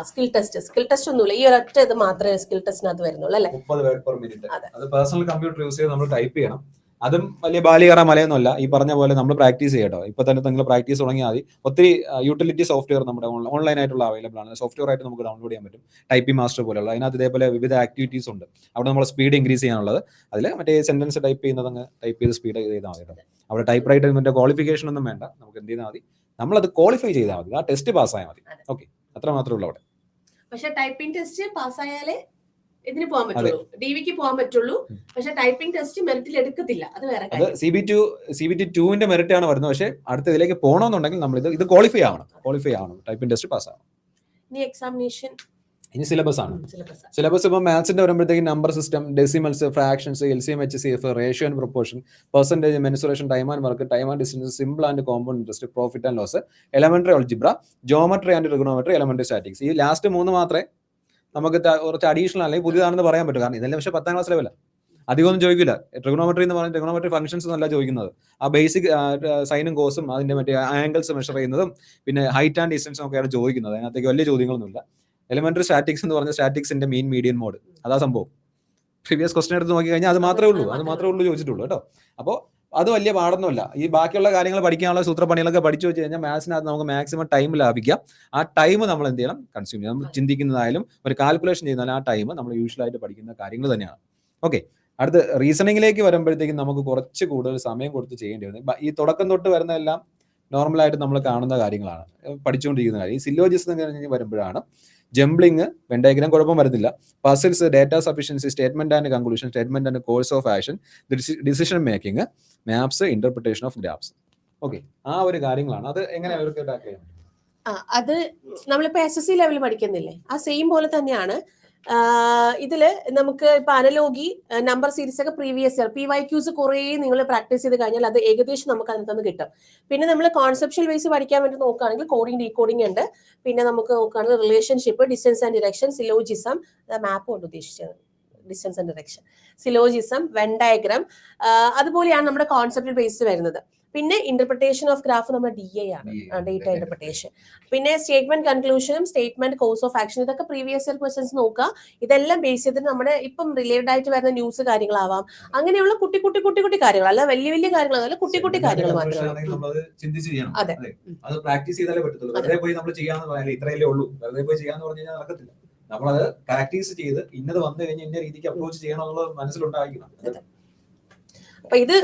സ്കിൽ ടെസ്റ്റ് ഒന്നുമില്ല. ഈ ഒരൊറ്റ ഇത് മാത്രമേ സ്കിൽ ടെസ്റ്റിനകത്ത് വരുന്നുള്ളൂ അല്ലേ? 30 വേർഡ് പെർ മിനിറ്റ്. അത് പേഴ്സണൽ കമ്പ്യൂട്ടർ യൂസ് ചെയ്ത് നമ്മൾ ടൈപ്പ് ചെയ്യണം. അതും വലിയ ബാലികറ മലയൊന്നുമല്ല. ഈ പറഞ്ഞ പോലെ നമ്മൾ പ്രാക്ടീസ് ചെയ്യട്ടോ. ഇപ്പൊ തന്നെ നിങ്ങൾ പ്രാക്ടീസ് തുടങ്ങിയാൽ മതി. ഒത്തിരി യൂട്ടിലിറ്റി സോഫ്റ്റ്വെയർ നമ്മുടെ ഓൺലൈൻ ആയിട്ടുള്ള അവൈലബിൾ ആണ്. സോഫ്റ്റ്വെയർ ആയിട്ട് നമുക്ക് ഡൗൺലോഡ് ചെയ്യാൻ പറ്റും. ടൈപ്പിംഗ് മാസ്റ്റർ പോലെയുള്ള അതിനകത്ത് ഇതേപോലെ വിവിധ ആക്ടിവിറ്റീസ് ഉണ്ട്. അവിടെ നമ്മൾ സ്പീഡ് ഇൻക്രീസ് ചെയ്യാനുള്ളത്, അതിൽ മറ്റേ സെന്റൻസ് ടൈപ്പ് ചെയ്യുന്നത് അങ്ങ് ടൈപ്പ് ചെയ്ത് സ്പീഡ് ചെയ്താൽ മതി കേട്ടോ. അവിടെ ടൈപ്പ് റൈറ്ററിന്റെ ക്വാളിഫിക്കേഷൻ ഒന്നും വേണ്ട. നമുക്ക് എന്ത് ചെയ്താൽ മതി, നമ്മളത് ക്വാളിഫൈ ചെയ്താൽ മതി. ആ ടെസ്റ്റ് പാസ്സായാൽ മതി. ഓക്കെ, അത്ര മാത്രമേ ഉള്ളൂ അവിടെ. പക്ഷെ ടൈപ്പിംഗ് ടെസ്റ്റ് പാസ്സായാലേ ഇതിന് പോകാൻ പറ്റുള്ളൂ, DVക്ക് പോകാൻ പറ്റുള്ളൂ. പക്ഷെ ടൈപ്പിംഗ് ടെസ്റ്റ് മെറിറ്റിൽ എടുക്കത്തില്ല. അത് വേറെ കാര്യം. CBT 2-ന്റെ മെറിറ്റ് ആണ് വരുന്നത്. പക്ഷെ അടുത്ത ഇതിലേക്ക് പോകണമെന്നുണ്ടെങ്കിൽ നമ്മൾ ഇത് ക്വാളിഫൈ ആവണം. ടൈപ്പിംഗ് ടെസ്റ്റ് പാസ്സാവണം. ഇനി എക്സാമിനേഷൻ, ഇനി സിലബസ് ആണ്. സിലബസ് ഇപ്പൊ മാത്സിന്റെ വരുമ്പോഴത്തേക്ക് number system, decimals, fractions, LCM, HCF, ratio and proportion, percentage, mensuration, time and work, time and distance, simple and compound interest, profit and loss, elementary algebra, geometry and trigonometry, elementary statics. ഈ last 3 മാത്രമേ നമുക്ക് കുറച്ച് additional അല്ലെങ്കിൽ പുതിയതാണെന്ന് പറയാൻ പറ്റും. കാരണം ഇതെല്ലാം പക്ഷേ 10ാം ക്ലാസ് ലെവല, അധികമൊന്നും ചോദിക്കില്ല. ട്രിഗണോമെട്രി എന്ന് പറഞ്ഞാൽ ട്രിഗണോമെട്രി ഫംഗ്ഷൻസ് എന്നല്ല ചോദിക്കുന്നത്. ആ ബേസിക് സൈനും കോസും അതിന്റെ മറ്റേ ആംഗിൾസ് മെഷർ ചെയ്യുന്നതും പിന്നെ ഹൈറ്റ് ആൻഡ് ഡിസ്റ്റൻസും ഒക്കെയാണ് ചോദിക്കുന്നത്. അതിനകത്തേക്ക് വലിയ ചോദ്യങ്ങളൊന്നുമില്ല. എലിമെന്ററി സ്റ്റാറ്റിക്സ് എന്ന് പറഞ്ഞ സ്റ്റാറ്റിക്സിന്റെ മീൻ മീഡിയൻ മോഡ്, അതാ സംഭവം. പ്രീവിയസ് ക്വസ്റ്റൻ എടുത്ത് നോക്കി കഴിഞ്ഞാൽ അത് മാത്രമേ ഉള്ളൂ ചോദിച്ചിട്ടുള്ളൂ കേട്ടോ. അപ്പോൾ അത് വലിയ പാടൊന്നുമല്ല. ഈ ബാക്കിയുള്ള കാര്യങ്ങൾ പഠിക്കാനുള്ള സൂത്രപ്പണികളൊക്കെ പഠിച്ചു വെച്ച് കഴിഞ്ഞാൽ മാത്സിനകത്ത് നമുക്ക് മാക്സിമം ടൈം ലാഭിക്കാം. ആ ടൈം നമ്മൾ എന്ത് ചെയ്യണം, കൺസ്യൂം ചെയ്യണം. നമ്മൾ ചിന്തിക്കുന്നതായാലും ഒരു കാൽക്കുലേഷൻ ചെയ്യുന്നാലും ആ ടൈം നമ്മൾ യൂഷ്വലായിട്ട് പഠിക്കുന്ന കാര്യങ്ങൾ തന്നെയാണ്. ഓക്കെ, അടുത്ത് റീസണിങ്ങിലേക്ക് വരുമ്പോഴത്തേക്കും നമുക്ക് കുറച്ച് കൂടുതൽ സമയം കൊടുത്ത് ചെയ്യേണ്ടി വരും. ഈ തുടക്കം തൊട്ട് വരുന്നതെല്ലാം നോർമലായിട്ട് നമ്മൾ കാണുന്ന കാര്യങ്ങളാണ്, പഠിച്ചുകൊണ്ടിരിക്കുന്ന കാര്യം. ഈ സിലോജിസം വരുമ്പോഴാണ് ജംബ്ലിങ്, വെൻ ഡയഗ്രാം കുഴപ്പം വരുന്നില്ല, puzzles, data sufficiency, statement and conclusion, statement and course of action, decision making, maps, interpretation of graphs. Okay, ആ ഒരു കാര്യങ്ങളാണ്. അത് എങ്ങനെ അവർക്ക് ടാക്കിൾ ചെയ്യാൻ പറ്റും? അത് നമ്മളിപ്പോ SSC ലെവൽ പഠിക്കുന്നില്ലേ, ആ സെയിം പോലെ തന്നെയാണ്. ഇതില് നമുക്ക് ഇപ്പൊ അനലോഗി, നമ്പർ സീരീസ് ഒക്കെ പ്രീവിയസ് ഇയർ PYQs കുറേ നിങ്ങൾ പ്രാക്ടീസ് ചെയ്ത് കഴിഞ്ഞാൽ അത് ഏകദേശം നമുക്ക് അതിനകത്ത് കിട്ടും. പിന്നെ നമ്മൾ കോൺസെപ്ഷ്യൽ വൈസ് പഠിക്കാൻ വേണ്ടി നോക്കുകയാണെങ്കിൽ കോഡിംഗ്, ഡീകോഡിംഗ് ഉണ്ട്. പിന്നെ നമുക്ക് നോക്കുകയാണെങ്കിൽ relationship, distance and direction, syllogism, map കൊണ്ട് ഉദ്ദേശിച്ചത് distance and direction, syllogism, Venn diagram, അതുപോലെയാണ് നമ്മുടെ കോൺസെപ്റ്റ് ബേസ് വരുന്നത്. പിന്നെ ഇന്റർപ്രിട്ടേഷൻ ഓഫ് ഗ്രാഫ് നമ്മുടെ DI ആണ്, ഡേറ്റ ഇന്റർപ്രിട്ടേഷൻ. പിന്നെ സ്റ്റേറ്റ്മെന്റ് കൺക്ലൂഷനും സ്റ്റേറ്റ്മെന്റ് കോഴ്സ് ഓഫ് ആക്ഷൻ, ഇതൊക്കെ പ്രീവിയസ് ഇയർ ക്വസ്റ്റൻസ് നോക്കുക. ഇതെല്ലാം ബേസ് ചെയ്തിട്ട് നമ്മുടെ ഇപ്പം റിലേറ്റഡ് ആയിട്ട് വരുന്ന ന്യൂസ് കാര്യങ്ങളാവാം, അങ്ങനെയുള്ള കുട്ടി കാര്യങ്ങൾ, അല്ല വലിയ കാര്യങ്ങൾ, അതല്ല കുട്ടി കാര്യങ്ങൾ മാത്രമേ. അതെ, അത് പ്രാക്ടീസ് ചെയ്താലേ പറ്റത്തുള്ളൂ. വെറുതെ പോയി നമ്മൾ ചെയ്യാന്ന് പറയാൻ ഇത്രയല്ലേ ഉള്ളൂ, വെറുതെ പോയി ചെയ്യാന്ന് പറഞ്ഞു കഴിഞ്ഞാൽ നടക്കത്തില്ല. നമ്മളത് പ്രാക്ടീസ് ചെയ്ത് ഇന്നത് വന്നു കഴിഞ്ഞാൽ ഇന്ന രീതിക്ക് അപ്രോച്ച് ചെയ്യണം എന്നുള്ളത് മനസ്സിലുണ്ടായിരിക്കണം. അപ്പൊ ഇത്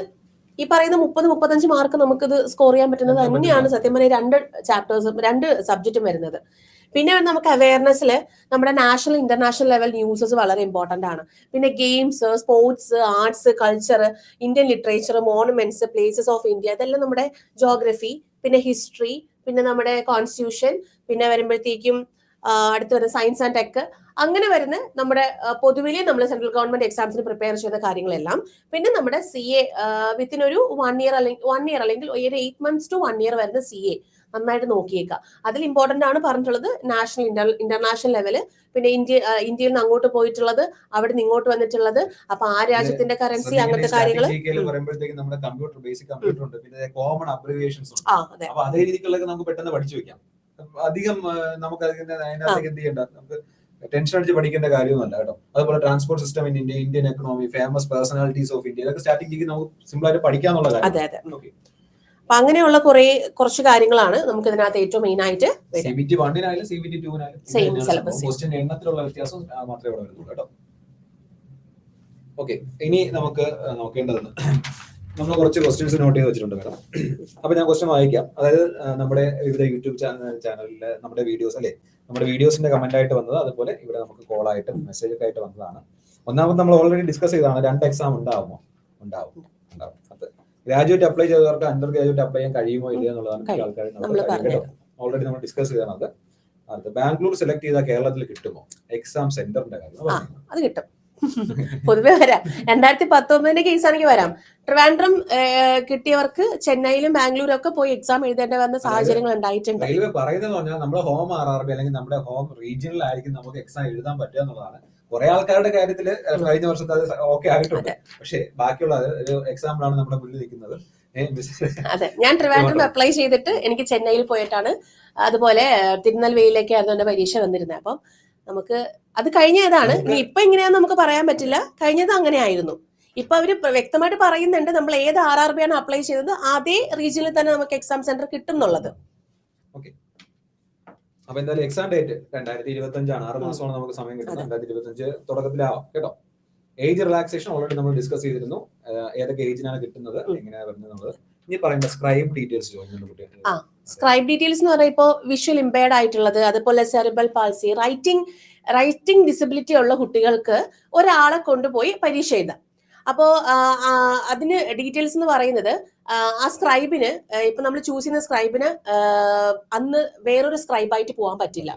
ഈ പറയുന്ന 30-35 മാർക്ക് നമുക്കിത് സ്കോർ ചെയ്യാൻ പറ്റുന്നത് തന്നെയാണ് സത്യം പറഞ്ഞാൽ 2 ചാപ്റ്റേഴ്സും 2 സബ്ജക്റ്റും വരുന്നത്. പിന്നെ നമുക്ക് അവയർനെസ്സിൽ നമ്മുടെ നാഷണൽ ഇന്റർനാഷണൽ ലെവൽ ന്യൂസസ് വളരെ ഇമ്പോർട്ടന്റ് ആണ്. പിന്നെ games, sports, arts, culture, Indian literature, monuments, places of India, ഇതെല്ലാം നമ്മുടെ ജോഗ്രഫി, പിന്നെ ഹിസ്റ്ററി, പിന്നെ നമ്മുടെ കോൺസ്റ്റിറ്റ്യൂഷൻ, പിന്നെ വരുമ്പോഴത്തേക്കും അടുത്ത് വരുന്ന സയൻസ് ആൻഡ് ടെക്, അങ്ങനെ വരുന്ന നമ്മുടെ പൊതുവിലെ നമ്മൾ സെൻട്രൽ ഗവൺമെന്റ് എക്സാംസിന് പ്രിപ്പയർ ചെയ്യുന്ന കാര്യങ്ങളെല്ലാം. പിന്നെ നമ്മുടെ CA വിത്തിൻ ഒരു 1 ഇയർ അല്ലെങ്കിൽ ഒരു 8 months to 1 year വരുന്ന CA നന്നായിട്ട് നോക്കിയേക്കുക. അതിൽ ഇമ്പോർട്ടന്റ് ആണ് പറഞ്ഞിട്ടുള്ളത് നാഷണൽ ഇന്റർനാഷണൽ ലെവല്, പിന്നെ ഇന്ത്യയിൽ നിന്ന് അങ്ങോട്ട് പോയിട്ടുള്ളത്, അവിടെ നിന്ന് ഇങ്ങോട്ട് വന്നിട്ടുള്ളത്, അപ്പൊ ആ രാജ്യത്തിന്റെ കറൻസി, അങ്ങനത്തെ കാര്യങ്ങൾ. നമ്മുടെ കമ്പ്യൂട്ടർ, ബേസിക് കമ്പ്യൂട്ടർ ഉണ്ട്, പിന്നെ കോമൺ അബ്രിവിയേഷൻസ് ഉണ്ട്. അപ്പൊ അതേ രീതിക്കുള്ള നമുക്ക് പെട്ടെന്ന് പഠിച്ചു വെക്കാം. അധികം നമുക്ക് അതിനകത്തേക്ക് എന്ത് ചെയ്യണ്ട, നമുക്ക് ടെൻഷൻ അടിച്ച് പഠിക്കേണ്ട കാര്യമൊന്നുമല്ല കേട്ടോ. അതുപോലെ transport system in India, Indian economy, famous personalities of India, ഇതൊക്കെ സ്റ്റാറ്റിക് നമുക്ക് സിമ്പിൾ ആയിട്ട് പഠിക്കാന്നുള്ള കാര്യം. അപ്പൊ അങ്ങനെയുള്ള കുറച്ച് കാര്യങ്ങളാണ് നമുക്ക് ഇതിനകത്ത് ഏറ്റവും മെയിൻ ആയിട്ട്. CBT 1-നായാലും CBT 2-നായാലും സെയിം സിലബസ്, ക്വസ്റ്റ്യൻ എണ്ണത്തിലുള്ള വ്യത്യാസം മാത്രമേ ഇവിടെ വരുന്നുള്ളൂ കേട്ടോ. ഓക്കെ, ഇനി നമുക്ക് നോക്കേണ്ടത് നമ്മൾ കുറച്ച് ക്വസ്റ്റ്യൻസ് നോട്ട് ചെയ്ത് വെച്ചിട്ടുണ്ട് മേഡം. അപ്പൊ ഞാൻ ക്വസ്റ്റ്യൻ വായിക്കാം. അതായത് നമ്മുടെ വിവിധ യൂട്യൂബ് ചാനലിൽ നമ്മുടെ വീഡിയോസ് അല്ലെ, നമ്മുടെ വീഡിയോസിന്റെ കമന്റ് ആയിട്ട് വന്നത്, അതുപോലെ ഇവിടെ നമുക്ക് കോൾ ആയിട്ട് മെസ്സേജ് ഒക്കെ ആയിട്ട് വന്നതാണ്. ഒന്നാമത് നമ്മൾ ഓൾറെഡി ഡിസ്കസ് ചെയ്തതാണ്, 2 എക്സാം ഉണ്ടാവുമോ? ഉണ്ടാവും. അത് ഗ്രാജുവേറ്റ് അപ്ലൈ ചെയ്തവർക്ക് അണ്ടർ ഗ്രാജുവേറ്റ് അപ്ലൈ ചെയ്യാൻ കഴിയുമോ ഇല്ല എന്നുള്ളതാണ് ആൾക്കാർ ഓൾറെഡി നമ്മൾ ഡിസ്കസ് ചെയ്തതാണ്. അത് ബാംഗ്ലൂർ സെലക്ട് ചെയ്താൽ കേരളത്തിൽ കിട്ടുമോ? എക്സാം സെന്ററിന്റെ കാര്യം അത് കിട്ടും, പൊതുവെ വരാം. 2019 കേസാണെങ്കിൽ വരാം. ട്രിവാൻഡ്രം കിട്ടിയവർക്ക് ചെന്നൈയിലും ബാംഗ്ലൂരും ഒക്കെ പോയി എക്സാം എഴുതേണ്ടി വന്ന സാഹചര്യങ്ങൾ ഉണ്ടായിട്ടുണ്ട്. റെയിൽവേ പറയുന്നത് പറഞ്ഞാൽ നമ്മുടെ ഹോം RRB അല്ലെങ്കിൽ നമ്മുടെ ഹോം റീജിയനിൽ ആയിരിക്കും നമുക്ക് എക്സാം എഴുതാൻ പറ്റുക എന്നുള്ളതാണ്. കുറെ ആൾക്കാരുടെ കാര്യത്തിൽ കഴിഞ്ഞ വർഷത്തെ അത് ഓക്കെ ആയിട്ടുണ്ട്. പക്ഷെ ബാക്കിയുള്ള ഒരു എക്സാമ്പിൾ ആണ് നമ്മുടെ മുന്നിൽ നിൽക്കുന്നത്. അതെ, ഞാൻ ട്രിവാൻഡ്രം അപ്ലൈ ചെയ്തിട്ട് എനിക്ക് ചെന്നൈയിൽ പോയിട്ടാണ്, അതുപോലെ തിരുനെൽവേലിയിലേക്കായിരുന്നു എന്റെ പരീക്ഷ വന്നിരുന്നത്. അപ്പം നമുക്ക് അത് കഴിഞ്ഞതാണ്. ഇപ്പൊ ഇങ്ങനെയാന്ന് നമുക്ക് പറയാൻ പറ്റില്ല, കഴിഞ്ഞത് അങ്ങനെ ആയിരുന്നു. ഇപ്പൊ അവര് വ്യക്തമായിട്ട് പറയുന്നുണ്ട് നമ്മൾ ഏത് RRB ആണ് അപ്ലൈ ചെയ്തത് അതേ റീജിയനിൽ തന്നെ നമുക്ക് എക്സാം സെന്റർ കിട്ടും എന്നുള്ളത്. അപ്പൊ എന്തായാലും എക്സാം ഡേറ്റ് 2025 ആണ്. 6 മാസമാണ് നമുക്ക് സമയം കിട്ടുന്നത്. 2025 തുടക്കത്തിലാവാം കേട്ടോ. ഏജ് റിലാക്സേഷൻ ഓൾറെഡി നമ്മൾ ഡിസ്കസ് ചെയ്തിരുന്നു, ഏതൊക്കെ ഏജിനാണ് കിട്ടുന്നത്, എങ്ങനെയാണ് വരുന്നത്. ഇനി പറയുന്ന സ്ക്രൈബ് ഡീറ്റെയിൽസ് ചോദിക്കുന്നുണ്ട്. സ്ക്രൈബ് ഡീറ്റെയിൽസ് എന്ന് പറയുമ്പോൾ വിഷ്വൽ ഇമ്പയർഡ് ആയിട്ടുള്ളത്, അതുപോലെ സെറിബ്രൽ പാൾസി, റൈറ്റിംഗ് ഡിസബിലിറ്റി ഉള്ള കുട്ടികൾക്ക് ഒരാളെ കൊണ്ടുപോയി പരീക്ഷ എഴുതാം. അപ്പോ അതിന് ഡീറ്റെയിൽസ് എന്ന് പറയുന്നത്, ആ സ്ക്രൈബിന് ഇപ്പൊ നമ്മൾ ചൂസ് ചെയ്യുന്ന സ്ക്രൈബിന് അന്ന് വേറൊരു സ്ക്രൈബായിട്ട് പോകാൻ പറ്റില്ല,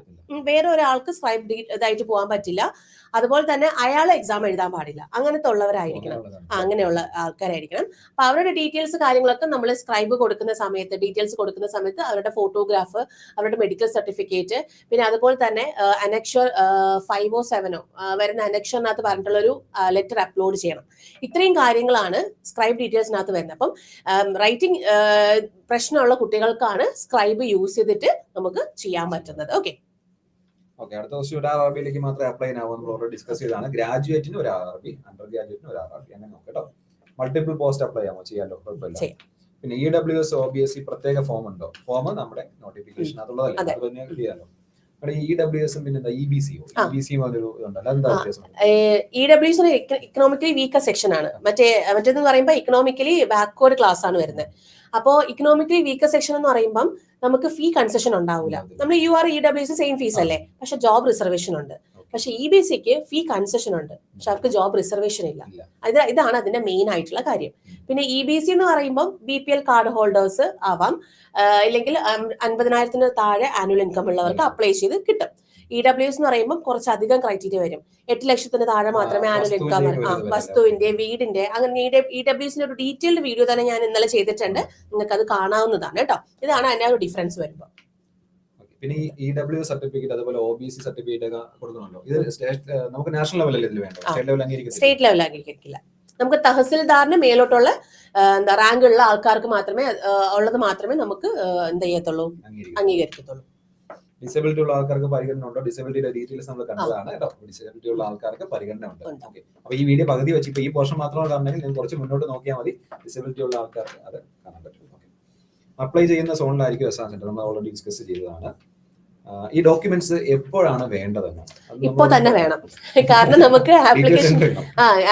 വേറെ ഒരാൾക്ക് സ്ക്രൈബ് ഇതായിട്ട് പോകാൻ പറ്റില്ല. അതുപോലെ തന്നെ അയാൾ എക്സാം എഴുതാൻ പാടില്ല. അങ്ങനത്തെ ഉള്ളവരായിരിക്കണം, അങ്ങനെയുള്ള ആൾക്കാരായിരിക്കണം. അപ്പൊ അവരുടെ ഡീറ്റെയിൽസ് കാര്യങ്ങളൊക്കെ നമ്മൾ സ്ക്രൈബ് കൊടുക്കുന്ന സമയത്ത്, ഡീറ്റെയിൽസ് കൊടുക്കുന്ന സമയത്ത് അവരുടെ ഫോട്ടോഗ്രാഫ്, അവരുടെ മെഡിക്കൽ സർട്ടിഫിക്കറ്റ്, പിന്നെ അതുപോലെ തന്നെ അനക്ഷർ 5-ഓ 7-ഓ വരുന്ന അനക്ഷറിനകത്ത് പറഞ്ഞിട്ടുള്ളൊരു ലെറ്റർ അപ്ലോഡ് ചെയ്യണം. ഇത്രയും കാര്യങ്ങളാണ് സ്ക്രൈബ് ഡീറ്റെയിൽസിനകത്ത് വരുന്നത്. അപ്പം റൈറ്റിംഗ് പ്രശ്നമുള്ള കുട്ടികൾക്കാണ് സ്ക്രൈബ് യൂസ് ചെയ്തിട്ട് നമുക്ക് ചെയ്യാൻ പറ്റുന്നത്. ഓക്കെ, അടുത്ത ക്വസ്റ്റ്യൻ ഒരു RRBയിലേക്ക് മാത്രമേ അപ്ലൈ ആവുക. നമ്മൾ ഓൾറെഡി ഡിസ്കസ് ചെയ്താണ്. ഗ്രാജുവേറ്റിന് ഒരു RRB, അണ്ടർ ഗ്രാജുവേറ്റിന് ഒരു RRB, അങ്ങനെ നോക്കാം കേട്ടോ. മൾട്ടിപ്പിൾ പോസ്റ്റ് അപ്ലൈ ആവുമോ? ചെയ്യാലോ, കുഴപ്പമില്ല. പിന്നെ EWS OBSC പ്രത്യേക ഫോം ഉണ്ടോ? ഫോം നമ്മുടെ നോട്ടിഫിക്കേഷൻ അതുള്ളതല്ലേ, അത് തന്നെ ചെയ്യാലോ. EWS പിന്നെ EBC EWS economically weaker section ആണ്. മറ്റേന്ന് പറയുമ്പോൾ ഇക്കണോമിക്കലി ബാക്ക്വേർഡ് ക്ലാസ് ആണ് വരുന്നത്. അപ്പോ ഇക്കണോമിക്കലി വീക്കർ സെക്ഷൻ എന്ന് പറയുമ്പോൾ നമുക്ക് ഫീ കൺസെഷൻ ഉണ്ടാവില്ല. നമ്മൾ UR EWS സെയിം ഫീസ് അല്ലേ, പക്ഷെ ജോബ് റിസർവേഷൻ ഉണ്ട്. പക്ഷെ EBCക്ക് ഫീ കൺസെഷൻ ഉണ്ട്, പക്ഷെ അവർക്ക് ജോബ് റിസർവേഷൻ ഇല്ല. ഇതാണ് അതിന്റെ മെയിൻ ആയിട്ടുള്ള കാര്യം. പിന്നെ EBC എന്ന് പറയുമ്പോൾ BPL കാർഡ് ഹോൾഡേഴ്സ് ആവാം, ഇല്ലെങ്കിൽ 50,000 താഴെ ആനുവൽ ഇൻകം ഉള്ളവർക്ക് അപ്ലൈ ചെയ്ത് കിട്ടും. EWS എന്ന് പറയുമ്പോൾ കുറച്ചധികം ക്രൈറ്റീരിയ വരും. 8 ലക്ഷത്തിന് താഴെ മാത്രമേ ആനുവൽ ഇൻകം, വസ്തുവിന്റെ, വീടിന്റെ, അങ്ങനെ EWSന്റെ ഒരു ഡീറ്റെയിൽഡ് വീഡിയോ തന്നെ ഞാൻ ഇന്നലെ ചെയ്തിട്ടുണ്ട്. നിങ്ങൾക്ക് അത് കാണാവുന്നതാണ് കേട്ടോ. ഇതാണ് അതിന്റെ ഒരു ഡിഫറൻസ് വരുമ്പോൾ. പിന്നെ EWS സർട്ടിഫിക്കറ്റ് അതുപോലെ OBC സർട്ടിഫിക്കറ്റ് ഒക്കെ കൊടുക്കണമല്ലോ. ഇത് നമുക്ക് നാഷണൽ ലെവലല്ലേ ഇതിൽ വേണ്ടത്? സ്റ്റേറ്റ് ലെവൽ അംഗീകരിക്കില്ല. നമുക്ക് തഹസിൽദാറിന് മേലോട്ടുള്ള റാങ്ക് ഉള്ള ആൾക്കാർക്ക് മാത്രമേ നമുക്ക് എന്ത് ചെയ്യത്തുള്ളൂ, അംഗീകരിക്കത്തുള്ളൂ. ഡിസബിലിറ്റി ഉള്ള ആൾക്കാർക്ക് പരിഗണന ഉണ്ടോ? ഡിസബിലിറ്റിയുടെ ഡീറ്റെയിൽസ് നമ്മൾ കണ്ടതാണ് കേട്ടോ. ഡിസബിലിറ്റി ഉള്ള ആൾക്കാർക്ക് പരിഗണന ഉണ്ട്. അപ്പൊ ഈ വീഡിയോ പകുതി വെച്ച് ഇപ്പൊ ഈ പോർഷൻ മാത്രമാണ് കാണണമെങ്കിൽ നിങ്ങൾ കുറച്ച് മുന്നോട്ട് നോക്കിയാൽ മതി. ഡിസബിലിറ്റി ഉള്ള ആൾക്കാർക്ക് അത് കാണാൻ പറ്റും. അപ്ലൈ ചെയ്യുന്ന സോണിലായിരിക്കും എക്സാം സെന്റർ, നമ്മൾ ഓൾറെഡി ഡിസ്കസ് ചെയ്തതാണ്. ഈ ഡോക്യുമെന്റ്സ് എപ്പോഴാണ് വേണ്ടതെന്ന് ഇപ്പോൾ തന്നെ വേണം. കാരണം നമുക്ക്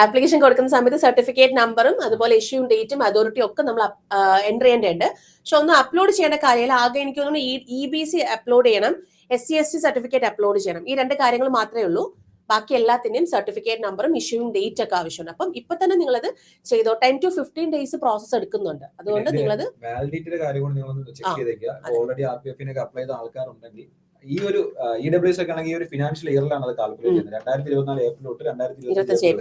ആപ്ലിക്കേഷൻ കൊടുക്കുന്ന സമയത്ത് സർട്ടിഫിക്കറ്റ് നമ്പറും അതുപോലെ ഇഷ്യൂ ഡേറ്റും അതോറിറ്റിയും ഒക്കെ നമ്മൾ എൻ്റർ ചെയ്യേണ്ടതുണ്ട്. പക്ഷെ ഒന്നും അപ്ലോഡ് ചെയ്യേണ്ട കാര്യമില്ല. ആകെ എനിക്ക് തോന്നുന്നു EBC അപ്ലോഡ് ചെയ്യണം, SC/ST സർട്ടിഫിക്കറ്റ് അപ്ലോഡ് ചെയ്യണം. ഈ 2 കാര്യങ്ങൾ മാത്രമേ ഉള്ളൂ. ബാക്കി എല്ലാത്തിന്റെയും സർട്ടിഫിക്കറ്റ് നമ്പറും ഇഷ്യൂവും ഡേറ്റ് ഒക്കെ ആവശ്യമുണ്ട്. അപ്പം ഇപ്പൊ തന്നെ നിങ്ങളത് ചെയ്തോ. 10 to 15 days പ്രോസസ് എടുക്കുന്നുണ്ട്. അതുകൊണ്ട് നിങ്ങളത് വാലിഡിറ്റിയുടെ കാര്യം കൂടി നിങ്ങൾ ചെക്ക് ചെയ്തേക്കുക. ഓൾറെഡി RPF-ന് അപ്ലൈ ചെയ്ത ആൾക്കാരുണ്ടെങ്കിൽ ഈ ഒരു EWS ഒക്കെ ആണെങ്കിൽ ഈ ഒരു ഫിനാൻഷ്യൽ ഇയറിലാണ് അത് കാൽക്കുലേറ്റ് ചെയ്യുന്നത്. 2024 ഏപ്രിൽ തൊട്ട് 2025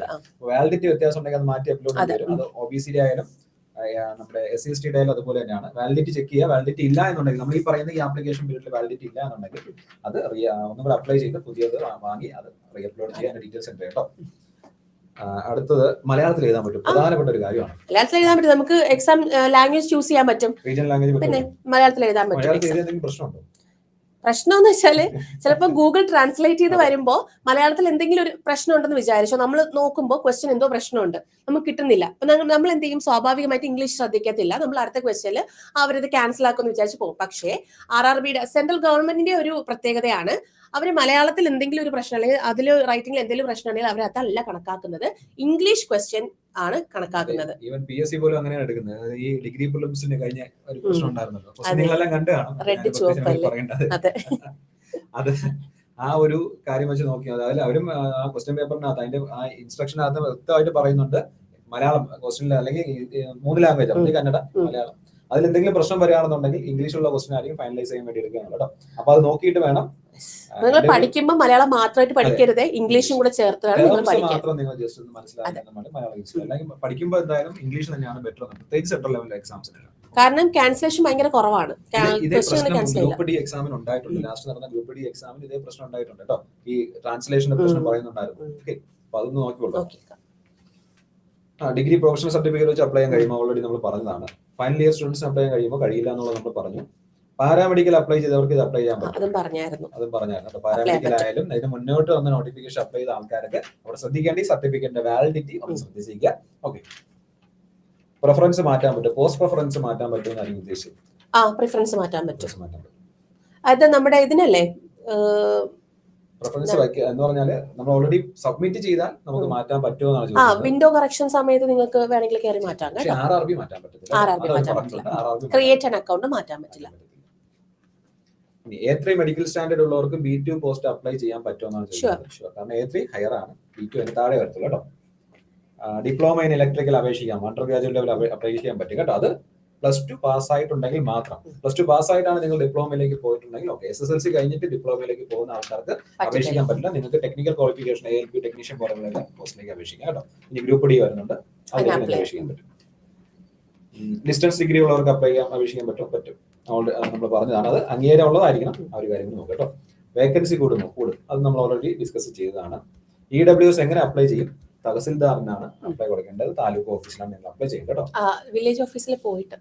വാലിഡിറ്റി വ്യത്യാസം ഉണ്ടെങ്കിൽ അത് മാറ്റി അപ്ലോഡ് ചെയ്യും. അത് OBC ആയാലും നമ്മുടെ SC/ST ആയാലും അതുപോലെ തന്നെയാണ്. വാലിഡിറ്റി ചെക്ക് ചെയ്യുക. വാലിഡിറ്റി ഇല്ല എന്നുണ്ടെങ്കിൽ നമ്മൾ ഈ പറയുന്ന ഈ ആപ്ലിക്കേഷൻ പീരീഡിൽ വാലിഡിറ്റി ഇല്ല എന്നുണ്ടെങ്കിൽ അത് ഒന്നും കൂടെ അപ്ലൈ ചെയ്ത് പുതിയത് വാങ്ങി അത് റീ അപ്ലോഡ് ചെയ്യാൻ ഡീറ്റെയിൽസ് ഉണ്ട് കേട്ടോ. അടുത്തത് മലയാളത്തിൽ എഴുതാൻ പറ്റും, പ്രധാനപ്പെട്ട ഒരു കാര്യമാണ്. മലയാളത്തിൽ എഴുതാൻ പറ്റും, നമുക്ക് എക്സാം ലാംഗ്വേജ് ചൂസ് ചെയ്യാൻ പറ്റും, റീജിയണൽ ലാംഗ്വേജ് പിന്നെ മലയാളത്തിൽ എഴുതാൻ പറ്റും. മലയാളത്തിൽ എന്തെങ്കിലും പ്രശ്നമുണ്ടോ? പ്രശ്നം എന്ന് വെച്ചാല് ചിലപ്പോൾ ഗൂഗിൾ ട്രാൻസ്ലേറ്റ് ചെയ്ത് വരുമ്പോൾ മലയാളത്തിൽ എന്തെങ്കിലും ഒരു പ്രശ്നം ഉണ്ടെന്ന് വിചാരിച്ചോ, നമ്മൾ നോക്കുമ്പോൾ ക്വസ്റ്റ്യൻ എന്തോ പ്രശ്നമുണ്ട്, നമുക്ക് കിട്ടുന്നില്ല. അപ്പൊ നമ്മൾ എന്ത് ചെയ്യും, സ്വാഭാവികമായിട്ട് ഇംഗ്ലീഷ് ശ്രദ്ധിക്കത്തില്ല, നമ്മൾ അടുത്ത ക്വസ്റ്റ്യനിൽ അവരത് ക്യാൻസൽ ആക്കുമെന്ന് വിചാരിച്ച് പോകും. പക്ഷേ RRBയുടെ സെൻട്രൽ ഗവൺമെന്റിന്റെ ഒരു പ്രത്യേകതയാണ്, അവർ മലയാളത്തിൽ എന്തെങ്കിലും ഒരു പ്രശ്നം അല്ലെങ്കിൽ അതിൽ റൈറ്റിംഗിൽ എന്തെങ്കിലും പ്രശ്നം ഉണ്ടെങ്കിൽ അവർ അതല്ല കണക്കാക്കുന്നത്, ഇംഗ്ലീഷ് ക്വസ്റ്റ്യൻ ആണ് കണക്കാക്കുന്നത്. ഈവൻ PSC പോലും അങ്ങനെയാണ് എടുക്കുന്നത്. ഈ ഡിഗ്രി പ്രിലിംസിന് കഴിഞ്ഞ ഒരു പ്രശ്നം ഉണ്ടായിരുന്നല്ലോ, ക്വസ്റ്റ്യനെല്ലാം കണ്ടു കാണും, റെഡ് ചുവപ്പല്ലേ. പറയേണ്ടത് അത് ആ ഒരു കാര്യം വെച്ച് നോക്കിയാൽ അതിൽ അവരും ആ ക്വസ്റ്റ്യൻ പേപ്പറിനകത്ത് അതിന്റെ ആ ഇൻസ്ട്രക്ഷനകത്ത് വ്യക്തമായിട്ട് പറയുന്നുണ്ട് മലയാളം ക്വസ്റ്റ്യനിൽ അല്ലെങ്കിൽ 3 ലാംഗ്വേജ് അല്ലെങ്കിൽ കന്നഡ മലയാളം അതിൽ എന്തെങ്കിലും പ്രശ്നം വരികയാണെന്നുണ്ടെങ്കിൽ ഇംഗ്ലീഷുള്ള ക്വസ്റ്റ്യൻ ആയിരിക്കും ഫൈനലൈസ് ചെയ്യാൻ വേണ്ടി എടുക്കുകയാണ് കേട്ടോ. അപ്പൊ അത് നോക്കിയിട്ട് വേണം നിങ്ങൾ പഠിക്കുമ്പോൾ മലയാളം മാത്രമായിട്ട് പഠിക്കരുത്, ഇംഗ്ലീഷും കൂടെ ചേർത്താണ് നിങ്ങൾ പഠിക്കുക. മാത്രം നിങ്ങൾ ജസ്റ്റ് ഒന്ന് മനസ്സിലാക്കാൻ മലയാളം യൂസ് ചെയ്യുക. അല്ലെങ്കിൽ പഠിക്കുമ്പോൾ എന്തായാലും ഇംഗ്ലീഷ് തന്നെയാണ് ബെറ്റർ, പ്രത്യേകിച്ച് സെൻട്രൽ ലെവൽ എക്സാംസിന്. കാരണം ക്യാൻസലേഷൻ ഭയങ്കര കുറവാണ്. ഇതേ പ്രശ്നം ഗ്രൂപ്പ് ഡി എക്സാമിന് ഉണ്ടായിട്ടുണ്ട്. ലാസ്റ്റ് നടന്ന ഗ്രൂപ്പ് ഡി എക്സാമിന് ഇതേ പ്രശ്നം ഉണ്ടായിട്ടുണ്ട് കേട്ടോ. ഈ ട്രാൻസ്ലേഷന്റെ പ്രശ്നം പറയുന്നുണ്ടായിരുന്നു. ഓക്കെ, അപ്പൊ അതൊന്ന് നോക്കിക്കോളൂ. ഡിഗ്രി പ്രൊഫഷണൽ സർട്ടിഫിക്കറ്റ് വെച്ച് അപ്ലൈ ചെയ്യാൻ കഴിയുമ്പോൾ ഓൾറെഡി നമ്മൾ പറഞ്ഞതാണ്. ഫൈനൽ ഇയർ സ്റ്റുഡൻസിന് അപ്ലൈ ചെയ്യാൻ കഴിയുമ്പോൾ കഴിയില്ല എന്നുള്ളത് നമ്മൾ പറഞ്ഞു. പാരാമെഡിക്കൽ അപ്ലൈ ചെയ്തവർക്ക് ഇത് അപ്ലൈ ചെയ്യാൻ പറ്റും, അതും പറഞ്ഞായിരുന്നു. പാരാമെഡിക്കൽ ആയാലും അതിന് മുന്നോട്ട് വന്ന നോട്ടിഫിക്കേഷൻ അപ്ലൈ ചെയ്ത ആൾക്കാരൊക്കെ അവിടെ ശ്രദ്ധിക്കേണ്ട ഈ സർട്ടിഫിക്കറ്റിന്റെ വാലിഡിറ്റി ഒന്ന് ശ്രദ്ധിച്ചിരിക്കുക. ഓക്കെ, പ്രിഫറൻസ് മാറ്റാൻ പറ്റും, പോസ്റ്റ് പ്രിഫറൻസ് മാറ്റാൻ പറ്റും എന്നാണ് ഉദ്ദേശിച്ചത്. പ്രിഫറൻസ് മാറ്റാൻ പറ്റും. അത് നമ്മുടെ ഇതിനല്ലേ പ്രിഫറൻസ് വയ്ക്കുക എന്ന് പറഞ്ഞാല് നമ്മൾ ഓൾറെഡി സബ്മിറ്റ് ചെയ്താൽ നമുക്ക് മാറ്റാൻ പറ്റുമെന്നാണ്. വിൻഡോ കറക്ഷൻ സമയത്ത് നിങ്ങൾക്ക് വേണമെങ്കിൽ കയറി മാറ്റാം. RRB മാറ്റാൻ പറ്റില്ല, ക്രിയേറ്റ് ആൻ അക്കൗണ്ട് മാറ്റാൻ പറ്റില്ല. A3 മെഡിക്കൽ സ്റ്റാൻഡേർഡ് ഉള്ളവർക്ക് B2 പോസ്റ്റ് അപ്ലൈ ചെയ്യാൻ പറ്റുമെന്നാണ് ചോദിച്ചത്. കാരണം A3 ഹയർ ആണ്, B2 അതിന് താഴെ വരത്തുള്ളൂ കേട്ടോ. ഡിപ്ലോമ ഇൻ ഇലക്ട്രിക്കൽ അപേക്ഷിക്കാം, അണ്ടർ ഗ്രാജുവേറ്റ് ലെവൽ അപ്ലൈ ചെയ്യാൻ പറ്റും കേട്ടോ. അത് +2 പാസ്സായിട്ടുണ്ടെങ്കിൽ മാത്രം. +2 പാസ്സായിട്ടാണ് നിങ്ങൾ ഡിപ്ലോമയിലേക്ക് പോയിട്ടുണ്ടെങ്കിൽ ഓക്കെ. SSLC കഴിഞ്ഞിട്ട് ഡിപ്ലോമയിലേക്ക് പോകുന്ന ആൾക്കാർക്ക് അപേക്ഷിക്കാൻ പറ്റില്ല. നിങ്ങൾക്ക് ടെക്നിക്കൽ ക്വാളിഫിക്കേഷൻ ALP ടെക്നീഷ്യൻ പോലുള്ള പോസ്റ്റിലേക്ക് അപേക്ഷിക്കാം കേട്ടോ. ഇനി ഗ്രൂപ്പ് ഡി വരുന്നുണ്ട്, അതിലേക്ക് അപേക്ഷിക്കാൻ പറ്റും. ഡിസ്റ്റൻസ് ഡിഗ്രി ഉള്ളവർക്ക് അപേക്ഷിക്കാൻ പറ്റും. നമ്മൾ പറഞ്ഞതാണ്, അത് അംഗീകാരം ഉള്ളതായിരിക്കണം. ആ ഒരു കാര്യം നോക്കാം കേട്ടോ. വേക്കൻസി കൂടും, അത് നമ്മൾ ഓൾറെഡി ഡിസ്കസ് ചെയ്തതാണ്. EWS എങ്ങനെ അപ്ലൈ ചെയ്യും? തഹസിൽദാറിനാണ് അപ്ലൈ കൊടുക്കേണ്ടത്, താലൂക്ക് ഓഫീസിലാണ് നിങ്ങൾ അപ്ലൈ ചെയ്യുന്നത് കേട്ടോ. വില്ലേജ് ഓഫീസിൽ പോയിട്ട്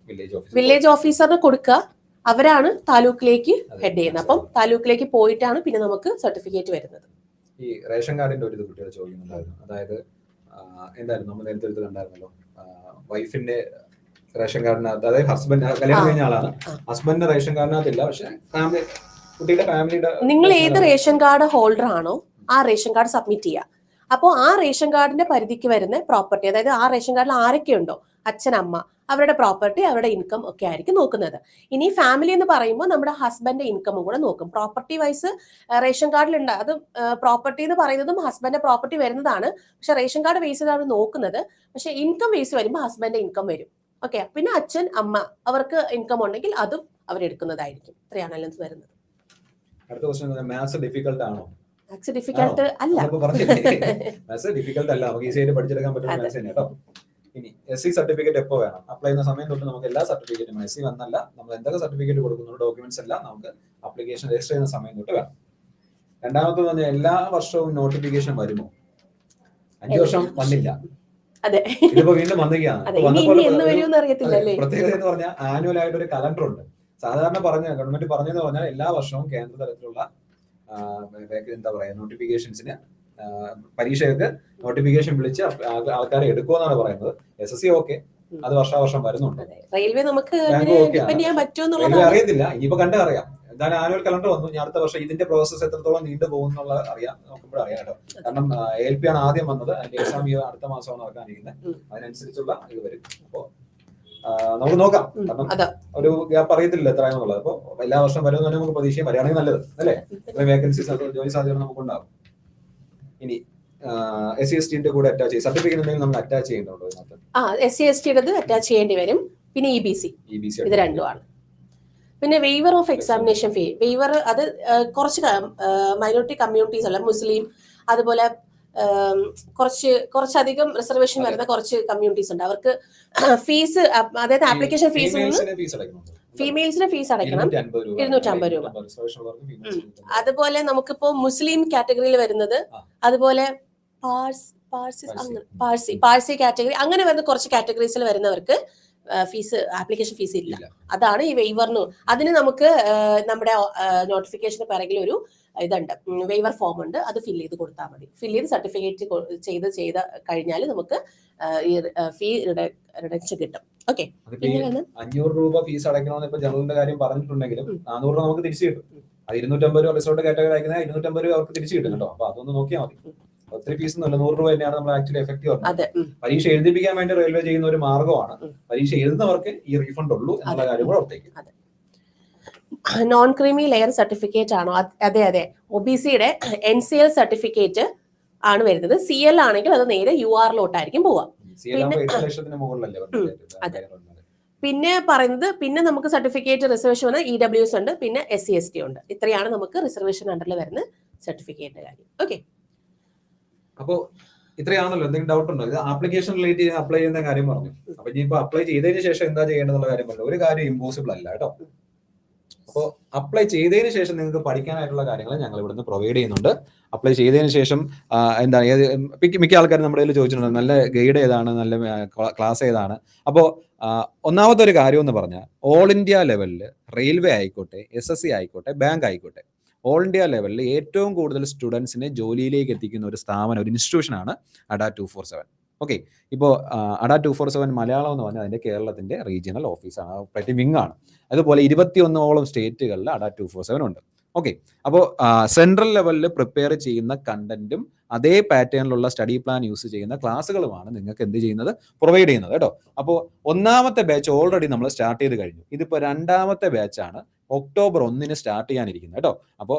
വില്ലേജ് ഓഫീസറിന് കൊടുക്കുക, അവരാണ് താലൂക്കിലേക്ക് ഹെഡ് ചെയ്യുന്നത്. അപ്പം താലൂക്കിലേക്ക് പോയിട്ടാണ് പിന്നെ നമുക്ക് സർട്ടിഫിക്കറ്റ് വരുന്നത്. ഈ റേഷൻ കാർഡിന്റെ ഒരു കുട്ടികൾ ചോദിക്കുന്നുണ്ടായിരുന്നു. അതായത് എന്തായാലും നമ്മൾ നേരത്തെ എടുത്ത് കണ്ടായിരുന്നല്ലോ, വൈഫിന്റെ റേഷൻ കാർഡിനകത്ത്, അതായത് ഹസ്ബൻഡ് കല്യാണം കഴിഞ്ഞ ആളാണ്, ഹസ്ബൻഡിന്റെ റേഷൻ കാർഡിനകത്തില്ല, പക്ഷെ ഫാമിലി കുട്ടിയുടെ ഫാമിലിയുടെ നിങ്ങൾ ഏത് റേഷൻ കാർഡ് ഹോൾഡർ ആണോ ആ റേഷൻ കാർഡ് സബ്മിറ്റ് ചെയ്യുക. അപ്പോൾ ആ റേഷൻ കാർഡിന്റെ പരിധിക്ക് വരുന്ന പ്രോപ്പർട്ടി, അതായത് ആ റേഷൻ കാർഡിൽ ആരൊക്കെയുണ്ടോ, അച്ഛൻ അമ്മ, അവരുടെ പ്രോപ്പർട്ടി, അവരുടെ ഇൻകം ഒക്കെ ആയിരിക്കും നോക്കുന്നത്. ഇനി ഫാമിലി എന്ന് പറയുമ്പോൾ നമ്മുടെ ഹസ്ബൻഡ് ഇൻകമും കൂടെ നോക്കും. പ്രോപ്പർട്ടി വൈസ് റേഷൻ കാർഡിലുണ്ട്, അത് പ്രോപ്പർട്ടി എന്ന് പറയുന്നതും ഹസ്ബൻഡിന്റെ പ്രോപ്പർട്ടി വരുന്നതാണ്. പക്ഷെ റേഷൻ കാർഡ് ബേസിലാണ് നോക്കുന്നത്. പക്ഷെ ഇൻകം ബേസ് വരുമ്പോൾ ഹസ്ബൻഡിന്റെ ഇൻകം വരും. ഓക്കെ, പിന്നെ അച്ഛൻ അമ്മ അവർക്ക് ഇൻകം ഉണ്ടെങ്കിൽ അതും അവരെടുക്കുന്നതായിരിക്കും. ഇത്രയാണ് അലവൻസ് വരുന്നത്. അടുത്ത ക്വസ്റ്റ്യൻ, മാത്സ് ഡിഫിക്കൽട്ട് ആണോ? മാത്സ് ഡിഫിക്കൽട്ട് അല്ല, മാത്സ് ഡിഫിക്കൽട്ട് അല്ല, നമുക്ക് ഈസിയായിട്ട് പഠിച്ചെടുക്കാൻ പറ്റുന്ന മാത്സ് തന്നെ കേട്ടോ. ഇനി SC സർട്ടിഫിക്കറ്റ് എപ്പോൾ വേണം? അപ്ലൈ ചെയ്യുന്ന സമയം തൊട്ട് നമുക്ക് എല്ലാ സർട്ടിഫിക്കറ്റും, SC വന്നല്ല, നമ്മൾ എന്തൊക്കെ സർട്ടിഫിക്കറ്റ് കൊടുക്കുന്നു ഡോക്യുമെന്റ്സ് എല്ലാം നമുക്ക് അപ്ലിക്കേഷൻ രജിസ്റ്റർ ചെയ്യുന്ന സമയം തൊട്ട് വേണം. രണ്ടാമത്തെ പറഞ്ഞാൽ എല്ലാ വർഷവും നോട്ടിഫിക്കേഷൻ വരുമോ? 5 വർഷം വന്നില്ല, ഇതിപ്പോ വീണ്ടും വന്നിരിക്കുകയാണ്. പ്രത്യേകത എന്ന് പറഞ്ഞാൽ ആനുവൽ ആയിട്ട് ഒരു കലണ്ടർ ഉണ്ട്. സാധാരണ ഗവൺമെന്റ് പറഞ്ഞെന്ന് പറഞ്ഞാൽ എല്ലാ വർഷവും കേന്ദ്ര തലത്തിലുള്ള എന്താ പറയാ നോട്ടിഫിക്കേഷൻസിന് പരീക്ഷകൾക്ക് നോട്ടിഫിക്കേഷൻ വിളിച്ച് ആൾക്കാരെ എടുക്കുമെന്നാണ് പറയുന്നത്. SSC ഓക്കെ, അത് വർഷാവർഷം വരുന്നുണ്ട്. റെയിൽവേ നമുക്ക് അറിയത്തില്ല, ഇനിയിപ്പോ കണ്ടറിയാം. എന്തായാലും ആനുവൽ കലണ്ടർ വന്നു. ഞാൻ അടുത്ത വർഷം ഇതിന്റെ പ്രോസസ് എത്രത്തോളം നീണ്ടു പോകുന്നുള്ള നോക്കുമ്പോൾ അറിയാം കേട്ടോ. കാരണം ALP ആണ് ആദ്യം വന്നത്, അതിന്റെ എക്സാം അടുത്ത മാസമാണ് നടക്കാനിരിക്കുന്നത്. അതിനനുസരിച്ചുള്ള ഇത് വരും. അപ്പോ നമുക്ക് നോക്കാം, കാരണം ഒരു ഗ്യാപ്പ് അറിയത്തില്ല എത്രയാണെന്നുള്ളത്. അപ്പൊ എല്ലാ വർഷം വരുമെന്ന് തന്നെ നമുക്ക് പ്രതീക്ഷയും വരികയാണെങ്കിൽ നല്ലത് അല്ലേ. വേക്കൻസീസ് ജോലി സാധ്യത നമുക്കുണ്ടാവും. ഇനി SC/ST കൂടെ അറ്റാച്ച് ചെയ്യും സർട്ടിഫിക്കറ്റ് എന്തെങ്കിലും നമ്മൾ അറ്റാച്ച് ചെയ്യേണ്ടതുണ്ടോ ഇതിനകത്ത്? SC/ST അറ്റാച്ച് ചെയ്യേണ്ടി വരും. പിന്നെ EBC ഇത് രണ്ടുമാണ്. പിന്നെ waiver of examination fee, waiver അത് കുറച്ച് മൈനോറിറ്റി കമ്മ്യൂണിറ്റീസ് അല്ല, മുസ്ലിം അതുപോലെ കുറച്ചധികം റിസർവേഷൻ വരുന്ന കുറച്ച് കമ്മ്യൂണിറ്റീസ് ഉണ്ട്. അവർക്ക് ഫീസ്, അതായത് ആപ്ലിക്കേഷൻ ഫീസ് ഫീമെയിൽസിന് ഫീസ് അടയ്ക്കണം 250 രൂപ. അതുപോലെ നമുക്കിപ്പോ മുസ്ലിം കാറ്റഗറിയിൽ വരുന്നത്, അതുപോലെ പാഴ്സി കാറ്റഗറി, അങ്ങനെ വരുന്ന കുറച്ച് കാറ്റഗറീസിൽ വരുന്നവർക്ക് ആപ്ലിക്കേഷൻ ഫീസ് ഇല്ല. അതാണ് ഈ വെയ്വറിന്. അതിന് നമുക്ക് നമ്മുടെ നോട്ടിഫിക്കേഷന് പിറകിൽ ഒരു ഇതുണ്ട്, വെയ്വർ ഫോം ഉണ്ട്. അത് ഫില്ല് ചെയ്ത് കൊടുത്താൽ മതി. ഫില്ല് ചെയ്ത് സർട്ടിഫിക്കറ്റ് ചെയ്ത് കഴിഞ്ഞാൽ നമുക്ക് ഈ ഫീ റിഡക്ഷൻ കിട്ടും. ഓക്കെ, 500 രൂപ ഫീസ് അടയ്ക്കണമെന്ന് ഇപ്പൊ ജനറലിന്റെ കാര്യം പറഞ്ഞിട്ടുണ്ടെങ്കിലും 400 രൂപ നമുക്ക് തിരിച്ചു കിട്ടും. 250 രൂപ റിസോർട്ട് കാറ്റഗറി അയക്കുന്ന 250 രൂപ അവർക്ക് തിരിച്ചു കിട്ടും കേട്ടോ. അപ്പൊ അതൊന്ന് നോക്കിയാൽ മതി. ഒത്തിരി ഫീസ് ഒന്നുമില്ല, 100 രൂപ തന്നെയാണ് നമ്മൾ ആക്ച്വലി എഫക്റ്റീവ് ആക്കുന്നത്. പരീക്ഷ എഴുതിപ്പിക്കാൻ വേണ്ടി റെയിൽവേ ചെയ്യുന്ന ഒരു മാർഗമാണ്. പരീക്ഷ എഴുതുന്നവർക്ക് ഈ റീഫണ്ട് ഉള്ളൂ എന്നുള്ള കാര്യം കൂടെ ഓർത്തേക്കും. നോൺ ക്രീമി ലെയർ സർട്ടിഫിക്കറ്റ് ആണോ? അതെ. ഒബിസിയുടെ NCL സർട്ടിഫിക്കറ്റ് ആണ് വരുന്നത്. CL ആണെങ്കിൽ അത് നേരെ UR-ലോട്ടായിരിക്കും പോവുക. പിന്നെ പറയുന്നത്, പിന്നെ നമുക്ക് സർട്ടിഫിക്കറ്റ് റിസർവേഷൻ വന്ന EWS ഉണ്ട്, പിന്നെ SC/ST ഉണ്ട്. ഇത്രയാണ് നമുക്ക് റിസർവേഷൻ അണ്ടറിൽ വരുന്ന സർട്ടിഫിക്കറ്റ് കാര്യം. ഓക്കെ, അപ്പോ ഇത്രയാണല്ലോ. എന്തെങ്കിലും ഡൗട്ട് ഉണ്ടോ? ഇത് ആപ്ലിക്കേഷൻ റിലേറ്റ് ചെയ്ത് അപ്ലൈ ചെയ്യുന്ന കാര്യം പറഞ്ഞു. അപ്പൊ ഇനിയിപ്പോ അപ്ലൈ ചെയ്തതിന് ശേഷം എന്താ ചെയ്യേണ്ടതെന്നുള്ള കാര്യം പറഞ്ഞു. ഒരു കാര്യം ഇമ്പോസിബിൾ അല്ല കേട്ടോ. അപ്പോൾ അപ്ലൈ ചെയ്തതിന് ശേഷം നിങ്ങൾക്ക് പഠിക്കാനായിട്ടുള്ള കാര്യങ്ങൾ ഞങ്ങൾ ഇവിടുന്ന് പ്രൊവൈഡ് ചെയ്യുന്നുണ്ട്. അപ്ലൈ ചെയ്തതിന് ശേഷം മിക്ക ആൾക്കാരും നമ്മുടെ കയ്യിൽ ചോദിച്ചിട്ടുണ്ട്, നല്ല ഗൈഡ് ഏതാണ്, നല്ല ക്ലാസ് ഏതാണ്. അപ്പോൾ ഒന്നാമത്തെ ഒരു കാര്യം എന്ന് പറഞ്ഞാൽ, ഓൾ ഇന്ത്യ ലെവലിൽ റെയിൽവേ ആയിക്കോട്ടെ, SSC ആയിക്കോട്ടെ, ബാങ്ക് ആയിക്കോട്ടെ, ഓൾ ഇന്ത്യ ലെവലിൽ ഏറ്റവും കൂടുതൽ സ്റ്റുഡൻസിനെ ജോലിയിലേക്ക് എത്തിക്കുന്ന ഒരു സ്ഥാപനം, ഒരു ഇൻസ്റ്റിറ്റ്യൂഷനാണ് ADA 247. ഓക്കെ, ഇപ്പോൾ ADA 247 മലയാളം എന്ന് പറഞ്ഞാൽ അതിൻ്റെ കേരളത്തിൻ്റെ റീജിയണൽ ഓഫീസാണ്, ഓപ്പറേറ്റീവ് വിങ് ആണ്. അതുപോലെ 21ഓളം സ്റ്റേറ്റുകളിൽ ADA 247 ഉണ്ട്. ഓക്കെ, അപ്പോൾ സെൻട്രൽ ലെവലിൽ പ്രിപ്പയർ ചെയ്യുന്ന കണ്ടന്റും അതേ പാറ്റേണിലുള്ള സ്റ്റഡി പ്ലാൻ യൂസ് ചെയ്യുന്ന ക്ലാസ്സുകളുമാണ് നിങ്ങൾക്ക് എന്ത് ചെയ്യുന്നത്, പ്രൊവൈഡ് ചെയ്യുന്നത് കേട്ടോ. അപ്പോൾ ഒന്നാമത്തെ ബാച്ച് ഓൾറെഡി നമ്മൾ സ്റ്റാർട്ട് ചെയ്ത് കഴിഞ്ഞു. ഇതിപ്പോൾ രണ്ടാമത്തെ ബാച്ചാണ് ഒക്ടോബർ 1 സ്റ്റാർട്ട് ചെയ്യാനിരിക്കുന്നത് കേട്ടോ. അപ്പോൾ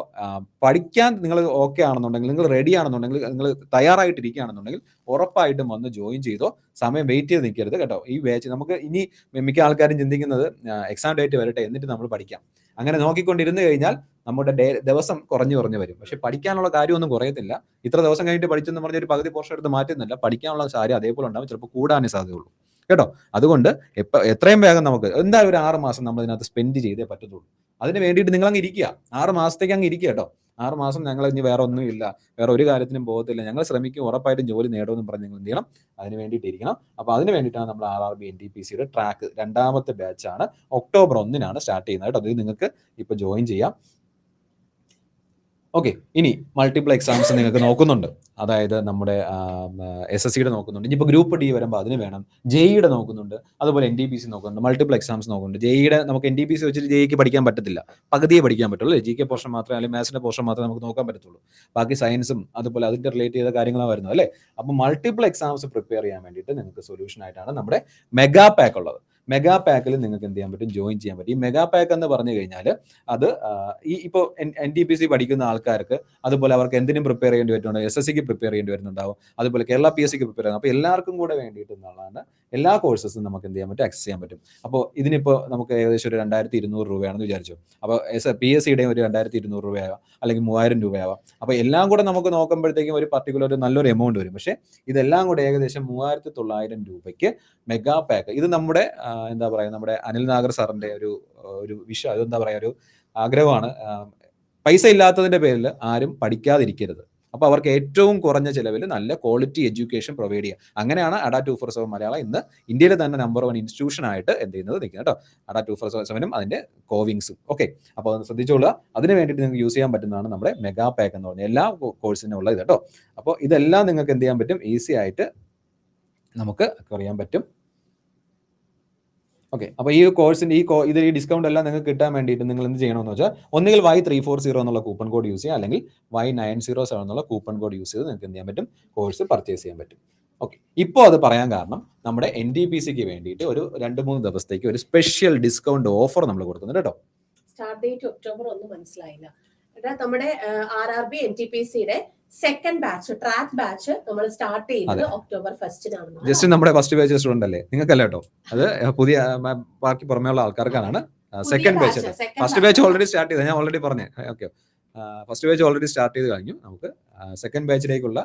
പഠിക്കാൻ നിങ്ങൾ ഓക്കെ ആണെന്നുണ്ടെങ്കിൽ, നിങ്ങൾ റെഡി ആണെന്നുണ്ടെങ്കിൽ, നിങ്ങൾ തയ്യാറായിട്ടിരിക്കുകയാണെന്നുണ്ടെങ്കിൽ ഉറപ്പായിട്ടും വന്ന് ജോയിൻ ചെയ്തോ. സമയം വെയിറ്റ് ചെയ്ത് നിൽക്കരുത് കേട്ടോ. ഈ ബാച്ച് നമുക്ക് ഇനി മിക്ക ആൾക്കാരും ചിന്തിക്കുന്നത് എക്സാം ഡേറ്റ് വരട്ടെ എന്നിട്ട് നമ്മൾ പഠിക്കാം. അങ്ങനെ നോക്കിക്കൊണ്ടിരുന്നു കഴിഞ്ഞാൽ നമ്മുടെ ദിവസം കുറഞ്ഞു വരും. പക്ഷെ പഠിക്കാനുള്ള കാര്യമൊന്നും കുറയത്തില്ല. ഇത്ര ദിവസം കഴിഞ്ഞിട്ട് പഠിച്ചെന്ന് പറഞ്ഞ ഒരു പകുതി പോർഷൻ എടുത്ത് മാറ്റുന്നില്ല. പഠിക്കാനുള്ള കാര്യം അതേപോലെ ഉണ്ടാവും, ചിലപ്പോൾ കൂടാനേ സാധ്യതയുള്ളൂ കേട്ടോ. അതുകൊണ്ട് എത്രയും വേഗം നമുക്ക് എന്തായാലും ഒരു 6 മാസം നമ്മൾ ഇതിനകത്ത് സ്പെൻഡ് ചെയ്തേ പറ്റത്തുള്ളൂ. അതിന് വേണ്ടിയിട്ട് നിങ്ങൾ അങ്ങ് ഇരിക്കുക, 6 മാസത്തേക്ക് അങ്ങ് ഇരിക്കുക കേട്ടോ. 6 മാസം ഞങ്ങൾ ഇനി വേറെ ഒന്നുമില്ല, വേറെ ഒരു കാര്യത്തിനും പോകത്തില്ല, ഞങ്ങൾ ശ്രമിക്കും, ഉറപ്പായിട്ടും ജോലി നേടുമെന്നും പറഞ്ഞ് നിങ്ങൾ എന്ത് ചെയ്യണം, അതിന് വേണ്ടിയിട്ട് ഇരിക്കണം. അപ്പോൾ അതിന് വേണ്ടിയിട്ടാണ് നമ്മൾ RRB NTPCയുടെ ട്രാക്ക് രണ്ടാമത്തെ ബാച്ചാണ് ഒക്ടോബർ 1 സ്റ്റാർട്ട് ചെയ്യുന്നത് കേട്ടോ. അത് നിങ്ങൾക്ക് ഇപ്പോൾ ജോയിൻ ചെയ്യാം. ഓക്കെ, ഇനി മൾട്ടിപ്പിൾ എക്സാംസ് നിങ്ങൾക്ക് നോക്കുന്നുണ്ട്. അതായത് നമ്മുടെ SSCയുടെ നോക്കുന്നുണ്ട്. ഇനിയിപ്പോൾ ഗ്രൂപ്പ് D വരുമ്പോൾ അതിന് വേണം. JEയുടെ നോക്കുന്നുണ്ട്, അതുപോലെ NTPC നോക്കുന്നുണ്ട്, മൾട്ടിപ്പിൾ എക്സാംസ് നോക്കുന്നുണ്ട്. JEയുടെ നമുക്ക് NTPC വെച്ചിട്ട് JEക്ക് പഠിക്കാൻ പറ്റത്തില്ല, പകുതിയെ പഠിക്കാൻ പറ്റുള്ളൂ. GK പോർഷൻ മാത്രമേ, അല്ലെങ്കിൽ മാത്സിന്റെ പോർഷൻ മാത്രമേ നമുക്ക് നോക്കാൻ പറ്റത്തുള്ളൂ. ബാക്കി സയൻസും അതുപോലെ അതിന്റെ റിലേറ്റ് ചെയ്ത കാര്യങ്ങളാണ് വരുന്നത് അല്ലേ. അപ്പോൾ മൾട്ടിപ്പിൾ എക്സാംസ് പ്രിപ്പയർ ചെയ്യാൻ വേണ്ടിയിട്ട് നിങ്ങൾക്ക് സൊല്യൂഷൻ ആയിട്ടാണ് നമ്മുടെ മെഗാ പാക്ക് ഉള്ളത്. മെഗാ പാക്കിൽ നിങ്ങൾക്ക് എന്ത് ചെയ്യാൻ പറ്റും, ജോയിൻ ചെയ്യാൻ പറ്റും. ഈ മെഗാ പാക്ക് എന്ന് പറഞ്ഞു കഴിഞ്ഞാൽ അത് ഇപ്പോൾ NTPC പഠിക്കുന്ന ആൾക്കാർക്ക്, അതുപോലെ അവർക്ക് എന്തിനും പ്രിപ്പയർ ചെയ്യേണ്ടി വരുന്നുണ്ട്, SSCക്ക് പ്രിപ്പയർ ചെയ്യേണ്ടി വരുന്നുണ്ടാവും, അതുപോലെ കേരള PSCക്ക് പ്രിപ്പയർ ചെയ്യുന്നത്. അപ്പോൾ എല്ലാവർക്കും കൂടെ വേണ്ടിയിട്ട് എന്നുള്ളതാണ് എല്ലാ കോഴ്സസും നമുക്ക് എന്ത് ചെയ്യാൻ പറ്റും, ആക്സസ് ചെയ്യാൻ പറ്റും. അപ്പോൾ ഇതിനിപ്പോൾ നമുക്ക് ഏകദേശം ഒരു 2200 രൂപയാണെന്ന് വിചാരിച്ചു. അപ്പോൾ PSCയുടെയും ഒരു 2200 രൂപയാവാം, അല്ലെങ്കിൽ 3000 രൂപയാവാം. അപ്പോൾ എല്ലാം കൂടെ നമുക്ക് നോക്കുമ്പോഴത്തേക്കും ഒരു പർട്ടിക്കുലർ നല്ലൊരു എമൗണ്ട് വരും. പക്ഷേ ഇതെല്ലാം കൂടെ ഏകദേശം 3900 രൂപയ്ക്ക് മെഗാ പാക്ക്. ഇത് നമ്മുടെ എന്താ പറയുക, നമ്മുടെ അനിൽ നാഗർ സാറിന്റെ ഒരു വിഷയം, അതെന്താ പറയുക, ഒരു ആഗ്രഹമാണ്. പൈസ ഇല്ലാത്തതിന്റെ പേരിൽ ആരും പഠിക്കാതിരിക്കരുത്. അപ്പോൾ അവർക്ക് ഏറ്റവും കുറഞ്ഞ ചിലവിൽ നല്ല ക്വാളിറ്റി എഡ്യൂക്കേഷൻ പ്രൊവൈഡ് ചെയ്യുക. അങ്ങനെയാണ് ADA 247 മലയാളം ഇന്ന് ഇന്ത്യയിലെ തന്നെ നമ്പർ 1 ഇൻസ്റ്റിറ്റ്യൂഷൻ ആയിട്ട് എന്ത് ചെയ്യുന്നത്, നിൽക്കുന്നത് കേട്ടോ. ADA 247 അതിന്റെ കോവിങ്സും. ഓക്കെ, അപ്പോൾ അത് ശ്രദ്ധിച്ചോളുക. അതിന് വേണ്ടിയിട്ട് നിങ്ങൾക്ക് യൂസ് ചെയ്യാൻ പറ്റുന്നതാണ് നമ്മുടെ മെഗാ പാക്ക് എന്ന് പറഞ്ഞാൽ എല്ലാ കോഴ്സിനും ഉള്ളത് കേട്ടോ. അപ്പോൾ ഇതെല്ലാം നിങ്ങൾക്ക് എന്ത് ചെയ്യാൻ പറ്റും, ഈസി ആയിട്ട് നമുക്ക് അറിയാൻ പറ്റും. ഓക്കെ, അപ്പോൾ ഈ കോഴ്സിന്റെ ഈ ഡിസ്കൗണ്ട് എല്ലാം നിങ്ങൾക്ക് കിട്ടാൻ വേണ്ടിയിട്ട് നിങ്ങൾ എന്ത് ചെയ്യണമെന്ന് വെച്ചാൽ, ഒന്നുകിൽ Y340 എന്നുള്ള കൂപ്പൺ കോഡ് യൂസ് ചെയ്യുക, അല്ലെങ്കിൽ Y907 എന്നുള്ള കൂപ്പൺ കോഡ് യൂസ് ചെയ്ത് നിങ്ങൾക്ക് എന്ത് ചെയ്യാൻ പറ്റും, കോഴ്സ് പർച്ചേസ് ചെയ്യാൻ പറ്റും. ഓക്കെ, ഇപ്പോൾ അത് പറയാൻ കാരണം നമ്മുടെ NTPCക്ക് വേണ്ടിയിട്ട് ഒരു 2-3 ദിവസത്തേക്ക് ഒരു സ്പെഷ്യൽ ഡിസ്കൗണ്ട് ഓഫർ നമ്മൾ കൊടുക്കുന്നുണ്ട് കേട്ടോ. സ്റ്റാർട്ട് ഡേറ്റ് ഒക്ടോബർ 1 മനസ്സിലായില്ല. നമ്മുടെ RRB NTPCയുടെ സെക്കൻഡ് ബാച്ച്, ട്രാക്ക് ബാച്ച് നമ്മൾ സ്റ്റാർട്ട് ചെയ്യുന്നത് ഒക്ടോബർ 1 ജസ്റ്റ് നമ്മുടെ ഫസ്റ്റ് ബാച്ച് സ്റ്റുഡന്റ് അല്ലേ, നിങ്ങൾക്കല്ല കേട്ടോ. അത് പുതിയ ബാക്കി പുറമെയുള്ള ആൾക്കാർക്കാണ് second batch. First batch already start ചെയ്ത്, ഞാൻ ഓൾറെഡി പറഞ്ഞു. Okay, first batch already start ചെയ്ത് കഴിഞ്ഞു. നമുക്ക് സെക്കൻഡ് ബാച്ചിലേക്കുള്ള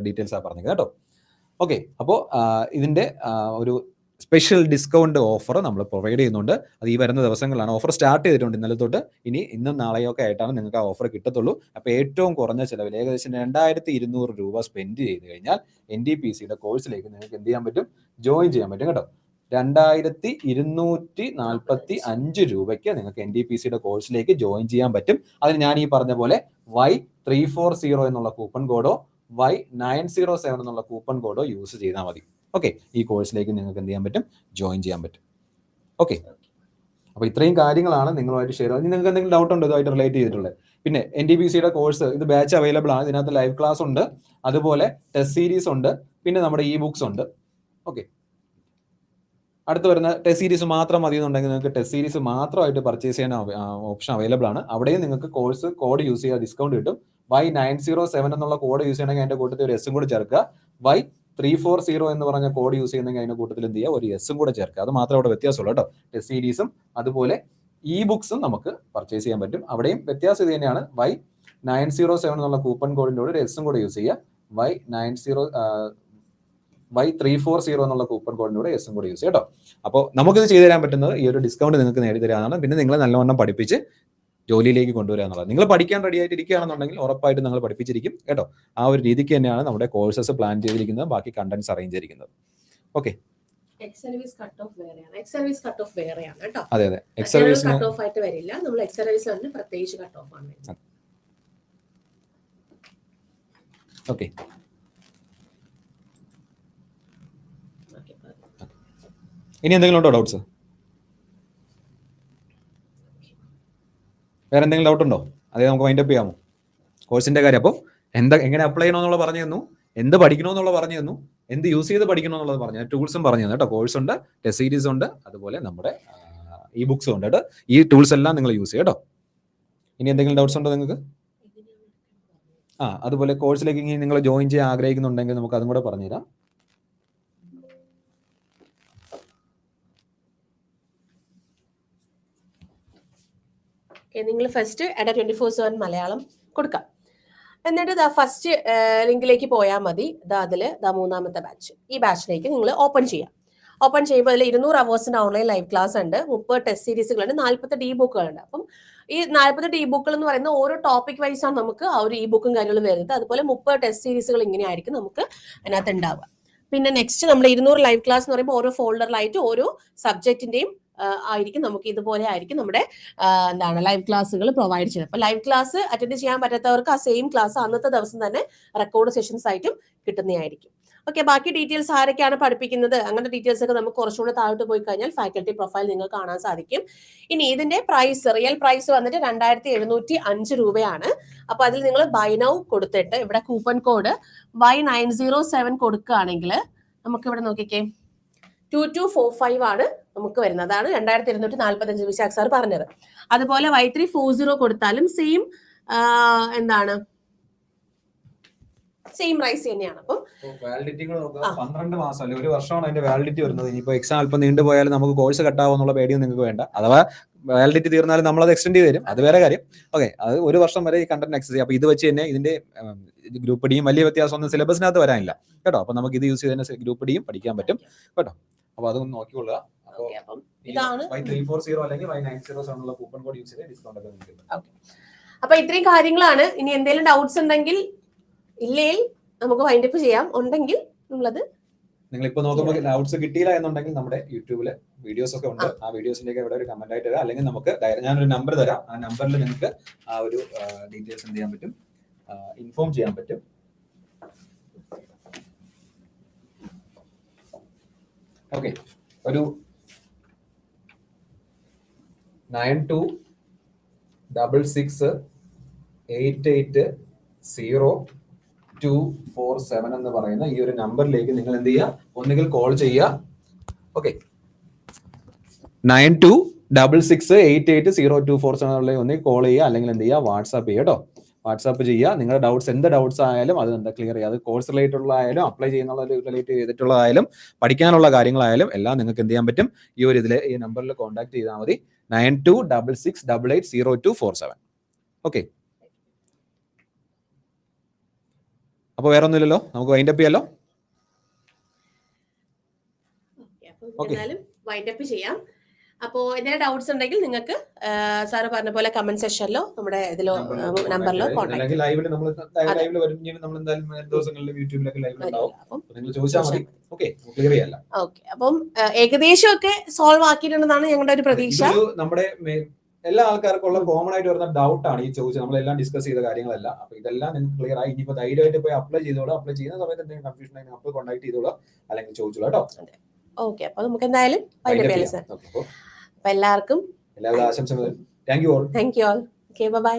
ഡീറ്റെയിൽസാണ് പറഞ്ഞത് കേട്ടോ. ഓക്കെ, അപ്പോൾ ഇതിൻ്റെ ഒരു സ്പെഷ്യൽ ഡിസ്കൗണ്ട് ഓഫർ നമ്മൾ പ്രൊവൈഡ് ചെയ്യുന്നുണ്ട്. അത് ഈ വരുന്ന ദിവസങ്ങളാണ്. ഓഫർ സ്റ്റാർട്ട് ചെയ്തിട്ടുണ്ട് ഇന്നലെ തൊട്ട്. ഇന്നും നാളെയോ ഒക്കെ ആയിട്ടാണ് നിങ്ങൾക്ക് ആ ഓഫർ കിട്ടത്തുള്ളൂ. അപ്പോൾ ഏറ്റവും കുറഞ്ഞ ചിലവിൽ ഏകദേശം 2200 രൂപ സ്പെൻഡ് ചെയ്ത് കഴിഞ്ഞാൽ NTPCയുടെ കോഴ്സിലേക്ക് നിങ്ങൾക്ക് എന്ത് ചെയ്യാൻ പറ്റും? ജോയിൻ ചെയ്യാൻ പറ്റും കേട്ടോ. 2245 രൂപയ്ക്ക് നിങ്ങൾക്ക് NTPCയുടെ കോഴ്സിലേക്ക് ജോയിൻ ചെയ്യാൻ പറ്റും. അതിന് ഞാൻ ഈ പറഞ്ഞ പോലെ Y340 എന്നുള്ള കൂപ്പൺ കോഡോ Y907 എന്നുള്ള കൂപ്പൺ കോഡോ യൂസ് ചെയ്താൽ മതി. ഓക്കെ, ഈ കോഴ്സിലേക്ക് നിങ്ങൾക്ക് എന്ത് ചെയ്യാൻ പറ്റും? ജോയിൻ ചെയ്യാൻ പറ്റും. ഓക്കെ, അപ്പോൾ ഇത്രയും കാര്യങ്ങളാണ് നിങ്ങളുമായിട്ട് ഷെയർ ചെയ്യുന്നത്. നിങ്ങൾക്ക് എന്തെങ്കിലും ഡൗട്ട് ഉണ്ടോ ഇതുമായിട്ട് റിലേറ്റ് ചെയ്തിട്ടുള്ളത്? പിന്നെ NTPCയുടെ കോഴ്സ് ഇത് ബാച്ച് അവൈലബിൾ ആണ്. ഇതിനകത്ത് ലൈവ് ക്ലാസ് ഉണ്ട്, അതുപോലെ ടെസ്റ്റ് സീരീസ് ഉണ്ട്, പിന്നെ നമ്മുടെ ബുക്സ് ഉണ്ട്. ഓക്കെ, അടുത്ത് വരുന്ന ടെസ്റ്റ് സീരീസ് മാത്രം മതി എന്നുണ്ടെങ്കിൽ നിങ്ങൾക്ക് ടെസ്റ്റ് സീരീസ് മാത്രമായിട്ട് പർച്ചേസ് ചെയ്യാൻ ഓപ്ഷൻ അവൈലബിൾ ആണ്. അവിടെയും നിങ്ങൾക്ക് കോഴ്സ് കോഡ് യൂസ് ചെയ്യുക, ഡിസ്കൗണ്ട് കിട്ടും. Y907 എന്നുള്ള കോഡ് യൂസ് ചെയ്യണമെങ്കിൽ അതിന്റെ കൂട്ടത്തിൽ ഒരു എസും കൂടെ ചേർക്കുക. Y340 എന്ന് പറഞ്ഞ കോഡ് യൂസ് ചെയ്യുന്നെങ്കിൽ അതിന്റെ കൂട്ടത്തിൽ എന്ത് ചെയ്യുക? ഒരു എസും കൂടെ ചേർക്കുക. അത് മാത്രമേ അവിടെ വ്യത്യാസമുള്ളൂ കേട്ടോ. ടെസ്റ്റ് സീരീസും അതുപോലെ ബുക്സും നമുക്ക് പർച്ചേസ് ചെയ്യാൻ പറ്റും. അവിടെയും വ്യത്യാസം ഇത് തന്നെയാണ്. Y907 എന്നുള്ള കൂപ്പൺ കോഡിന്റെ കൂടെ ഒരു എസും കൂടെ യൂസ് ചെയ്യുക. Y340 എന്നുള്ള കൂപ്പൺ കോഡിന്റെ കൂടെ എസും കൂടെ യൂസ് ചെയ്യുക കേട്ടോ. അപ്പോൾ നമുക്കിത് ചെയ്തു തരാൻ പറ്റുന്നത് ഈ ഒരു ഡിസ്കൗണ്ട് നിങ്ങൾക്ക് നേടിത്തരാനാണ്. പിന്നെ നിങ്ങളെ നല്ലവണ്ണം പഠിപ്പിച്ച് ജോലിയിലേക്ക് കൊണ്ടുവരിക എന്നുള്ളത്. നിങ്ങൾ പഠിക്കാൻ റെഡി ആയിട്ട് ഇരിക്കുകയാണെന്നുണ്ടെങ്കിൽ ഉറപ്പായിട്ടും നിങ്ങൾ പഠിപ്പിച്ചിരിക്കും കേട്ടോ. ആ ഒരു രീതിക്ക് തന്നെയാണ് നമ്മുടെ കോഴ്സസ് പ്ലാൻ ചെയ്തിരിക്കുന്നത്, ബാക്കി കണ്ടന്റ്സ് അറേഞ്ച് ചെയ്തിരിക്കുന്നത്. ഓക്കെ, അതെ അതെ, എക്സർവീസിന് കട്ട് ഓഫ് ആയിട്ട് വരില്ല. നമ്മൾ എക്സർവീസിന് പ്രത്യേകിച്ച് കട്ട് ഓഫ് ആണ്. ഓക്കെ, ഇനി എന്തെങ്കിലും ഉണ്ടോ ഡൗട്ട്സ്? വേറെ എന്തെങ്കിലും ഡൗട്ട് ഉണ്ടോ? അതേ നമുക്ക് വൈൻഡപ്പ് ചെയ്യാമോ കോഴ്സിന്റെ കാര്യം? അപ്പോൾ എങ്ങനെ അപ്ലൈ ചെയ്യണമെന്നുള്ള പറഞ്ഞു തന്നു, എന്ത് പഠിക്കണമെന്നുള്ള പറഞ്ഞു തന്നു, എന്ത് യൂസ് ചെയ്ത് പഠിക്കണമെന്നുള്ളത് പറഞ്ഞു, ടൂൾസും പറഞ്ഞു തന്നു കേട്ടോ. കോഴ്സ് ഉണ്ട്, ടെസ്റ്റ് സീരീസ് ഉണ്ട്, അതുപോലെ നമ്മുടെ ബുക്സും ഉണ്ട് കേട്ടോ. ഈ ടൂൾസ് എല്ലാം നിങ്ങൾ യൂസ് ചെയ്യുക കേട്ടോ. ഇനി എന്തെങ്കിലും ഡൗട്ട്സ് ഉണ്ടോ നിങ്ങൾക്ക്? അതുപോലെ കോഴ്സിലേക്ക് ഇനി നിങ്ങൾ ജോയിൻ ചെയ്യാൻ ആഗ്രഹിക്കുന്നുണ്ടെങ്കിൽ നമുക്ക് അതും കൂടെ പറഞ്ഞുതരാം. നിങ്ങൾ ഫസ്റ്റ് എഡ 24/7 മലയാളം കൊടുക്കാം. എന്നിട്ട് ഫസ്റ്റ് ലിങ്കിലേക്ക് പോയാൽ മതി. അതിൽ മൂന്നാമത്തെ ബാച്ച്, ഈ ബാച്ചിലേക്ക് നിങ്ങൾ ഓപ്പൺ ചെയ്യാം. ഓപ്പൺ ചെയ്യുമ്പോൾ അതിൽ 200 അവേഴ്സിന്റെ ഓൺലൈൻ ലൈവ് ക്ലാസ് ഉണ്ട്, 30 ടെസ്റ്റ് സീരീസുകളുണ്ട്, 40 ബുക്കുകളുണ്ട്. അപ്പം ഈ 40 ബുക്കുകൾ എന്ന് പറയുന്ന ഓരോ ടോപ്പിക് വൈസ് ആണ് നമുക്ക് ആ ഒരു ബുക്കും കാര്യങ്ങളും വരുന്നത്. അതുപോലെ 30 ടെസ്റ്റ് സീരീസുകൾ ഇങ്ങനെയായിരിക്കും നമുക്ക് അതിനകത്ത് ഉണ്ടാവുക. പിന്നെ നെക്സ്റ്റ് നമ്മുടെ 200 ലൈവ് ക്ലാസ് എന്ന് പറയുമ്പോൾ ഓരോ ഫോൾഡറിലായിട്ട് ഓരോ സബ്ജക്റ്റിന്റെയും ആയിരിക്കും നമുക്ക് ഇതുപോലെ ആയിരിക്കും നമ്മുടെ ലൈവ് ക്ലാസ്സുകൾ പ്രൊവൈഡ് ചെയ്യുന്നത്. അപ്പൊ ലൈവ് ക്ലാസ് അറ്റൻഡ് ചെയ്യാൻ പറ്റാത്തവർക്ക് ആ സെയിം ക്ലാസ് അന്നത്തെ ദിവസം തന്നെ റെക്കോർഡ് സെഷൻസ് ആയിട്ടും കിട്ടുന്നതായിരിക്കും. ഓക്കെ, ബാക്കി ഡീറ്റെയിൽസ് ആരൊക്കെയാണ് പഠിപ്പിക്കുന്നത് അങ്ങനത്തെ ഡീറ്റെയിൽസ് ഒക്കെ നമുക്ക് കുറച്ചുകൂടെ താഴോട്ട് പോയി കഴിഞ്ഞാൽ ഫാക്കൽറ്റി പ്രൊഫൈൽ നിങ്ങൾക്ക് കാണാൻ സാധിക്കും. ഇനി ഇതിന്റെ പ്രൈസ്, റിയൽ പ്രൈസ് വന്നിട്ട് 2705 രൂപയാണ്. അപ്പൊ അതിൽ നിങ്ങൾ ബൈ നൗ കൊടുത്തിട്ട് ഇവിടെ കൂപ്പൺ കോഡ് Y907 കൊടുക്കുകയാണെങ്കിൽ നമുക്ക് ഇവിടെ നോക്കിക്കേ 2245 ആണ് നമുക്ക് വരുന്നത്. അതാണ് 2245 വിശാഖ് സാർ പറഞ്ഞത്. അതുപോലെ Y340 കൊടുത്താലും സെയിം സെയിം പ്രൈസ് തന്നെയാണ്. അപ്പം വാലിഡിറ്റി 12 മാസം അല്ലെ, ഒരു വർഷമാണ് അതിന്റെ വാലിഡിറ്റി വരുന്നത്. ഇനിയിപ്പോ എക്സാം അല്പം നീണ്ടുപോയാലും നമുക്ക് കോഴ്സ് കട്ടാവുന്നുള്ള പേടിയും നിങ്ങൾക്ക് വേണ്ട. അഥവാ വാലിഡിറ്റി തീർന്നാലും നമ്മളത് എക്സ്റ്റെൻഡ് ചെയ്ത് തരും, അത് വേറെ കാര്യം. ഓക്കെ, അത് ഒരു വർഷം വരെ ഈ കണ്ടന്റ് ആക്സസ് ചെയ്യും. അപ്പൊ ഇത് വെച്ച് തന്നെ ഇതിന്റെ ഗ്രൂപ്പ് ഡിയും വലിയ വ്യത്യാസമൊന്നും സിലബസിനകത്ത് വരാനില്ല കേട്ടോ. അപ്പൊ നമുക്ക് ഇത് യൂസ് ചെയ്ത് തന്നെ ഗ്രൂപ്പ് ഡിയും പഠിക്കാൻ പറ്റും കേട്ടോ. അപ്പൊ അതൊന്ന് നോക്കിക്കൊള്ളുക. Y340 അല്ലെങ്കിൽ Y907 കൂപ്പൺ കോഡ് യൂസ് ചെയ്ത് ഡിസ്കൗണ്ട് ഒക്കെ കിട്ടും. അപ്പൊ ഇത്രയും കാര്യങ്ങളാണ്. ഇനി എന്തെങ്കിലും ഡൗട്ട്സ് ഉണ്ടെങ്കിൽ ഇല്ലെങ്കിൽ നമുക്ക് വൈൻഡപ്പ് ചെയ്യാം, ഉണ്ടെങ്കിൽ നമ്മളത് നിങ്ങളിപ്പോ നോക്കുമ്പോൾ ഡൗട്ട്സ് കിട്ടിയില്ല എന്നുണ്ടെങ്കിൽ നമ്മുടെ യൂട്യൂബില് വീഡിയോസ് ഒക്കെ ഉണ്ട്. ആ വീഡിയോസിന്റെ ഇവിടെ ഒരു കമന്റ് ആയിട്ട് തരാം, അല്ലെങ്കിൽ നമുക്ക് ഞാനൊരു നമ്പർ തരാം. ആ നമ്പറിൽ നിങ്ങൾക്ക് ആ ഒരു ഡീറ്റെയിൽസ് എന്ത് ചെയ്യാൻ പറ്റും, ഇൻഫോം ചെയ്യാൻ പറ്റും. ഓക്കെ, ഒരു 9266880247 എന്ന് പറയുന്ന ഈ ഒരു നമ്പറിലേക്ക് നിങ്ങൾ എന്ത് ചെയ്യുക, ഒന്നുകിൽ കോൾ ചെയ്യുക. ഓക്കെ, 9266880247 ഒന്നുകിൽ കോൾ ചെയ്യുക, അല്ലെങ്കിൽ എന്ത് ചെയ്യുക, വാട്സാപ്പ് ചെയ്യുക കേട്ടോ. വാട്സാപ്പ് ചെയ്യുക. നിങ്ങളുടെ ഡൗട്ട്സ്, എന്ത് ഡൗട്ട്സ് ആയാലും അത് എന്താ ക്ലിയർ ചെയ്യുക. അത് കോഴ്സ് റിലേറ്റഡ് ആയാലും അപ്ലൈ ചെയ്യുന്ന റിലേറ്റ് ചെയ്തിട്ടുള്ളതായാലും പഠിക്കാനുള്ള കാര്യങ്ങളായാലും എല്ലാം നിങ്ങൾക്ക് എന്ത് ചെയ്യാൻ പറ്റും, ഈ ഒരു ഈ നമ്പറിൽ കോൺടാക്ട് ചെയ്താൽ മതി. 9266880247. ഓക്കെ, അപ്പോൾ വേറെ ഒന്നുമില്ലല്ലോ, നമുക്ക് വൈൻഡ് അപ്പ് ചെയ്യാലോ. അപ്പോൾ എന്നാലും വൈൻഡ് അപ്പ് ചെയ്യാം. അപ്പോൾ എന്തെങ്കിലും ഡൗട്ട്സ് ഉണ്ടെങ്കിൽ നിങ്ങൾക്ക് സാറ് പറഞ്ഞ പോലെ കമന്റ് സെക്ഷനിലോ നമ്മുടെ ഇതിലോ നമ്പറിലോ കോൺടാക്ട് ലൈവിൽ നമ്മൾ ലൈവിൽ വരും. നമ്മൾ എന്തായാലും ദിവസങ്ങളിൽ യൂട്യൂബിലൊക്കെ ലൈവിൽ ഉണ്ടാവും. നിങ്ങൾ ചോദിച്ചാൽ മതി. ഓക്കെ, ക്ലിയർ ചെയ്യാം. ഓക്കെ, അപ്പം ഏകദേശം ഒക്കെ സോൾവ് ആക്കിയിട്ടുണ്ടെന്നാണ് ഞങ്ങളുടെ ഒരു പ്രതീക്ഷ. നമ്മുടെ എല്ലാ ആൾക്കാർക്കും ഉള്ള കോമൺ ആയിട്ട് വരുന്ന ഡൗട്ട് ആണ് ഈ ചോദിച്ചത്. നമ്മളെല്ലാം ഡിസ്കസ് ചെയ്ത കാര്യങ്ങളല്ല. അപ്പൊ ഇതെല്ലാം നിങ്ങൾക്ക് ക്ലിയർ ആയി. ഇനിയിപ്പോൾ ധൈര്യമായിട്ട് പോയി അപ്ലൈ ചെയ്തോളൂ. അപ്ലൈ ചെയ്യുന്ന സമയത്ത് എന്തെങ്കിലും കൺഫ്യൂഷൻ ആയി അപ്പോൾ കോൺടാക്ട് ചെയ്തോളൂ, അല്ലെങ്കിൽ ചോദിച്ചോളൂ കേട്ടോ. ഓക്കെ, അപ്പൊ നമുക്ക് എന്തായാലും അപ്പൊ എല്ലാവർക്കും എല്ലാവിധ ആശംസകളും. Thank you all. Okay, by.